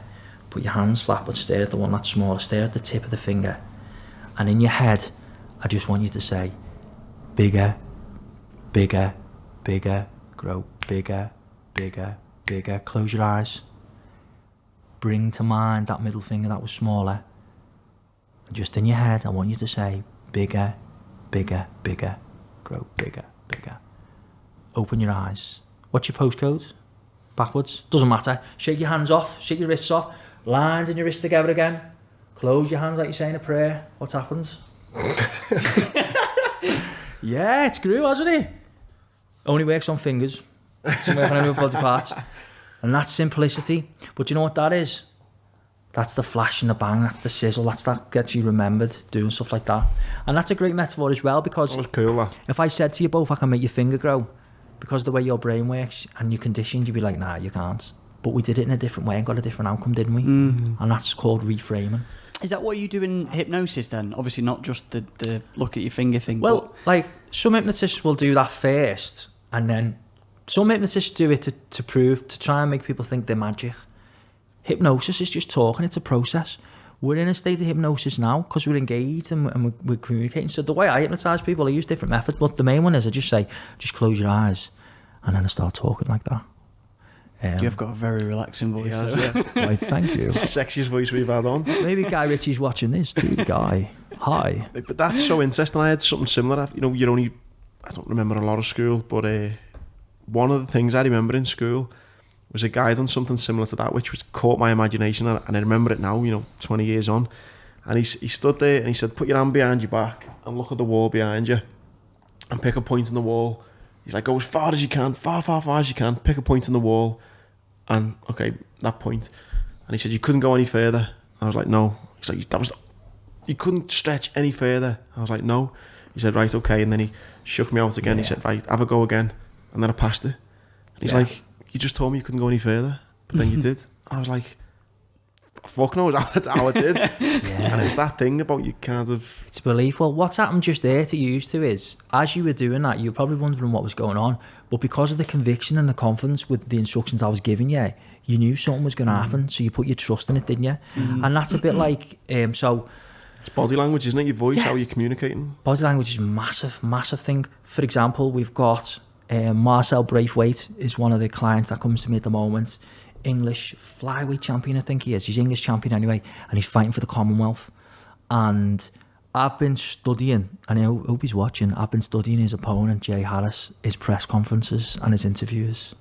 Put your hands flat, but stare at the one that's smaller. Stare at the tip of the finger. And in your head, I just want you to say, bigger, bigger, bigger, grow bigger, bigger, bigger. Close your eyes. Bring to mind that middle finger that was smaller. And just in your head, I want you to say, bigger, bigger, bigger, grow bigger, bigger. Open your eyes. What's your postcode? Backwards? Doesn't matter. Shake your hands off. Shake your wrists off. Lines in your wrists together again. Close your hands like you're saying a prayer. What's happened? Yeah, it's grew, hasn't it? Only works on fingers. Doesn't work on any other body parts. And that's simplicity. But you know what that is? That's the flash and the bang. That's the sizzle. That gets you remembered doing stuff like that. And that's a great metaphor as well, because That was cool, that. if I said to you both, I can make your finger grow, because the way your brain works and you're conditioned, you'd be like, nah, you can't. But we did it in a different way and got a different outcome, didn't we? And that's called reframing. Is that what you do in hypnosis then? Obviously not just the look at your finger thing. Well, like, some hypnotists will do that first, and then some hypnotists do it to try and make people think they're magic. Hypnosis is just talking, it's a process. We're in a state of hypnosis now because we're engaged and we're communicating. So the way I hypnotise people, I use different methods, but the main one is I just say, just close your eyes, and then I start talking like that. You've got a very relaxing voice. Yes, so. yeah. Why, thank you. Sexiest voice we've had on. Maybe Guy Ritchie's watching this too, Guy. Hi. But that's so interesting. I had something similar. You know, I don't remember a lot of school, but one of the things I remember in school was a guy done something similar to that, which was caught my imagination, and I remember it now, you know, 20 years on. And he stood there and he said, put your hand behind your back and look at the wall behind you and pick a point in the wall. He's like, go as far as you can, far as you can, pick a point in the wall. And okay, that point. And he said, you couldn't go any further. I was like, no. He's like, you couldn't stretch any further. I was like, no. He said, right, okay. And then he shook me out again. He said, right, have a go again. And then I passed it. And he's like, you just told me you couldn't go any further, but then you did. I was like, fuck knows how I did. And it's that thing about you kind of... It's belief. Well, what's happened just there to use to is, as you were doing that, you were probably wondering what was going on, but because of the conviction and the confidence with the instructions I was giving you, you knew something was going to happen, so you put your trust in it, didn't you? And that's a bit like... so it's body language, isn't it? Your voice, how you're communicating. Body language is a massive thing. For example, we've got... Marcel Braithwaite is one of the clients that comes to me at the moment. English flyweight champion, I think he is. He's English champion anyway, and he's fighting for the Commonwealth. And I've been studying, and I hope he's watching, I've been studying his opponent, Jay Harris, his press conferences and his interviews.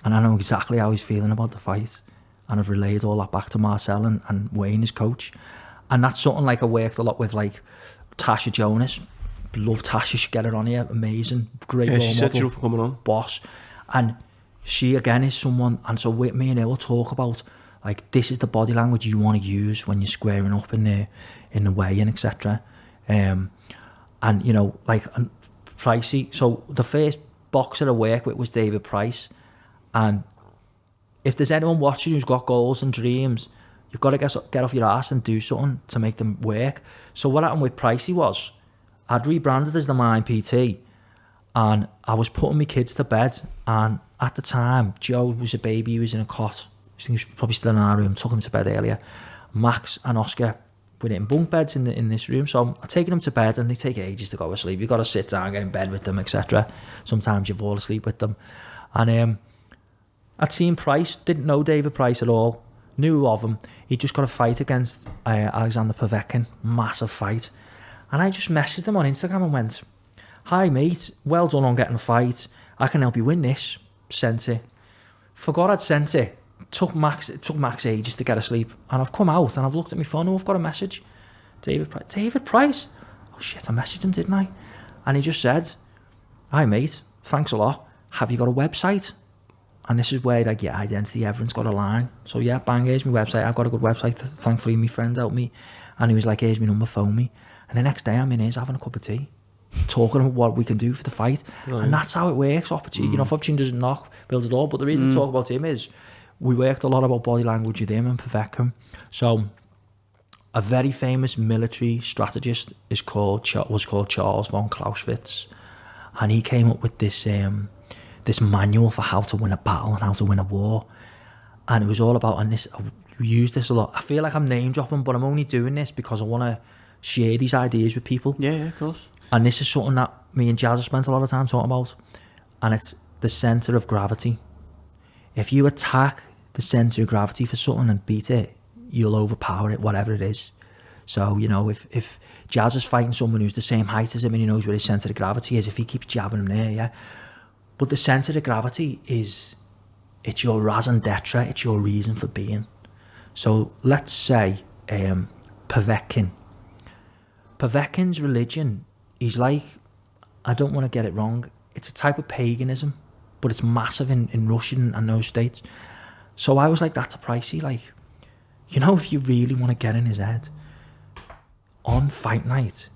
And I know exactly how he's feeling about the fight. And I've relayed all that back to Marcel and Wayne, his coach. And that's something like I worked a lot with, like Tasha Jonas. Love Tasha, should get her on here. Amazing, great role model. She said she was coming on. Boss. And she again is someone, and so with me and her will talk about, like, this is the body language you want to use when you're squaring up in the way and etc. And you know, like, Pricey. So the first boxer I worked with was David Price, and if there's anyone watching who's got goals and dreams, you've got to get off your ass and do something to make them work. So what happened with Pricey was, I'd rebranded as the Mind PT, and I was putting my kids to bed, and at the time Joe was a baby, he was in a cot, I think he was probably still in our room, took him to bed earlier. Max and Oscar were in bunk beds in this room, so I'm taking them to bed, and they take ages to go to sleep. You've got to sit down, get in bed with them, etc. Sometimes you fall asleep with them, And I'd seen Price, didn't know David Price at all, knew of him. He'd just got a fight against Alexander Povetkin, massive fight. And I just messaged him on Instagram and went, "Hi mate, well done on getting a fight. I can help you win this." Sent it. Forgot I'd sent it. Took Max ages to get asleep. And I've come out and I've looked at my phone and I've got a message. David Price? Oh shit, I messaged him, didn't I? And he just said, "Hi mate, thanks a lot. Have you got a website?" And this is where, like, your identity, everyone's got a line. So yeah, bang, here's my website. I've got a good website. Thankfully, my friends helped me. And he was like, "Here's my number, phone me." And the next day I'm in his having a cup of tea, talking about what we can do for the fight. Brilliant. And that's how it works. Opportunity, you know, if opportunity doesn't knock, builds it all. But the reason to talk about him is we worked a lot about body language with him and Povetkin. So a very famous military strategist was called Charles von Clausewitz. And he came up with this this manual for how to win a battle and how to win a war. And it was all about, and this, we use this a lot. I feel like I'm name dropping, but I'm only doing this because I want to share these ideas with people. Yeah, of course. And this is something that me and Jazz have spent a lot of time talking about. And it's the centre of gravity. If you attack the centre of gravity for something and beat it, you'll overpower it, whatever it is. So, you know, if Jazz is fighting someone who's the same height as him and he knows where his centre of gravity is, if he keeps jabbing him there, yeah. But the centre of gravity is, it's your raison d'etre, it's your reason for being. So let's say Povetkin. Povetkin's religion, he's like, I don't want to get it wrong, it's a type of paganism, but it's massive in Russia and those states. So I was like that to Pricey, like, you know, if you really want to get in his head, on fight night,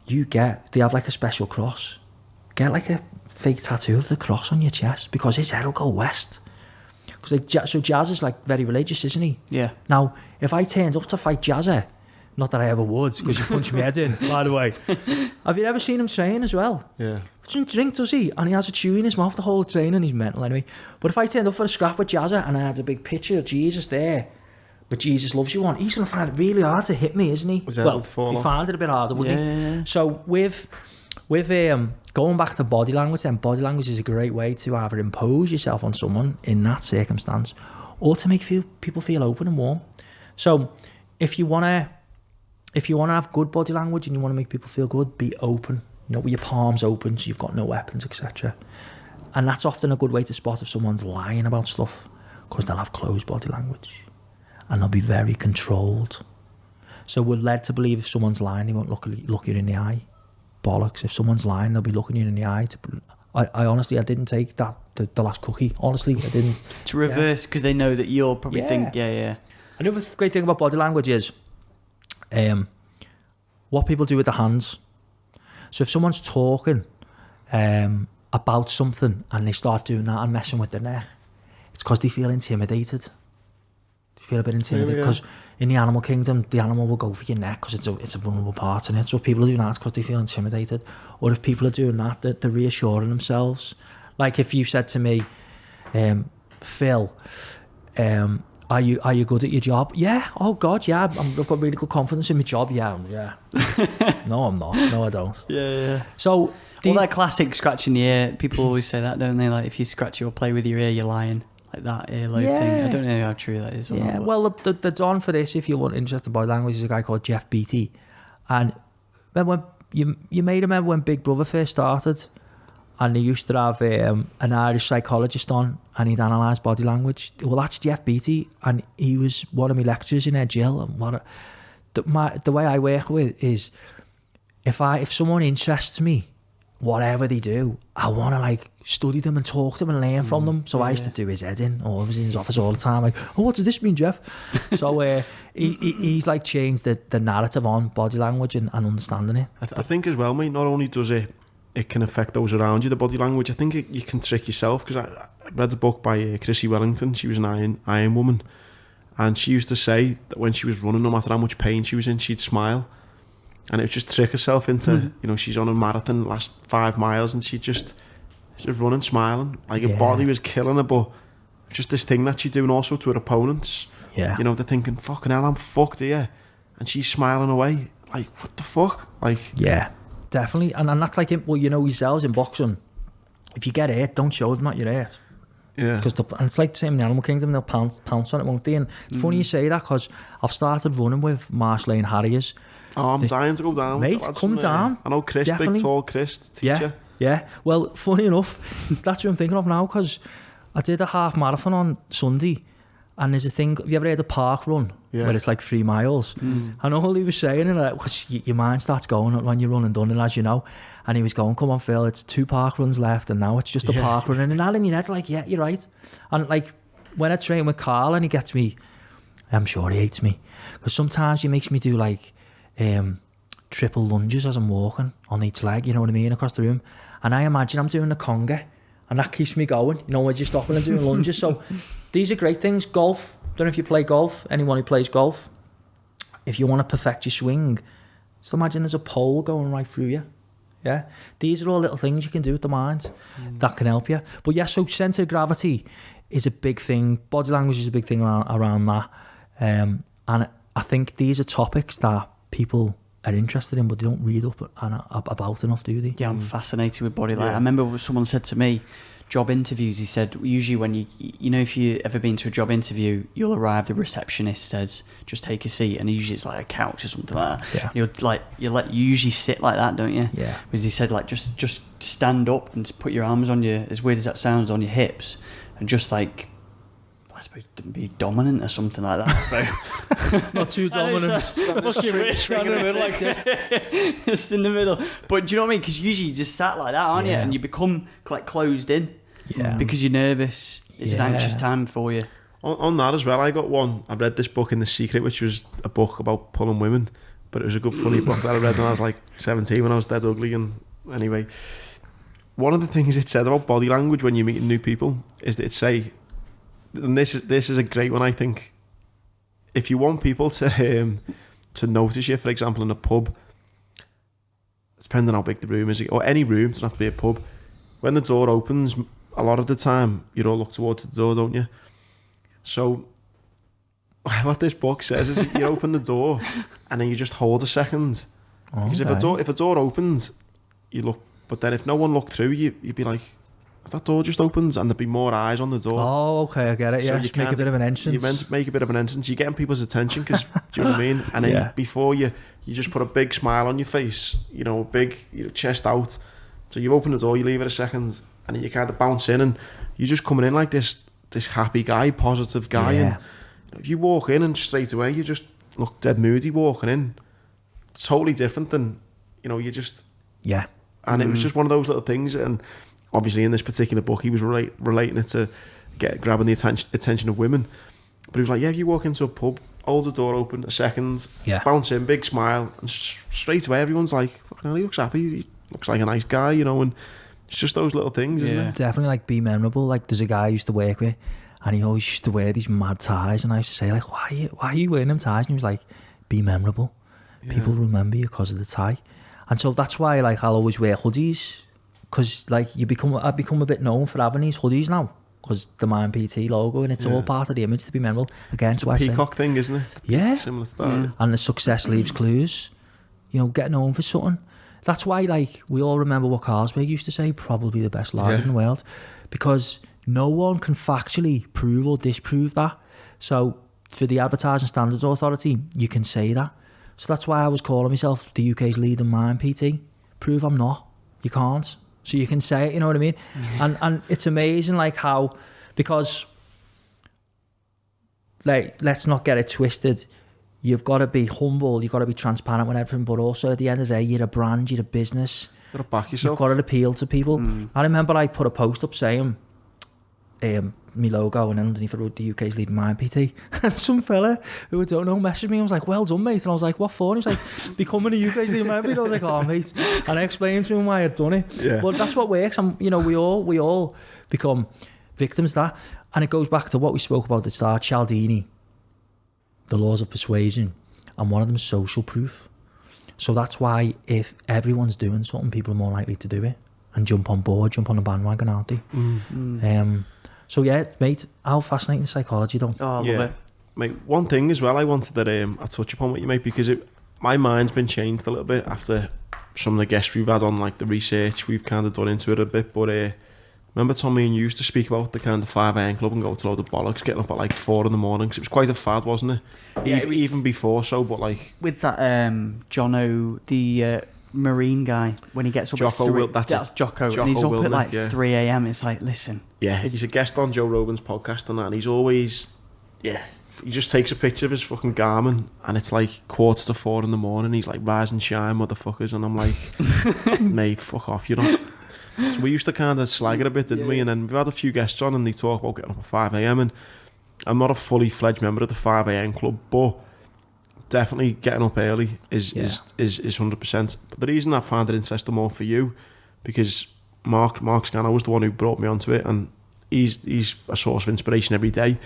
they have like a special cross. Get like a fake tattoo of the cross on your chest because his head will go west. Because like, so Jazz is like very religious, isn't he? Yeah. Now, if I turned up to fight Jazzer, not that I ever would, because you punch me head in, by the way. Have you ever seen him train as well? Yeah. He doesn't drink, does he? And he has a chew in his mouth the whole training. He's mental anyway. But if I turned up for a scrap with Jazzer and I had a big picture of Jesus there, but Jesus loves you on, he's going to find it really hard to hit me, isn't he? Well, he found it a bit harder, wouldn't he? So with going back to body language, then body language is a great way to either impose yourself on someone in that circumstance or to make people feel open and warm. So if you want to have good body language and you want to make people feel good, be open, you know, with your palms open so you've got no weapons, etc. And that's often a good way to spot if someone's lying about stuff, because they'll have closed body language and they'll be very controlled. So we're led to believe if someone's lying, they won't look you in the eye. Bollocks. If someone's lying, they'll be looking you in the eye. I honestly, I didn't take the last cookie. Honestly, I didn't. To reverse, because they know that you'll probably think, Another great thing about body language is what people do with their hands. So if someone's talking about something and they start doing that and messing with their neck, it's because they feel intimidated. They feel a bit intimidated because in the animal kingdom, the animal will go for your neck because it's a vulnerable part in it. So if people are doing that, it's because they feel intimidated. Or if people are doing that, they're reassuring themselves. Like if you said to me, Phil, are you good at your job? Yeah. Oh God, yeah. I've got really good confidence in my job. Yeah. No, I'm not. No, I don't. Yeah. So all that classic scratching the ear. People always say that, don't they? Like if you scratch or play with your ear, you're lying. Like that earlobe thing. I don't know how true that is. Or not, well, the don for this, if you're interested by language, is a guy called Jeff Beattie. And remember when you may remember when Big Brother first started, and they used to have an Irish psychologist on, and he'd analyse body language. Well, that's Jeff Beattie, and he was one of my lecturers in Edge Hill. And the way I work with is, if someone interests me, whatever they do, I want to like study them and talk to them and learn from them. So I used to do his head in, or I was in his office all the time, like, oh, what does this mean, Jeff? So he's like changed the narrative on body language and understanding it. I think as well, mate, not only does it can affect those around you, the body language, I think you can trick yourself, because I read a book by Chrissy Wellington. She was an Iron woman, and she used to say that when she was running, no matter how much pain she was in, she'd smile. And it would just trick herself into, you know, she's on a marathon, last 5 miles, and she's just running, smiling. Like her body was killing her, but just this thing that she's doing also to her opponents. Yeah. You know, they're thinking, fucking hell, I'm fucked here. And she's smiling away. Like, what the fuck? Like, yeah, definitely. And that's like, well, you know yourselves in boxing, if you get hurt, don't show them that you're hurt. Yeah. And it's like the same in the animal kingdom, they'll pounce on it, won't they? And it's funny you say that, because I've started running with Marsh Lane Harriers. Oh, I'm dying to go down. Mate, come down. I know Chris, Definitely. big tall Chris, teacher. Yeah. Well, funny enough, that's what I'm thinking of now, because I did a half marathon on Sunday, and there's a thing, have you ever heard of park run? Yeah. Where it's like 3 miles. And all he was saying, because your mind starts going when you're running done, and as you know, and he was going, come on Phil, it's 2 park runs left, and now it's just a park run, and that in your head, like, yeah, you're right. And like, when I train with Carl and he gets me, I'm sure he hates me, because sometimes he makes me do like triple lunges as I'm walking on each leg, you know what I mean, across the room. And I imagine I'm doing the conga, and that keeps me going, you know, when you're stopping and doing lunges. So these are great things. Golf, don't know if you play golf, anyone who plays golf, if you want to perfect your swing, just imagine there's a pole going right through you. Yeah, these are all little things you can do with the mind that can help you. But yeah, so centre of gravity is a big thing. Body language is a big thing around that. And I think these are topics that people are interested in, but they don't read up about enough, do they? Yeah, I'm fascinated with body language. I remember someone said to me, job interviews, he said, usually when you know, if you've ever been to a job interview, you'll arrive, the receptionist says, just take a seat, and usually it's like a couch or something like that. Yeah. You usually sit like that, don't you? Yeah. Because he said, like, just stand up and put your arms on your, as weird as that sounds, on your hips, and just like, I suppose, be dominant or something like that. Not too dominant. Just in the middle. But do you know what I mean? Because usually you just sat like that, aren't you? And you become like closed in. Yeah. Because you're nervous. It's an anxious time for you. On that as well, I got one. I read this book in The Secret, which was a book about pulling women, but it was a good funny book that I read when I was like 17, when I was dead ugly. And anyway, one of the things it said about body language when you're meeting new people is that it'd say, and this is a great one, I think, if you want people to notice you, for example, in a pub, depending on how big the room is, or any room, it doesn't have to be a pub, when the door opens, a lot of the time you all look towards the door, don't you? So what this book says is you open the door and then you just hold a second, because if a door opens, you look, but then if no one looked through, you'd be like, that door just opens, and there'd be more eyes on the door. Oh, okay, I get it. So you make a bit of an entrance. You're meant to make a bit of an entrance. You're getting people's attention, because do you know what I mean? And then before you just put a big smile on your face, you know, big, chest out. So you open the door, you leave it a second, and then you kind of bounce in, and you're just coming in like this happy guy, positive guy. Yeah. And if you walk in and straight away you just look dead moody walking in, it's totally different than, you just. Yeah. And it was just one of those little things, and obviously in this particular book he was relating it to grabbing the attention of women, but he was like, if you walk into a pub, hold the door open a second, bounce in, big smile, and straight away everyone's like, fucking hell, he looks happy, he looks like a nice guy, and it's just those little things, isn't it? Definitely, like, be memorable. Like, there's a guy I used to work with, and he always used to wear these mad ties, and I used to say, like, why are you wearing them ties? And he was like, be memorable. People remember you because of the tie. And so that's why, like, I'll always wear hoodies, because, like, I've become a bit known for having these hoodies now, because the Mind PT logo, and it's all part of the image to be memorable. Again, it's the peacock thing, isn't it? Yeah. Similar to that. And the success leaves clues. Get known for something. That's why, like, we all remember what Carlsberg used to say, probably the best lager in the world, because no one can factually prove or disprove that. So for the Advertising Standards Authority, you can say that. So that's why I was calling myself the UK's leading Mind PT. Prove I'm not. You can't. So you can say it, you know what I mean? And it's amazing, like, how, because, like, let's not get it twisted. You've got to be humble, you've got to be transparent with everything, but also at the end of the day, you're a brand, you're a business. You've got to back yourself. You've got to appeal to people. I remember I put a post up saying, me logo, and then underneath it wrote the UK's leading Mind PT. And some fella who I don't know messaged me. I was like, well done, mate. And I was like, what for? And he was like, becoming a UK's leading Mind PT. I was like, oh, mate. And I explained to him why I'd done it. Yeah. But that's what works. And we all become victims of that. And it goes back to what we spoke about at the start, Cialdini, the laws of persuasion, and one of them is social proof. So that's why if everyone's doing something, people are more likely to do it and jump on board, jump on the bandwagon, aren't they? So yeah, mate, how fascinating psychology, though. Oh, I love it. Mate, one thing as well I wanted that I touch upon with you, mate, because my mind's been changed a little bit after some of the guests we've had on, like the research we've kind of done into it a bit, but remember Tommy and you used to speak about the kind of 5 a.m. club and go to load of bollocks, getting up at like 4 in the morning, because it was quite a fad, wasn't it? Yeah, it was, even before so, but like... With that Jono, the Marine guy, when he gets up Jocko at 3... that's Jocko, Jocko and he's up Willner, at like yeah. 3 a.m. It's like, listen... Yeah, he's a guest on Joe Rogan's podcast and that, and he's always... Yeah, he just takes a picture of his fucking Garmin, and it's like 4:45 in the morning, he's like, rise and shine, motherfuckers, and I'm like, mate, fuck off, you know? So we used to kind of slag it a bit, didn't we? And then we've had a few guests on and they talk about getting up at 5 a.m. and I'm not a fully fledged member of the 5 a.m. club, but definitely getting up early is 100%. But the reason I found it interesting more for you, because Mark Scano was the one who brought me onto it, and he's a source of inspiration every day.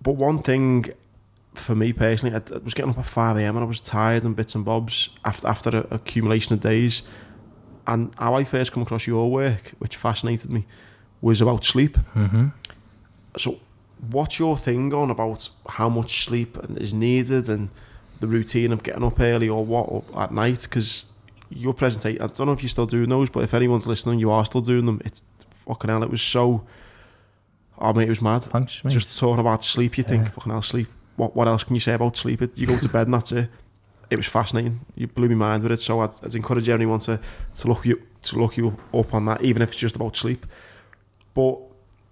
But one thing for me personally, I was getting up at 5 a.m. and I was tired and bits and bobs after an accumulation of days. And how I first come across your work, which fascinated me, was about sleep. Mm-hmm. So what's your thing on about how much sleep is needed and the routine of getting up early or what or at night? Because your presentation, I don't know if you're still doing those, but if anyone's listening, you are still doing them. It's fucking hell, it was so... Oh, mate, it was mad. Thanks, mate. Just talking about sleep, you think, fucking hell, sleep. What else can you say about sleep? You go to bed and that's it. It was fascinating. You blew my mind with it. So I'd encourage anyone to look you up on that, even if it's just about sleep. But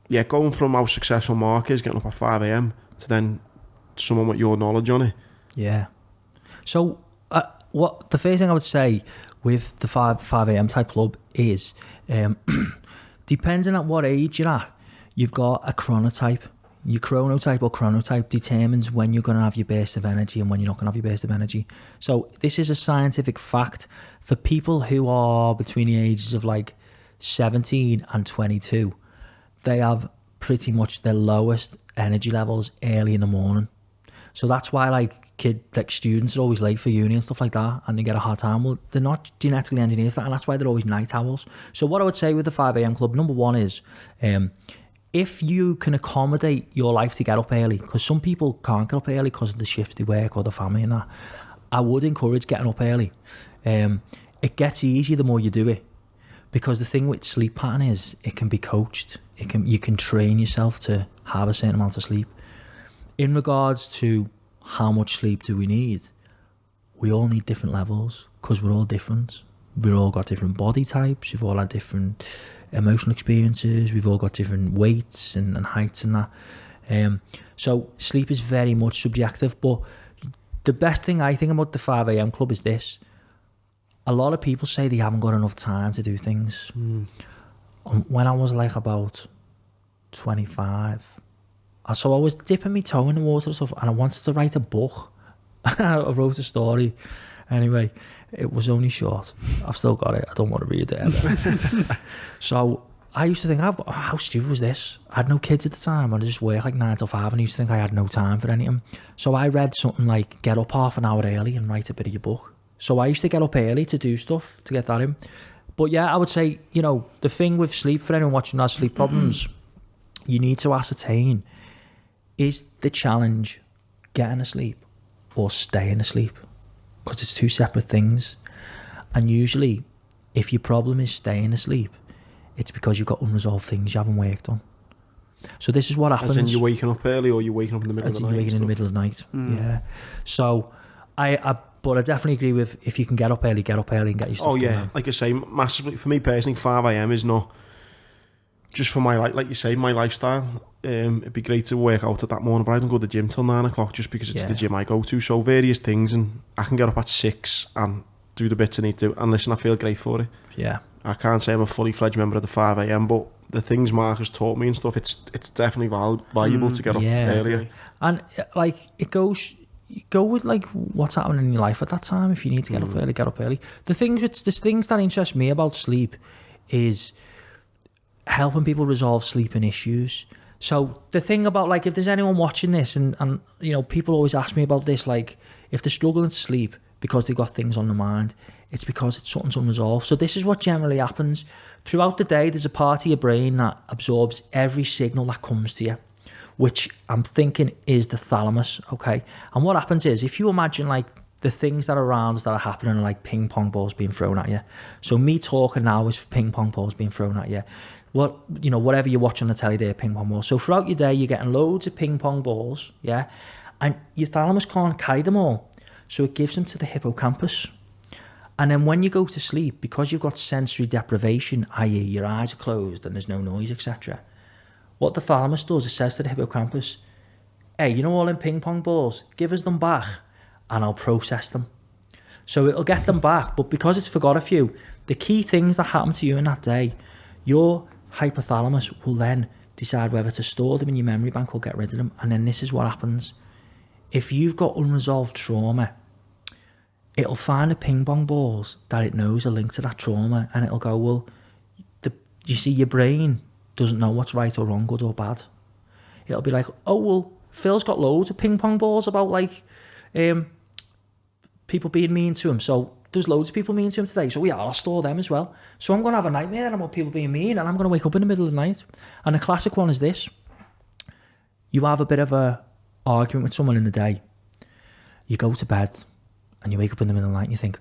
yeah, going from how successful Mark is, getting up at 5 a.m. to then someone with your knowledge on it. Yeah. So what the first thing I would say with the 5 a.m. type club is, depending on what age you're at, you've got a chronotype. Your chronotype or chronotype determines when you're going to have your burst of energy and when you're not going to have your burst of energy. So this is a scientific fact. For people who are between the ages of like 17 and 22, they have pretty much their lowest energy levels early in the morning. So that's why like students are always late for uni and stuff like that, and they get a hard time. Well, they're not genetically engineered for that, and that's why they're always night owls. So what I would say with the 5 a.m. club, number one is... if you can accommodate your life to get up early, because some people can't get up early because of the shift they work or the family and that, I would encourage getting up early. It gets easier the more you do it, because the thing with sleep pattern is it can be coached. You can train yourself to have a certain amount of sleep. In regards to how much sleep do we need, we all need different levels because we're all different. We've all got different body types. We've all had different emotional experiences. We've all got different weights and heights and that. So sleep is very much subjective. But the best thing I think about the 5 a.m. club is this. A lot of people say they haven't got enough time to do things. When I was like about 25, so I was dipping my toe in the water and stuff, and I wanted to write a book. I wrote a story. Anyway, it was only short. I've still got it. I don't want to read it ever. So I used to think, how stupid was this? I had no kids at the time. I just worked like 9 to 5, and I used to think I had no time for anything. So I read something like, get up half an hour early and write a bit of your book. So I used to get up early to do stuff, to get that in. But yeah, I would say, the thing with sleep, for anyone watching that sleep problems, you need to ascertain, is the challenge getting asleep or staying asleep? Because it's two separate things. And usually, if your problem is staying asleep, it's because you've got unresolved things you haven't worked on. So this is what happens. As in you're waking up early or you're waking up in the middle of the night? You're waking in the middle of the night, yeah. So, but I definitely agree with, if you can get up early and get your stuff done. Oh yeah, like I say, massively, for me personally, 5 a.m. is not just for my, like you say, my lifestyle. It'd be great to work out at that morning, but I don't go to the gym till 9 o'clock just because it's the gym I go to. So various things, and I can get up at 6 and do the bits I need to. And listen, I feel great for it. Yeah. I can't say I'm a fully fledged member of the 5 a.m, but the things Mark has taught me and stuff, it's definitely valuable to get up earlier. And like go with like what's happening in your life at that time. If you need to get up early, get up early. The things that interest me about sleep is helping people resolve sleeping issues. So the thing about, like, if there's anyone watching this and people always ask me about this, like, if they're struggling to sleep because they've got things on their mind, it's because it's something's unresolved. So this is what generally happens. Throughout the day, there's a part of your brain that absorbs every signal that comes to you, which I'm thinking is the thalamus, okay? And what happens is, if you imagine, like, the things that are around us that are happening are like ping pong balls being thrown at you. So me talking now is ping pong balls being thrown at you. Whatever you watch on the telly, they're ping pong balls. So throughout your day, you're getting loads of ping pong balls, yeah? And your thalamus can't carry them all. So it gives them to the hippocampus. And then when you go to sleep, because you've got sensory deprivation, i.e. your eyes are closed and there's no noise, etc., what the thalamus does, it says to the hippocampus, hey, all them ping pong balls, give us them back and I'll process them. So it'll get them back, but because it's forgot a few, the key things that happen to you in that day, your hypothalamus will then decide whether to store them in your memory bank or get rid of them. And then this is what happens. If you've got unresolved trauma, it'll find the ping pong balls that it knows are linked to that trauma, and it'll go, well, you see, your brain doesn't know what's right or wrong, good or bad. It'll be like, oh, well, Phil's got loads of ping pong balls about people being mean to him. So there's loads of people mean to him today. So yeah, I'll store them as well. So I'm going to have a nightmare about people being mean, and I'm going to wake up in the middle of the night. And the classic one is this. You have a bit of a argument with someone in the day. You go to bed and you wake up in the middle of the night and you think,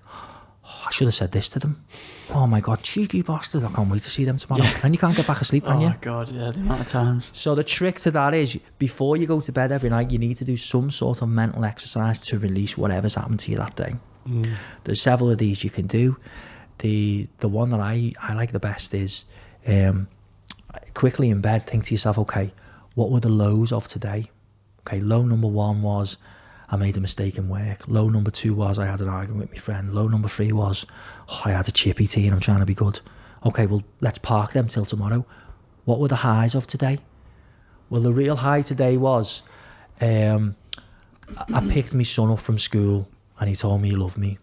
I should have said this to them. Oh my God, cheeky bastards. I can't wait to see them tomorrow. Yeah. And you can't get back asleep, can you? Oh God, yeah, the amount of times. So the trick to that is, before you go to bed every night, you need to do some sort of mental exercise to release whatever's happened to you that day. There's several of these you can do. The one that I like the best is quickly in bed, think to yourself, okay, what were the lows of today? Okay, low number 1 was I made a mistake in work. Low number 2 was I had an argument with my friend. Low number 3 was I had a chippy tea and I'm trying to be good. Okay, well, let's park them till tomorrow. What were the highs of today? Well, the real high today was I picked my son up from school and he told me he loved me.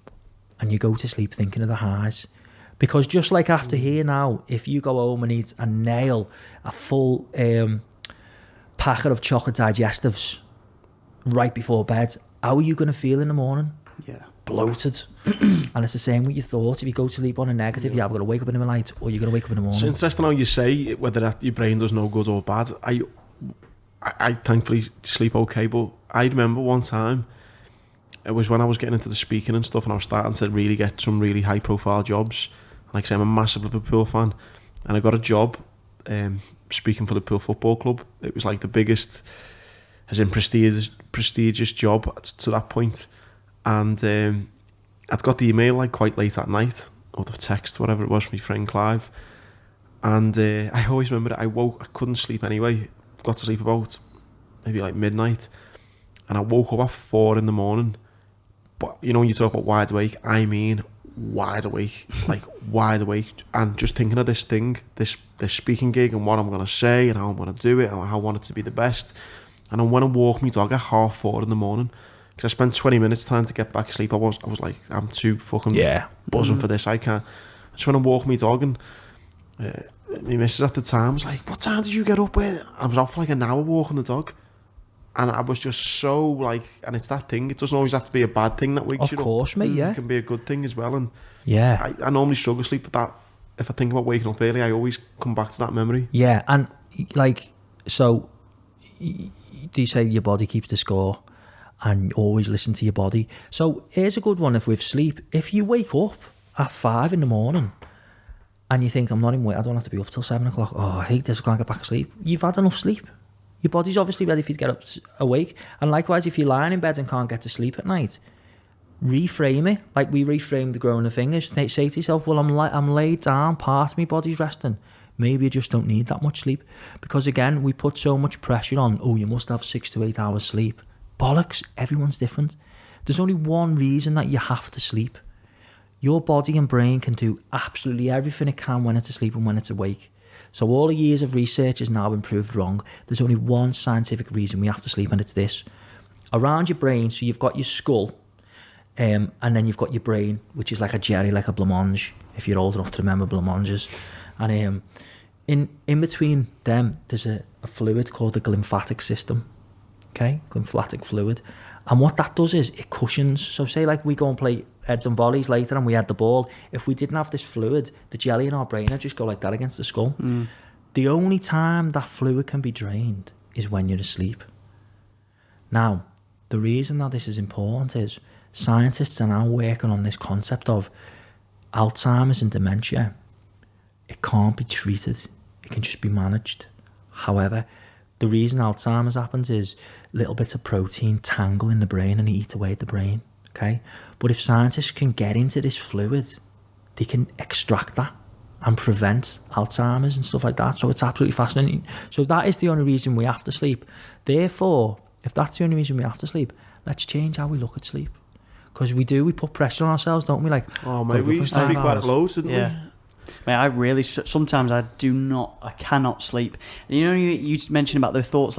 And you go to sleep thinking of the highs. Because just like after here now, if you go home and eat and nail a full packet of chocolate digestives right before bed, how are you going to feel in the morning? Yeah. Bloated. And it's the same with your thoughts. If you go to sleep on a negative, you're either going to wake up in the night or you're going to wake up in the morning. It's interesting how you say whether that your brain does no good or bad. I thankfully sleep okay, but I remember one time, it was when I was getting into the speaking and stuff, and I was starting to really get some really high profile jobs. Like I say, I'm a massive Liverpool fan, and I got a job speaking for the Liverpool Football Club. It was like the biggest, as in prestigious job to that point. And I'd got the email like quite late at night, or the text, whatever it was, from my friend Clive. And I always remember that I couldn't sleep anyway. Got to sleep about maybe like midnight, and I woke up at 4 a.m. But you know, when you talk about wide awake, I mean wide awake, like wide awake, and just thinking of this thing, this speaking gig, and what I'm gonna say, and how I'm gonna do it, and how I want it to be the best. And I went and walked my dog at 4:30 a.m. because I spent 20 minutes trying to get back asleep. I was like, I'm too fucking buzzing for this. I can't. I just went and walked my dog, and my missus at the time was like, "What time did you get up with?" I was out for like an hour walking the dog. And I was just so like, and it's that thing, it doesn't always have to be a bad thing that wakes you up. Of course, mate, yeah. It can be a good thing as well. And yeah, I normally struggle sleep with that. If I think about waking up early, I always come back to that memory. Yeah, and like, so do you say your body keeps the score and always listen to your body? So here's a good one with sleep. If you wake up at 5 a.m. and you think, I'm not even, I don't have to be up till 7 o'clock. Oh, I hate this, I can't get back asleep. You've had enough sleep. Your body's obviously ready for you to get up awake. And likewise, if you're lying in bed and can't get to sleep at night, reframe it. Like we reframe the growing of fingers. Say to yourself, well, I'm laid down, part of my body's resting. Maybe you just don't need that much sleep. Because again, we put so much pressure on, oh, you must have 6 to 8 hours sleep. Bollocks, everyone's different. There's only one reason that you have to sleep. Your body and brain can do absolutely everything it can when it's asleep and when it's awake. So all the years of research has now been proved wrong. There's only one scientific reason we have to sleep, and it's this. Around your brain, so you've got your skull, and then you've got your brain, which is like a jelly, like a blancmange, if you're old enough to remember blancmanges. And in between them, there's a fluid called the glymphatic system. Okay, glymphatic fluid. And what that does is it cushions. So say like we go and play heads and volleys later and we had the ball. If we didn't have this fluid, the jelly in our brain would just go like that against the skull. The only time that fluid can be drained is when you're asleep. Now, the reason that this is important is scientists are now working on this concept of Alzheimer's and dementia. It can't be treated. It can just be managed. However, the reason Alzheimer's happens is little bits of protein tangle in the brain and eat away at the brain, okay? But if scientists can get into this fluid, they can extract that and prevent Alzheimer's and stuff like that. So it's absolutely fascinating. So that is the only reason we have to sleep. Therefore, if that's the only reason we have to sleep, let's change how we look at sleep. Because we put pressure on ourselves, don't we? Like, oh, mate, we used to sleep quite close, didn't we? Mate, I really, sometimes I cannot sleep. And you know, you mentioned about the thoughts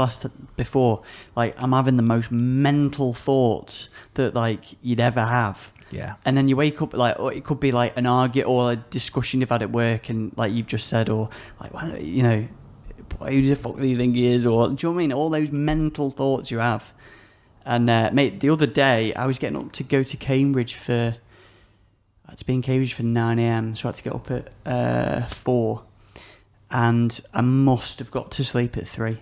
before, like, I'm having the most mental thoughts that, like, you'd ever have. Yeah. And then you wake up, like, or it could be like an argument or a discussion you've had at work, and like you've just said, or like, you know, who the fuck do you think he is? Or do you know what I mean? All those mental thoughts you have. And mate, the other day I was getting up to go to Cambridge I had to be in Cambridge for 9 a.m, so I had to get up at 4, and I must have got to sleep at 3.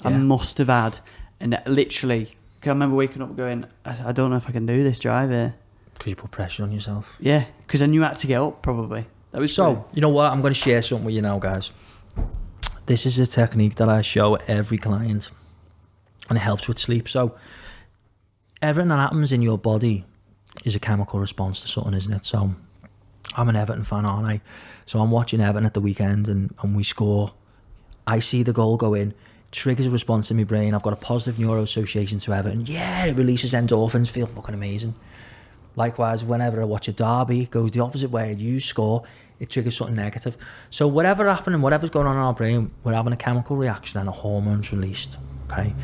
I must have had, and literally, I remember waking up going, I don't know if I can do this drive here. Because you put pressure on yourself. Yeah, because I knew I had to get up, probably. That was so, true. You know what? I'm going to share something with you now, guys. This is a technique that I show every client, and it helps with sleep. So, everything that happens in your body is a chemical response to something, isn't it? So, I'm an Everton fan, aren't I? So, I'm watching Everton at the weekend, and we score. I see the goal go in. Triggers a response in my brain. I've got a positive neuro association to Everton. Yeah, it releases endorphins. Feel fucking amazing. Likewise, whenever I watch a derby, it goes the opposite way. You score, it triggers something negative. So whatever happening, whatever's going on in our brain, we're having a chemical reaction and a hormone's released, okay?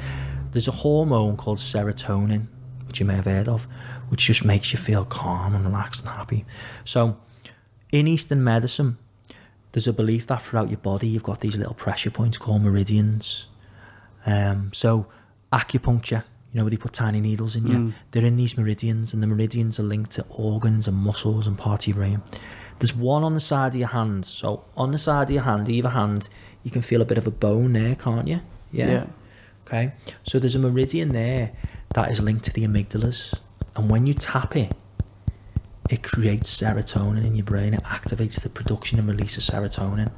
There's a hormone called serotonin, which you may have heard of, which just makes you feel calm and relaxed and happy. So in Eastern medicine, there's a belief that throughout your body, you've got these little pressure points called meridians. So acupuncture, you know, where they put tiny needles in you, they're in these meridians, and the meridians are linked to organs and muscles and parts of your brain. There's one on the side of your hand. So on the side of your hand, either hand, you can feel a bit of a bone there, can't you? Yeah. Okay. So there's a meridian there that is linked to the amygdalas. And when you tap it, it creates serotonin in your brain. It activates the production and release of serotonin.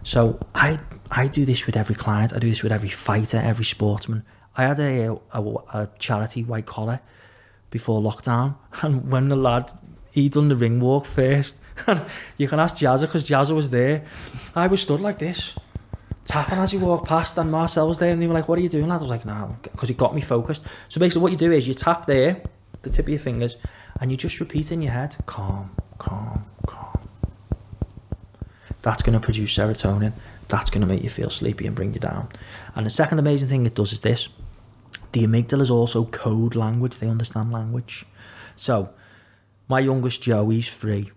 So I do this with every client. I do this with every fighter, every sportsman. I had a charity white collar before lockdown, and when the lad, he done the ring walk first, and you can ask Jazza, because Jazza was there, I was stood like this, tapping as he walked past, and Marcel was there, and he was like, what are you doing, lad? I was like, no, because it got me focused. So basically what you do is you tap there, the tip of your fingers, and you just repeat in your head, calm, calm, calm. That's going to produce serotonin. That's going to make you feel sleepy and bring you down. And the second amazing thing it does is this. The amygdalas also code language. They understand language. So, my youngest Joe, he's 3.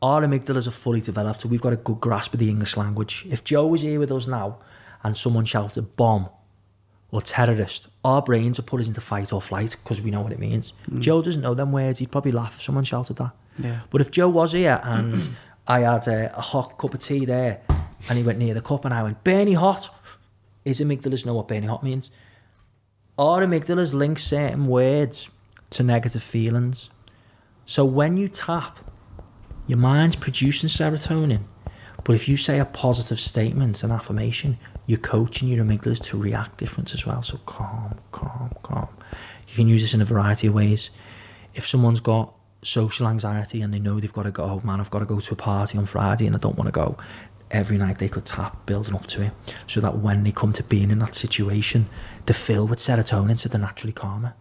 Our amygdalas are fully developed, so we've got a good grasp of the English language. If Joe was here with us now and someone shouted bomb or terrorist, our brains would put us into fight or flight because we know what it means. Joe doesn't know them words. He'd probably laugh if someone shouted that. Yeah. But if Joe was here and I had a hot cup of tea there, and he went near the cup and I went, Bernie hot. His amygdalas know what Bernie hot means. Our amygdalas link certain words to negative feelings. So when you tap, your mind's producing serotonin. But if you say a positive statement, an affirmation, you're coaching your amygdalas to react different as well. So calm, calm, calm. You can use this in a variety of ways. If someone's got social anxiety and they know they've got to go, oh man, I've got to go to a party on Friday and I don't want to go, every night they could tap, building up to it, so that when they come to being in that situation, they're filled with serotonin, so they're naturally calmer.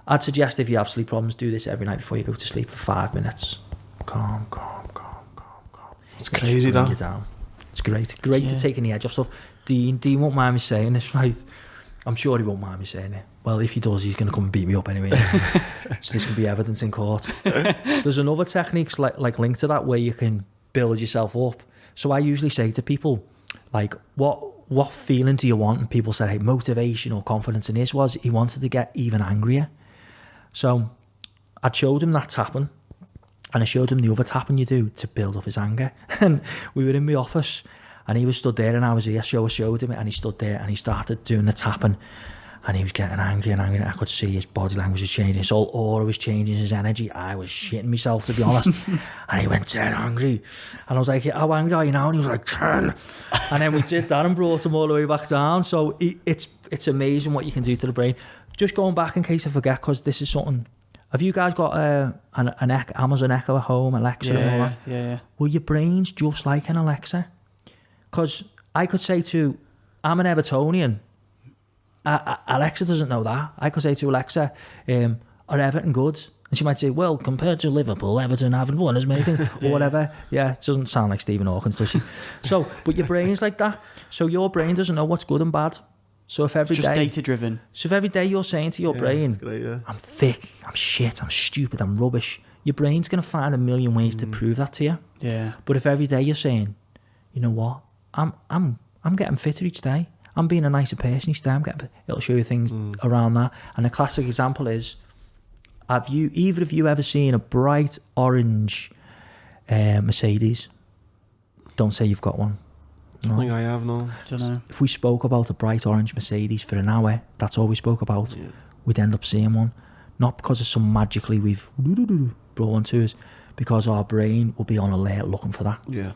I'd suggest if you have sleep problems, do this every night before you go to sleep for 5 minutes. Calm, calm, calm, calm, calm. It's crazy, that. You down. It's great to take the edge off stuff. Dean won't mind me saying this, right? I'm sure he won't mind me saying it. Well, if he does, he's going to come and beat me up anyway. So this can be evidence in court. There's another techniques like linked to that where you can build yourself up. So I usually say to people, like, what feeling do you want? And people say, hey, motivation or confidence. And his was, he wanted to get even angrier. So I showed him that tapping, and I showed him the other tapping you do to build up his anger. And we were in my office, and he was stood there, and I was here. So I showed him it, and he stood there, and he started doing the tapping. And he was getting angry and angry. I could see his body language was changing. His whole aura was changing, his energy. I was shitting myself, to be honest. And he went dead angry. And I was like, how angry are you now? And he was like, 10. And then we did that and brought him all the way back down. So it's amazing what you can do to the brain. Just going back in case I forget, because this is something... Have you guys got an Amazon Echo at home, Alexa and all that? Yeah. Well, your brain's just like an Alexa. Because I could say to... I'm an Evertonian. Alexa doesn't know that. I could say to Alexa, are Everton good? And she might say, well, compared to Liverpool, Everton haven't won as many things, or whatever. Yeah, it doesn't sound like Stephen Hawkins, does she? So, but your brain's like that. So your brain doesn't know what's good and bad. So if every just day... data driven. So if every day you're saying to your brain, great, I'm thick, I'm shit, I'm stupid, I'm rubbish, your brain's going to find a million ways to prove that to you. Yeah. But if every day you're saying, you know what, I'm getting fitter each day, I'm being a nicer person each day, it'll show you things around that. And a classic example is, either of you ever seen a bright orange Mercedes? Don't say you've got one. No. I think I have, no. Don't know. If we spoke about a bright orange Mercedes for an hour, that's all we spoke about, we'd end up seeing one. Not because of some magically we've brought one to us, because our brain will be on alert looking for that. Yeah.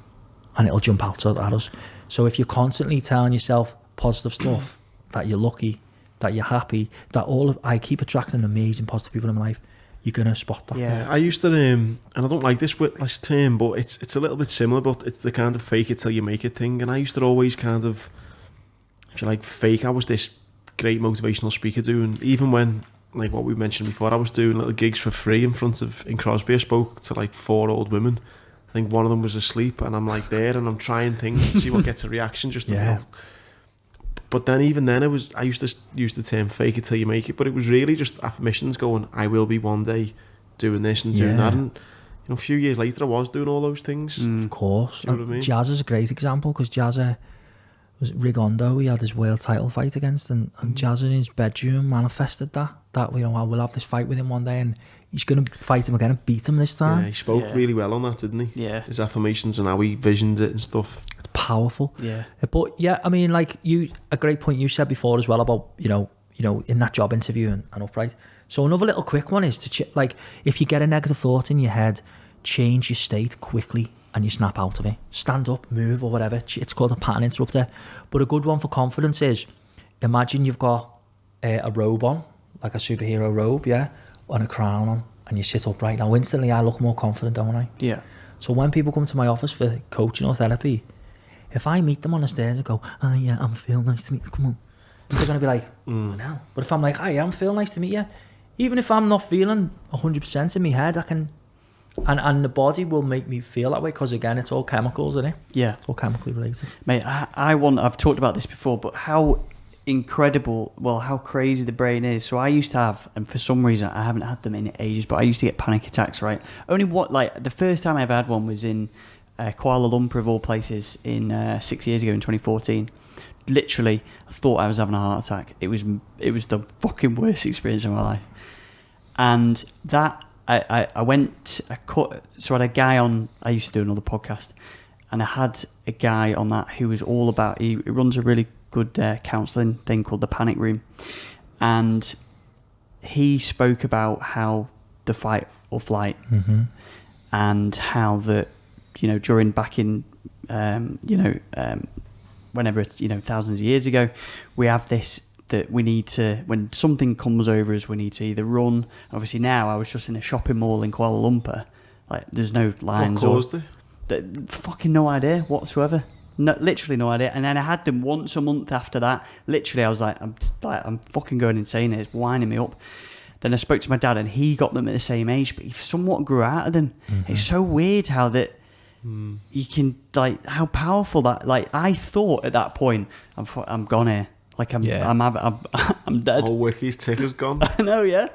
And it'll jump out at us. So if you're constantly telling yourself positive stuff, that you're lucky, that you're happy, that I keep attracting amazing positive people in my life, you're going to spot that. Yeah. I used to, and I don't like this term, but it's a little bit similar, but it's the kind of fake it till you make it thing. And I used to always kind of, if you like, fake. I was this great motivational speaker doing, even when, like what we mentioned before, I was doing little gigs for free in Crosby. I spoke to like 4 old women. I think one of them was asleep, and I'm like there, and I'm trying things to see what gets a reaction, just to know. But then even then, I used to use the term fake it till you make it, but it was really just affirmations going, I will be one day doing this and doing that. And a few years later, I was doing all those things. Of course. Do you know what I mean? Jazz is a great example, because Jazz, was it Rigondo he had his world title fight against, and Jazz in his bedroom manifested that I will have this fight with him one day, and he's going to fight him again and beat him this time. Yeah, he spoke really well on that, didn't he? Yeah. His affirmations and how he visioned it and stuff. It's powerful. Yeah. But yeah, I mean, like a great point you said before as well about, in that job interview and upright. So another little quick one is to, if you get a negative thought in your head, change your state quickly and you snap out of it. Stand up, move or whatever. It's called a pattern interrupter. But a good one for confidence is, imagine you've got a robe on, like a superhero robe, and a crown on, and you sit upright. Now instantly I look more confident, don't I? Yeah. So when people come to my office for coaching or therapy, if I meet them on the stairs and go, oh yeah, I'm feeling nice to meet you, come on, they're going to be like, no. But if I'm like, oh yeah, I'm feeling nice to meet you, even if I'm not feeling 100% in my head, I can, and the body will make me feel that way, because again, it's all chemicals, isn't it? Yeah. It's all chemically related. Mate, I've talked about this before, but how crazy the brain is. So I used to have, and for some reason I haven't had them in ages, but I used to get panic attacks, right? The first time I ever had one was in Kuala Lumpur, of all places, in 6 years ago in 2014. Literally, I thought I was having a heart attack. It was the fucking worst experience of my life. And that, I had a guy on, I used to do another podcast, and I had a guy on that who was all about, he runs a really good counselling thing called the Panic Room, and he spoke about how the fight or flight, and how that, during back in whenever it's thousands of years ago, we have this that we need to, when something comes over us, we need to either run. Obviously now I was just in a shopping mall in Kuala Lumpur, like there's no lines. What caused it? Fucking no idea whatsoever. No, literally no idea. And then I had them once a month after that. Literally, I was like, I'm fucking going insane. It's winding me up. Then I spoke to my dad, and he got them at the same age, but he somewhat grew out of them. It's so weird how that you can, like, how powerful that. Like, I thought at that point, I'm gone here. Like I'm dead. Oh, Wiki's ticker's gone. I know, yeah.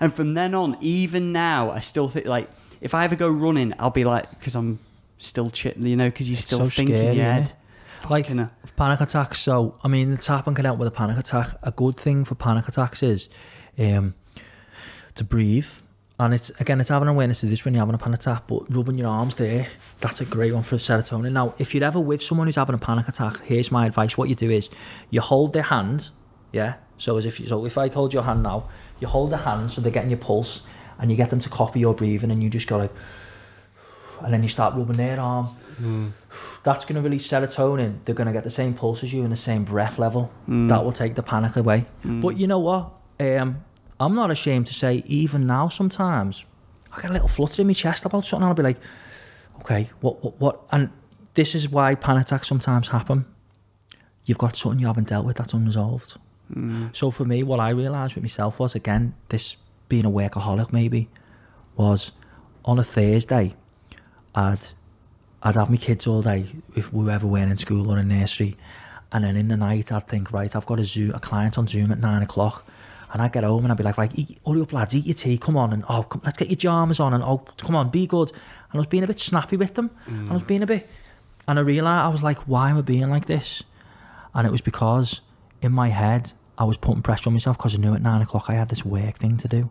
And from then on, even now, I still think, like, if I ever go running, I'll be like, because I'm still because you're still thinking in your head. Like panic attacks. So I mean, the tapping can help with a panic attack. A good thing for panic attacks is to breathe, and it's having awareness of this when you're having a panic attack. But rubbing your arms there, that's a great one for serotonin. Now, if you're ever with someone who's having a panic attack, here's my advice. What you do is you hold their hand Yeah. So if I hold your hand now, you hold the hand so they're getting your pulse, and you get them to copy your breathing, and you just go like, and then you start rubbing their arm. That's going to release serotonin. They're going to get the same pulse as you and the same breath level. That will take the panic away. But you know what? I'm not ashamed to say, even now sometimes, I get a little flutter in my chest about something, and I'll be like, okay, what? And this is why panic attacks sometimes happen. You've got something you haven't dealt with that's unresolved. So for me, what I realised with myself was, again, this being a workaholic maybe, was on a Thursday, I'd have my kids all day, if we ever were in school or in nursery, and then in the night I'd think, right, I've got a client on Zoom at 9 o'clock, and I'd get home and I'd be like, right, hurry up lads, eat your tea, come on, and let's get your pyjamas on, and come on, be good. And I was being a bit snappy with them, and I realised, I was like, why am I being like this? And it was because in my head I was putting pressure on myself, because I knew at 9 o'clock I had this work thing to do.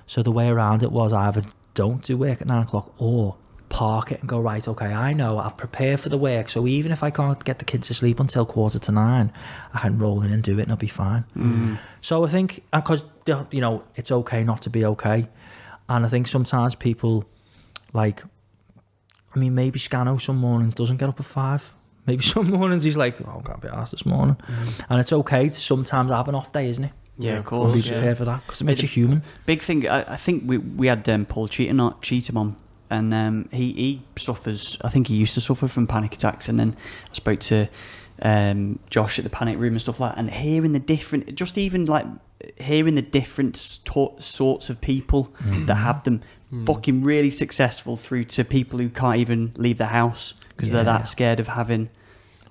So the way around it was, I either don't do work at 9 o'clock, or park it and go, right, okay, I know I've prepared for the work, so even if I can't get the kids to sleep until 8:45, I can roll in and do it and I'll be fine. So I think, because it's okay not to be okay, and I think sometimes people, like, I mean, maybe Scano some mornings doesn't get up at 5. Maybe some mornings he's like, I can't be arsed this morning. And it's okay to sometimes have an off day, isn't it? Yeah, of course. Be prepared for that, because it makes you human. Big thing, I think we had Paul Cheatham on, and he suffers, I think he used to suffer from panic attacks, and then I spoke to Josh at the panic room and stuff like that, and hearing the different, just even like hearing the different sorts of people that have them, fucking really successful, through to people who can't even leave the house because they're that scared of having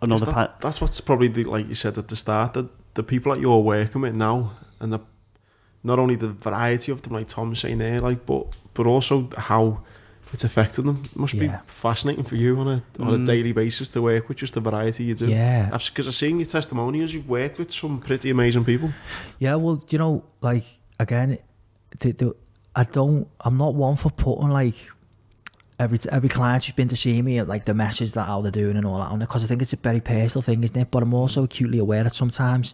another that's what's probably like you said at the start, the people that you're working with now, and not only the variety of them, like Tom's saying there, like but also how it's affected them. It must be fascinating for you on a daily basis to work with just the variety you do. Yeah, because I've seen your testimonials. You've worked with some pretty amazing people. Yeah, well, like, again, I'm not one for putting like every client who's been to see me, like, the message that how they're doing and all that on it, because I think it's a very personal thing, isn't it? But I'm also acutely aware that sometimes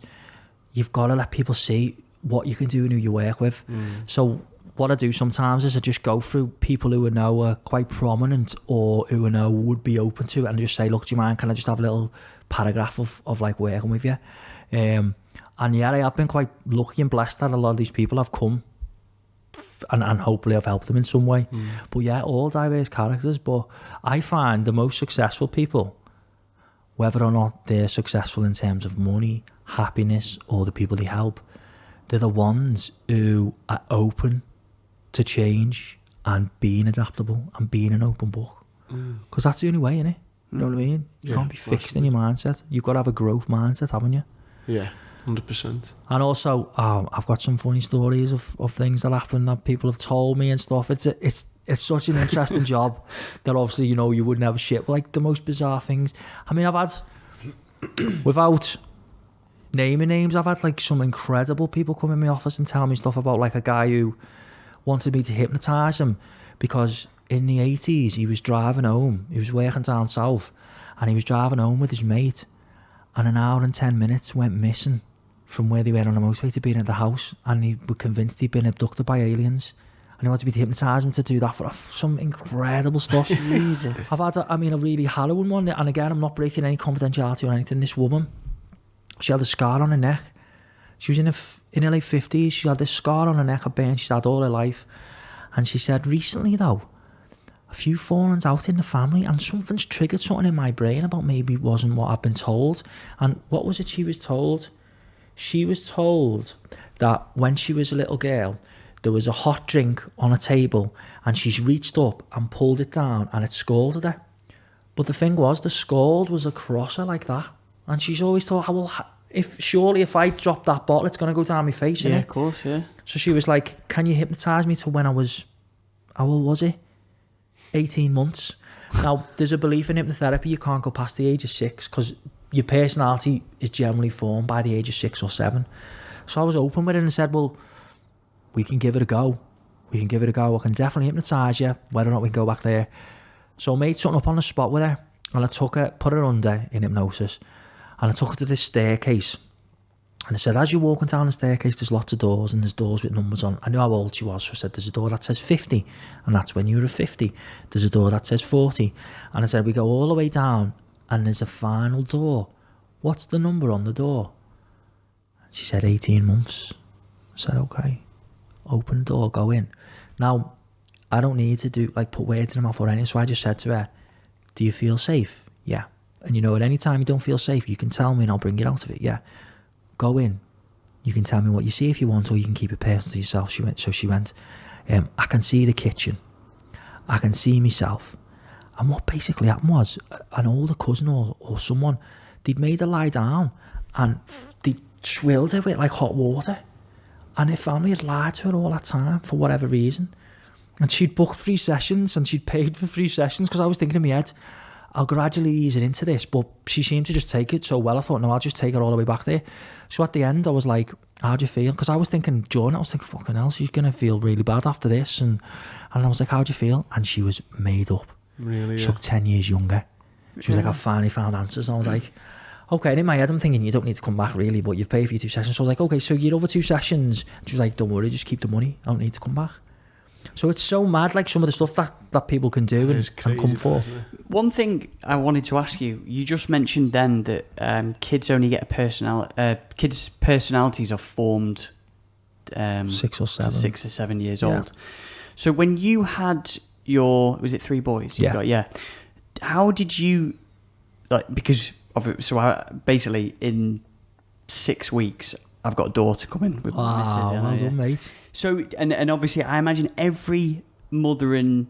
you've got to let people see what you can do and who you work with. So what I do sometimes is I just go through people who I know are quite prominent, or who I know would be open to it, and I just say, look, do you mind, can I just have a little paragraph of like working with you? And yeah, I have been quite lucky and blessed that a lot of these people have come, and hopefully I've helped them in some way. But yeah, all diverse characters. But I find the most successful people, whether or not they're successful in terms of money, happiness, or the people they help, they're the ones who are open to change and being adaptable and being an open book. Because that's the only way, innit? You know what I mean? You can't be fixed in your mindset. You've got to have a growth mindset, haven't you? Yeah, 100%. And also, I've got some funny stories of things that happen that people have told me and stuff. It's such an interesting job that obviously, you would never ship, like, the most bizarre things. I mean, I've had, without naming names, I've had like some incredible people come in my office and tell me stuff about, like, a guy who wanted me to hypnotise him because in the 80s he was driving home, he was working down south, and he was driving home with his mate, and an hour and 10 minutes went missing from where they were on the motorway to being at the house, and he was convinced he'd been abducted by aliens, and he wanted me to hypnotise him to do that for some incredible stuff. I've had a really harrowing one, and again, I'm not breaking any confidentiality or anything. This woman, she had a scar on her neck. She was in her late 50s. She had this scar on her neck, a burn she's had all her life. And she said, recently though, a few fallings out in the family, and something's triggered something in my brain about maybe it wasn't what I've been told. And what was it she was told? She was told that when she was a little girl, there was a hot drink on a table, and she's reached up and pulled it down, and it scalded her. But the thing was, the scald was across her like that. And she's always thought, if I drop that bottle, it's going to go down my face, innit? Yeah, of course, yeah. So she was like, can you hypnotise me to when I was, how old was it? 18 months. Now, there's a belief in hypnotherapy, you can't go past the age of 6, because your personality is generally formed by the age of 6 or 7. So I was open with it and said, well, we can give it a go. I can definitely hypnotise you, whether or not we can go back there. So I made something up on the spot with her, and I took her, put her under in hypnosis, and I took her to this staircase, And I said, as you're walking down the staircase, there's lots of doors, and there's doors with numbers on. I knew how old she was, so I said, there's a door that says 50, and that's when you were 50. There's a door that says 40. And I said, we go all the way down, and there's a final door. What's the number on the door? She said, 18 months. I said, okay. Open the door, go in. Now, I don't need to put words in her mouth or anything, so I just said to her, do you feel safe? Yeah. And at any time you don't feel safe, you can tell me and I'll bring you out of it. Yeah. Go in. You can tell me what you see if you want, or you can keep it personal to yourself. She went, I can see the kitchen. I can see myself. And what basically happened was, an older cousin or someone, they'd made her lie down and they swilled her with like hot water. And her family had lied to her all that time for whatever reason. And she'd booked 3 sessions and she'd paid for 3 sessions, because I was thinking in my head, I'll gradually ease her into this, but she seemed to just take it so well. I thought, no, I'll just take her all the way back there. So at the end, I was like, how'd you feel? Because I was thinking, during it, I was thinking, fucking hell, she's going to feel really bad after this. And I was like, how'd you feel? And she was made up. Really? She looked 10 years younger. She was like, I finally found answers. And I was like, okay. And in my head, I'm thinking, you don't need to come back really, but you've paid for your 2 sessions. So I was like, okay, so you're over 2 sessions. And she was like, don't worry, just keep the money. I don't need to come back. So it's so mad, like some of the stuff that people can do and come for. One thing I wanted to ask you, you just mentioned then that kids only get kids' personalities are formed 6 or 7. 6 or 7 years old. So when you had was it 3 boys? How did you, because of it, so I basically in 6 weeks, I've got a daughter coming with my missus. Well done, mate. So, and obviously, I imagine every mother and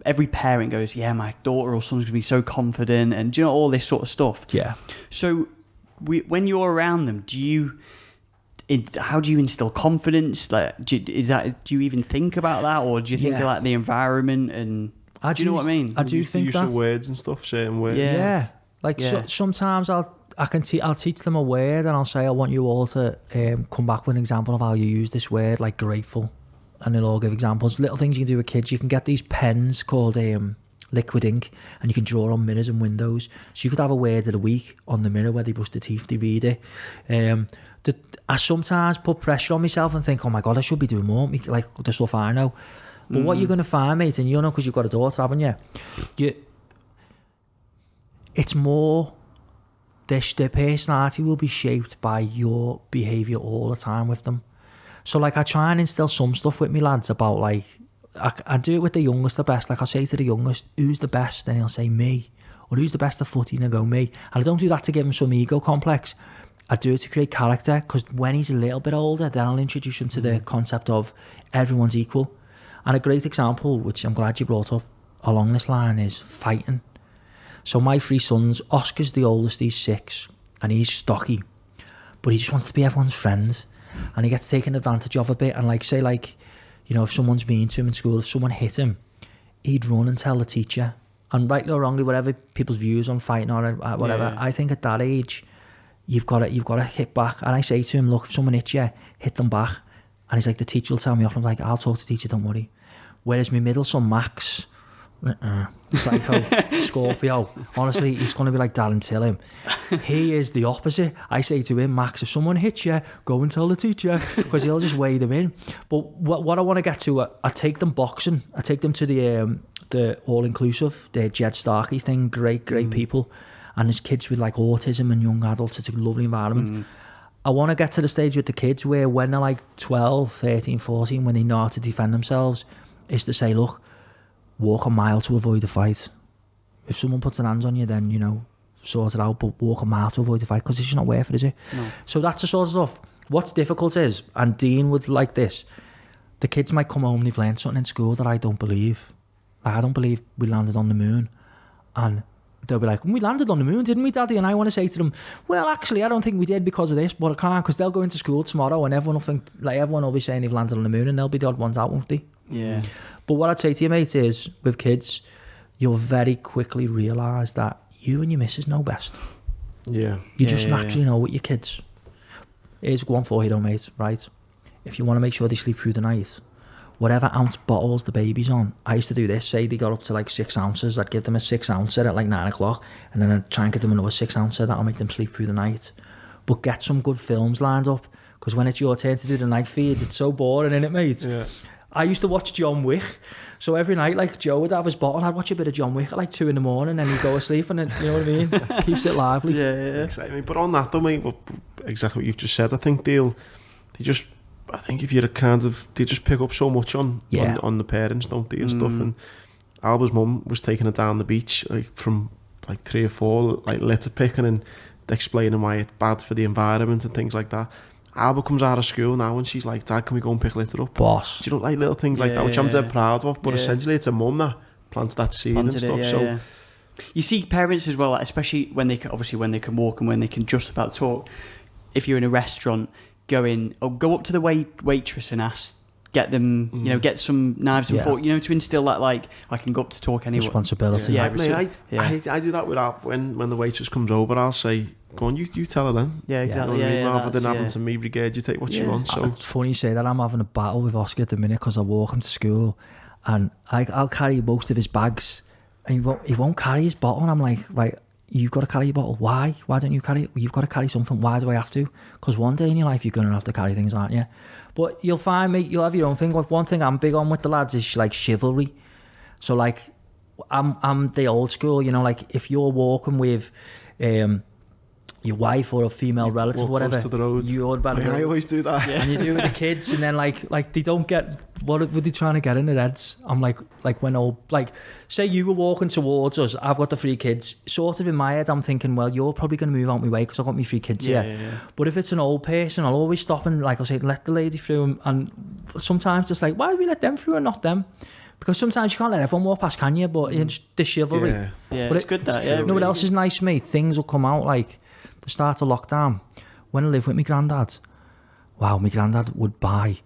every parent goes, yeah, my daughter or son's going to be so confident, and do you know, all this sort of stuff. Yeah. So, when you're around them, how do you instill confidence? Like, do you even think about that, or do you think about the environment and? Do you know what I mean? I do think use that. Of words and stuff, certain words. Yeah. Sometimes I'll teach them a word, and I'll say, I want you all to come back with an example of how you use this word, like grateful, and they'll all give examples. Little things you can do with kids. You can get these pens called liquid ink, and you can draw on mirrors and windows. So you could have a word of the week on the mirror where they brush their teeth, they read it. I sometimes put pressure on myself and think, oh my God, I should be doing more, like the stuff I know. But what you're going to find, mate, and you'll know because you've got a daughter, haven't you? It's more... Their personality will be shaped by your behaviour all the time with them. So, like, I try and instill some stuff with me lads about, like, I do it with the youngest the best. Like, I'll say to the youngest, who's the best? And he'll say, me. Or who's the best at footy? And he'll go, me. And I don't do that to give him some ego complex. I do it to create character, because when he's a little bit older, then I'll introduce him to the concept of everyone's equal. And a great example, which I'm glad you brought up along this line, is fighting. So my 3 sons, Oscar's the oldest, he's 6, and he's stocky, but he just wants to be everyone's friend, and he gets taken advantage of a bit. And if someone's mean to him in school, if someone hit him, he'd run and tell the teacher. And rightly or wrongly, whatever people's views on fighting or whatever, I think at that age, you've got to hit back. And I say to him, look, if someone hits you, hit them back. And he's like, the teacher will tell me off. I'm like, I'll talk to the teacher, don't worry. Whereas my middle son, Max, psycho, Scorpio, honestly, he's going to be like Darren Tillham. He is the opposite. I say to him, Max, if someone hits you, go and tell the teacher, because he'll just weigh them in. But what I want to get to, I take them boxing. I take them to the all-inclusive, the Jed Starkey thing, great people. And there's kids with like autism and young adults. It's a lovely environment. I want to get to the stage with the kids where when they're like 12, 13, 14, when they know how to defend themselves, is to say, look, walk a mile to avoid a fight. If someone puts their hands on you, then, sort it out, but walk a mile to avoid a fight, because it's just not worth it, is it? No. So that's the sort of stuff. What's difficult is, and Dean would like this, the kids might come home and they've learned something in school that I don't believe. I don't believe we landed on the moon. And they'll be like, we landed on the moon, didn't we, Daddy? And I want to say to them, well, actually, I don't think we did because of this, but I can't, because they'll go into school tomorrow and everyone will be saying they've landed on the moon, and they'll be the odd ones out, won't they? Yeah. But what I'd say to you, mate, is with kids, you'll very quickly realise that you and your missus know best. Yeah. You just naturally know with your kids. Here's one for you though, mate, right? If you want to make sure they sleep through the night, whatever ounce bottles the baby's on, I used to do this, say they got up to like 6 ounces, I'd give them a 6 ouncer at like 9 o'clock, and then I'd try and give them another 6 ouncer, that'll make them sleep through the night. but get some good films lined up, because when it's your turn to do the night feeds, it's so boring, isn't it, mate? Yeah. I used to watch John Wick, so every night, like, Joe would have his bottle, I'd watch a bit of John Wick at like 2 a.m, and then he'd go to sleep, and then, you know what I mean? Keeps it lively. Yeah. Exactly. But on that though, mate, exactly what you've just said, I think I think if you're a kind of, they just pick up so much on the parents, don't they, and stuff. And Alba's mum was taking her down the beach, like, from like 3 or 4, like, litter picking and explaining why it's bad for the environment and things like that. Alba comes out of school now and she's like, Dad, can we go and pick litter up? Boss. Do you know, like, little things like that, which I'm dead proud of, but essentially it's a mum that planted that seed and stuff. You see parents as well, especially when they can walk and when they can just about talk. If you're in a restaurant, go up to the waitress and get them, get some knives and forks, to instill that, like, I can go up to talk anyway. Responsibility. Yeah, I do that with when the waitress comes over, I'll say, go on, you tell her then. Yeah, exactly. Rather than having to me regurgitate what you want. So it's funny you say that. I'm having a battle with Oscar at the minute because I walk him to school and I'll carry most of his bags and he won't carry his bottle, and I'm like, right, you've got to carry your bottle. Why don't you carry it? You've got to carry something. Why do I have to? Because one day in your life you're going to have to carry things, aren't you? But you'll find, mate, you'll have your own thing. Like, one thing I'm big on with the lads is, like, chivalry. So, like, I'm the old school, like, if you're walking with your wife or a female relative or whatever, you're better. I always do that. And you do it with the kids, and then like they don't get, what were they trying to get in their heads? I'm like when say you were walking towards us, I've got the 3 kids, sort of in my head I'm thinking, well, you're probably going to move out my way because I've got my 3 kids here. But if it's an old person, I'll always stop and, like, I'll say, let the lady through, and sometimes it's like, why do we let them through and not them? Because sometimes you can't let everyone walk past, can you? But it's the chivalry. Yeah, but it's good that. You know what else is nice, mate? Things will come out, like the start of lockdown. When I lived with my granddad, wow, my granddad would buy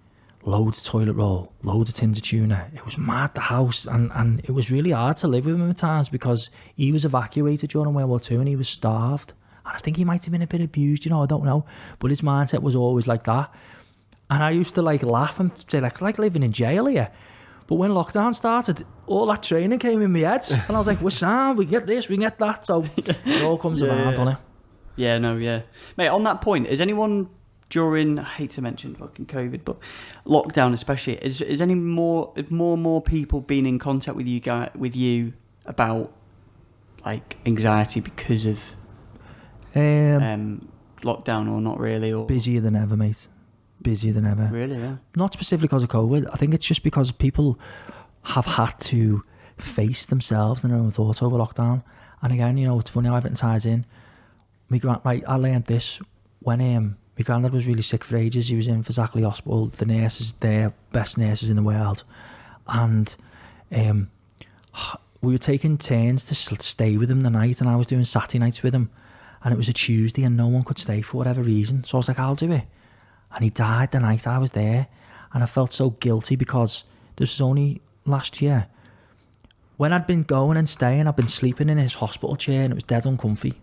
loads of toilet roll, loads of tins of tuna. It was mad, the house, and it was really hard to live with him at times because he was evacuated during World War II and he was starved. And I think he might have been a bit abused, I don't know. But his mindset was always like that. And I used to, like, laugh and say, like living in jail here. But when lockdown started, all that training came in my head. And I was like, we're sound, we get this, we get that. So it all comes around, doesn't it? Yeah, no, yeah. Mate, on that point, is anyone during, I hate to mention fucking COVID, but lockdown especially, is any more and more people been in contact with you about, like, anxiety because of lockdown, or not really? Or busier than ever, mate. Busier than ever. Really, yeah. Not specifically because of COVID. I think it's just because people have had to face themselves and their own thoughts over lockdown. And again, it's funny how everything ties in. I learned this when my granddad was really sick for ages. He was in for Zachley Hospital. The nurses, they're best nurses in the world. And we were taking turns to stay with him the night, and I was doing Saturday nights with him. And it was a Tuesday and no one could stay for whatever reason. So I was like, I'll do it. And he died the night I was there. And I felt so guilty because this was only last year. When I'd been going and staying, I'd been sleeping in his hospital chair and it was dead uncomfy.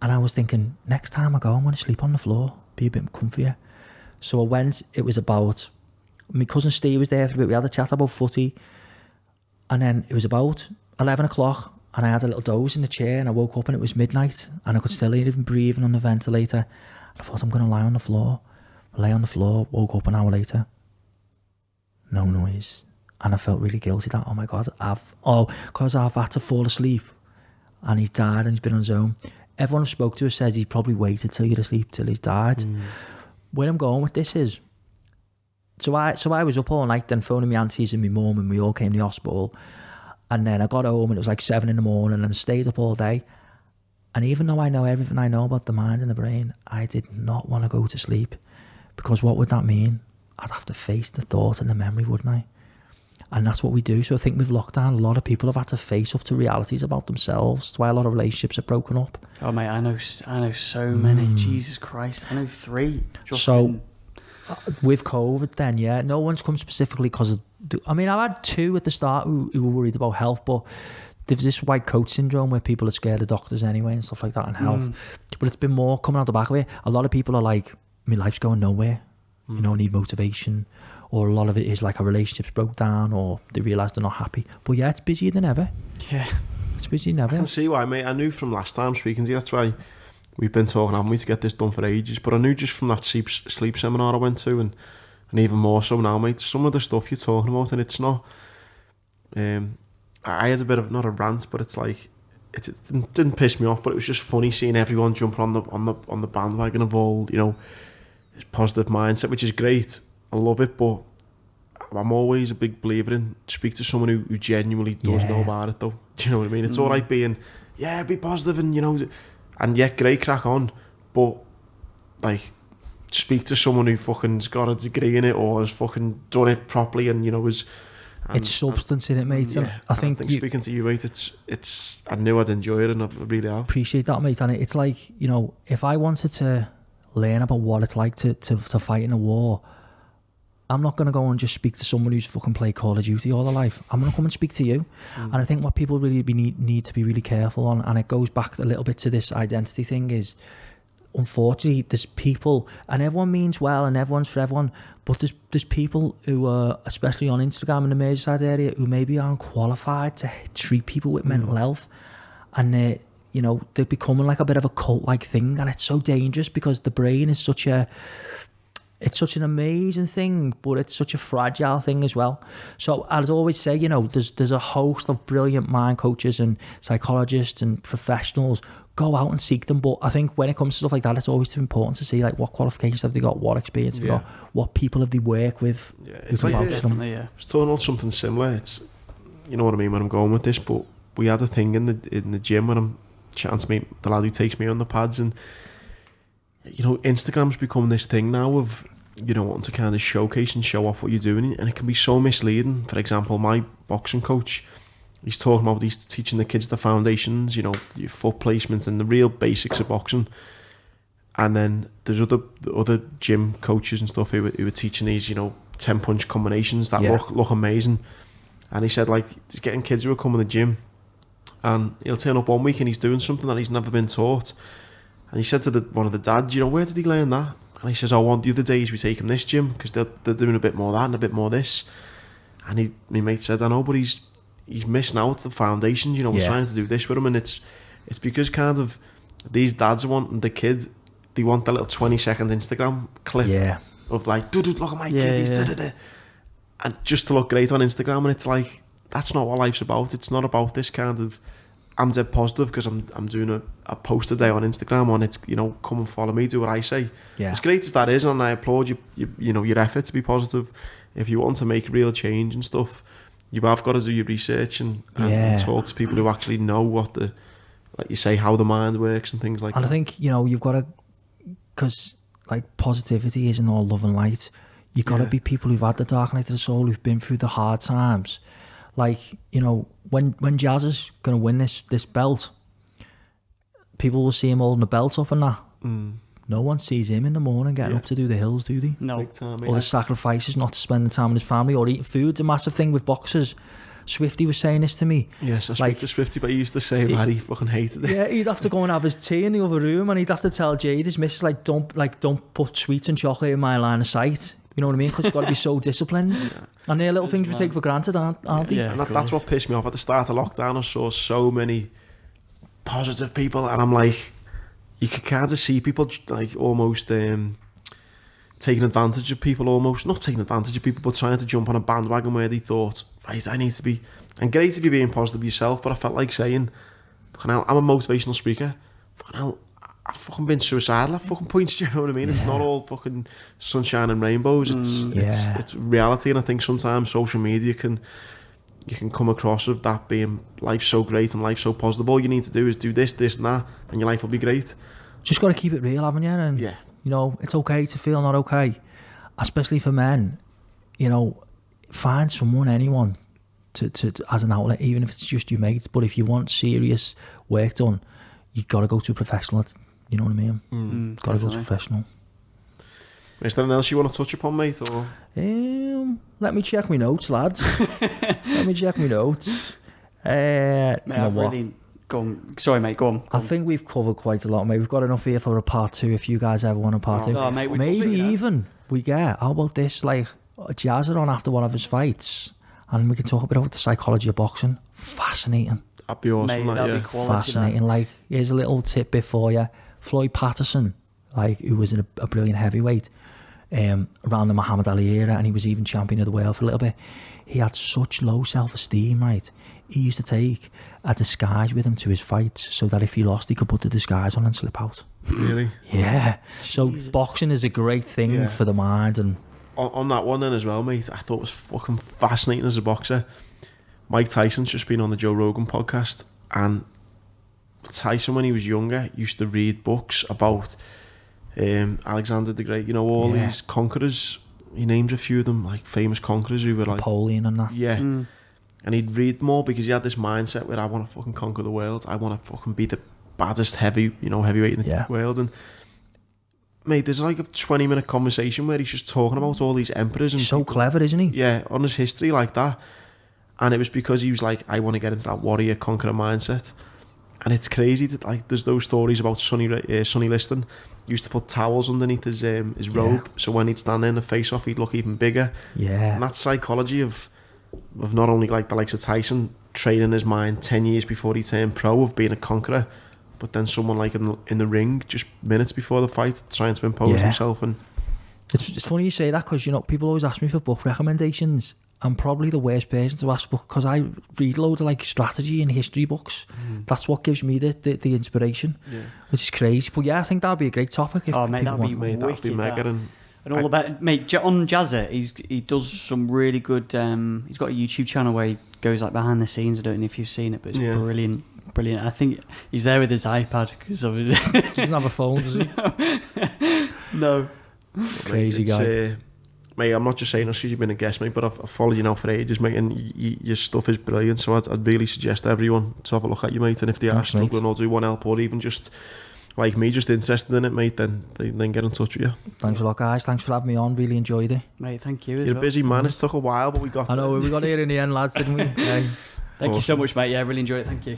And I was thinking, next time I go, I'm going to sleep on the floor, be a bit comfier. So I went, it was about, my cousin Steve was there for a bit, we had a chat about footy. And then it was about 11 o'clock and I had a little doze in the chair and I woke up and it was midnight and I could still hear him breathing on the ventilator. And I thought, I'm going to lie on the floor. I lay on the floor, woke up an hour later. No noise. And I felt really guilty that, oh my God, because I've had to fall asleep and he's died and he's been on his own. Everyone I've spoke to says he's probably waited till you're asleep till he's died. Where I'm going with this is, so I was up all night then phoning my aunties and my mum and we all came to the hospital. And then I got home and it was like 7 a.m. and I stayed up all day. And even though I know everything I know about the mind and the brain, I did not want to go to sleep. Because what would that mean? I'd have to face the thought and the memory, wouldn't I? And that's what we do. So I think with lockdown, a lot of people have had to face up to realities about themselves. That's why a lot of relationships are broken up. Oh, mate, I know so many. Jesus Christ, I know 3. With COVID then, yeah, no one's come specifically because of... I mean, I had 2 at the start who were worried about health, but there's this white coat syndrome where people are scared of doctors anyway and stuff like that and health. But it's been more coming out the back of it. A lot of people are like, my life's going nowhere. Need motivation. Or a lot of it is like a relationship's broke down or they realise they're not happy. But yeah, it's busier than ever. Yeah. It's busier than ever. I can see why, mate. I knew from last time speaking to you, that's why we've been talking, haven't we, to get this done for ages. But I knew just from that sleep seminar I went to, and even more so now, mate, some of the stuff you're talking about, and it's not, I had a bit of, not a rant, but it's like, it didn't piss me off, but it was just funny seeing everyone jump on the bandwagon of all, you know, this positive mindset, which is great. I love it, but I'm always a big believer in speak to someone who genuinely does know about it, though. Do you know what I mean? It's all right being, be positive and, you know, and great, crack on, but like, speak to someone who fucking's got a degree in it or has fucking done it properly, and, you know, it's substance in it, mate. Yeah, I think speaking to you, mate, it's I knew I'd enjoy it, and I really have. Appreciate that, mate. And it's like, you know, if I wanted to learn about what it's like to fight in a war, I'm not going to go and just speak to someone who's fucking played Call of Duty all their life. I'm going to come and speak to you. And I think what people really need to be really careful on, and it goes back a little bit to this identity thing, is unfortunately there's people, and everyone means well and everyone's for everyone, but there's people who are, especially on Instagram in the Merseyside area, who maybe aren't qualified to treat people with mental health, and they're becoming like a bit of a cult-like thing, and it's so dangerous because the brain is such an amazing thing, but it's such a fragile thing as well. So I'd always say, you know, there's a host of brilliant mind coaches and psychologists and professionals. Go out and seek them. But I think when it comes to stuff like that, it's always too important to see like what qualifications have they got, what experience have they got, what people have they worked with. Yeah, it's like I was talking about something similar. It's, you know what I mean, when I'm going with this, but we had a thing in the gym when I'm chatting to me, the lad who takes me on the pads, and you know, Instagram's become this thing now of, you know, wanting to kind of showcase and show off what you're doing, and it can be so misleading. For example, my boxing coach, he's talking about, he's teaching the kids the foundations, you know, your foot placements and the real basics of boxing. And then there's other gym coaches and stuff who are teaching these, you know, 10-punch combinations that look amazing. And he said, like, he's getting kids who are coming to the gym, and he'll turn up one week and he's doing something that he's never been taught. And he said to one of the dads, you know, where did he learn that? And he says, the other days we take him this gym because they're doing a bit more of that and a bit more this. And my mate said, I know, but he's missing out the foundations, you know, we're trying to do this with him. And it's because kind of these dads are wanting the kid, they want the little 20-second Instagram clip of like, dude, look at my kid, he's da-da-da. And just to look great on Instagram. And it's like, that's not what life's about. It's not about this kind of, I'm dead positive because I'm doing a post a day on Instagram on it, you know, come and follow me, do what I say. As great as that is, and I applaud you know, your effort to be positive. If you want to make real change and stuff, you have got to do your research and talk to people who actually know what like you say, how the mind works and things like that. And I think, you know, you've got to, because like positivity isn't all love and light. You've got to be people who've had the dark night of the soul, who've been through the hard times. Like, you know, when Jazz is going to win this belt, people will see him holding the belt up and that. No one sees him in the morning getting up to do the hills, do they? No. Or the sacrifices not to spend the time with his family or eating food's a massive thing with boxers. Swifty was saying this to me. Yes, I speak to Swifty, but he used to say that he fucking hated it. Yeah, he'd have to go and have his tea in the other room, and he'd have to tell Jade, his missus, don't put sweets and chocolate in my line of sight. You know what I mean? Because you've got to be so disciplined. And they're little things we take for granted, aren't they? Yeah, and that's what pissed me off at the start of lockdown. I saw so many positive people, and I'm like, you could kind of see people like almost taking advantage of people, almost not taking advantage of people, but trying to jump on a bandwagon where they thought, right, I need to be, and great if you're being positive yourself, but I felt like saying, fucking hell, I'm a motivational speaker, fucking hell, I've fucking been suicidal at fucking points, do you know what I mean? It's not all fucking sunshine and rainbows, it's reality. And I think sometimes social media you can come across of that being life's so great and life's so positive, all you need to do is do this and that, and your life will be great. Just got to keep it real, haven't you? And you know, it's okay to feel not okay, especially for men. You know, find someone, anyone to as an outlet, even if it's just your mates. But if you want serious work done, you got to go to a professional. You know what I mean? Got to go to a professional. Is there anything else you want to touch upon, mate? Or let me check my notes, lads. Let me check my notes. Sorry, mate, go on. I think we've covered quite a lot, mate. We've got enough here for a part 2 if you guys ever want a part 2. Oh, mate, maybe even we get, how about this, like Jazzer on after one of his fights, and we can talk a bit about the psychology of boxing. Fascinating. That'd be awesome, mate, that'd be quality, fascinating. Like, here's a little tidbit for you. Floyd Patterson, like, who was a brilliant heavyweight around the Muhammad Ali era, and he was even champion of the world for a little bit. He had such low self-esteem, right? He used to take a disguise with him to his fights so that if he lost, he could put the disguise on and slip out. Really? Yeah. So boxing is a great thing for the mind. And on that one then as well, mate, I thought it was fucking fascinating as a boxer. Mike Tyson's just been on the Joe Rogan podcast, and Tyson, when he was younger, used to read books about Alexander the Great, you know, all these conquerors. He names a few of them, like famous conquerors who were like Napoleon and that. Yeah. And he'd read more because he had this mindset where I want to fucking conquer the world. I want to fucking be the baddest heavyweight in the world. And mate, there's like a 20-minute conversation where he's just talking about all these emperors and so people, clever, isn't he? Yeah, on his history like that. And it was because he was like, I want to get into that warrior conqueror mindset. And it's crazy that, like, there's those stories about Sonny Liston. He used to put towels underneath his robe, so when he'd stand there in the face-off, he'd look even bigger. Yeah. And that psychology of not only like the likes of Tyson training his mind 10 years before he turned pro of being a conqueror, but then someone like in the ring just minutes before the fight trying to impose himself. And it's funny you say that, because, you know, people always ask me for book recommendations. I'm probably the worst person to ask, because I read loads of like strategy and history books. That's what gives me the inspiration, which is crazy. But yeah, I think that'd be a great topic. If mate, that'd be mate, that'd be mega. And all about, mate, on Jazza, he does some really good. He's got a YouTube channel where he goes like behind the scenes. I don't know if you've seen it, but it's brilliant. I think he's there with his iPad because obviously doesn't have a phone, does he? No. Crazy guy. Mate, I'm not just saying this because you've been a guest, mate, but I've followed you now for ages, mate, and your stuff is brilliant, so I'd really suggest everyone to have a look at you, mate, and if they are struggling or do want help, or even just, like me, just interested in it, mate, then get in touch with you. Thanks a lot, guys. Thanks for having me on. Really enjoyed it. Mate, thank you. You're a busy man. It took a while, but we got I know, we got here in the end, lads, didn't we? Thank you so much, mate. Yeah, I really enjoyed it. Thank you.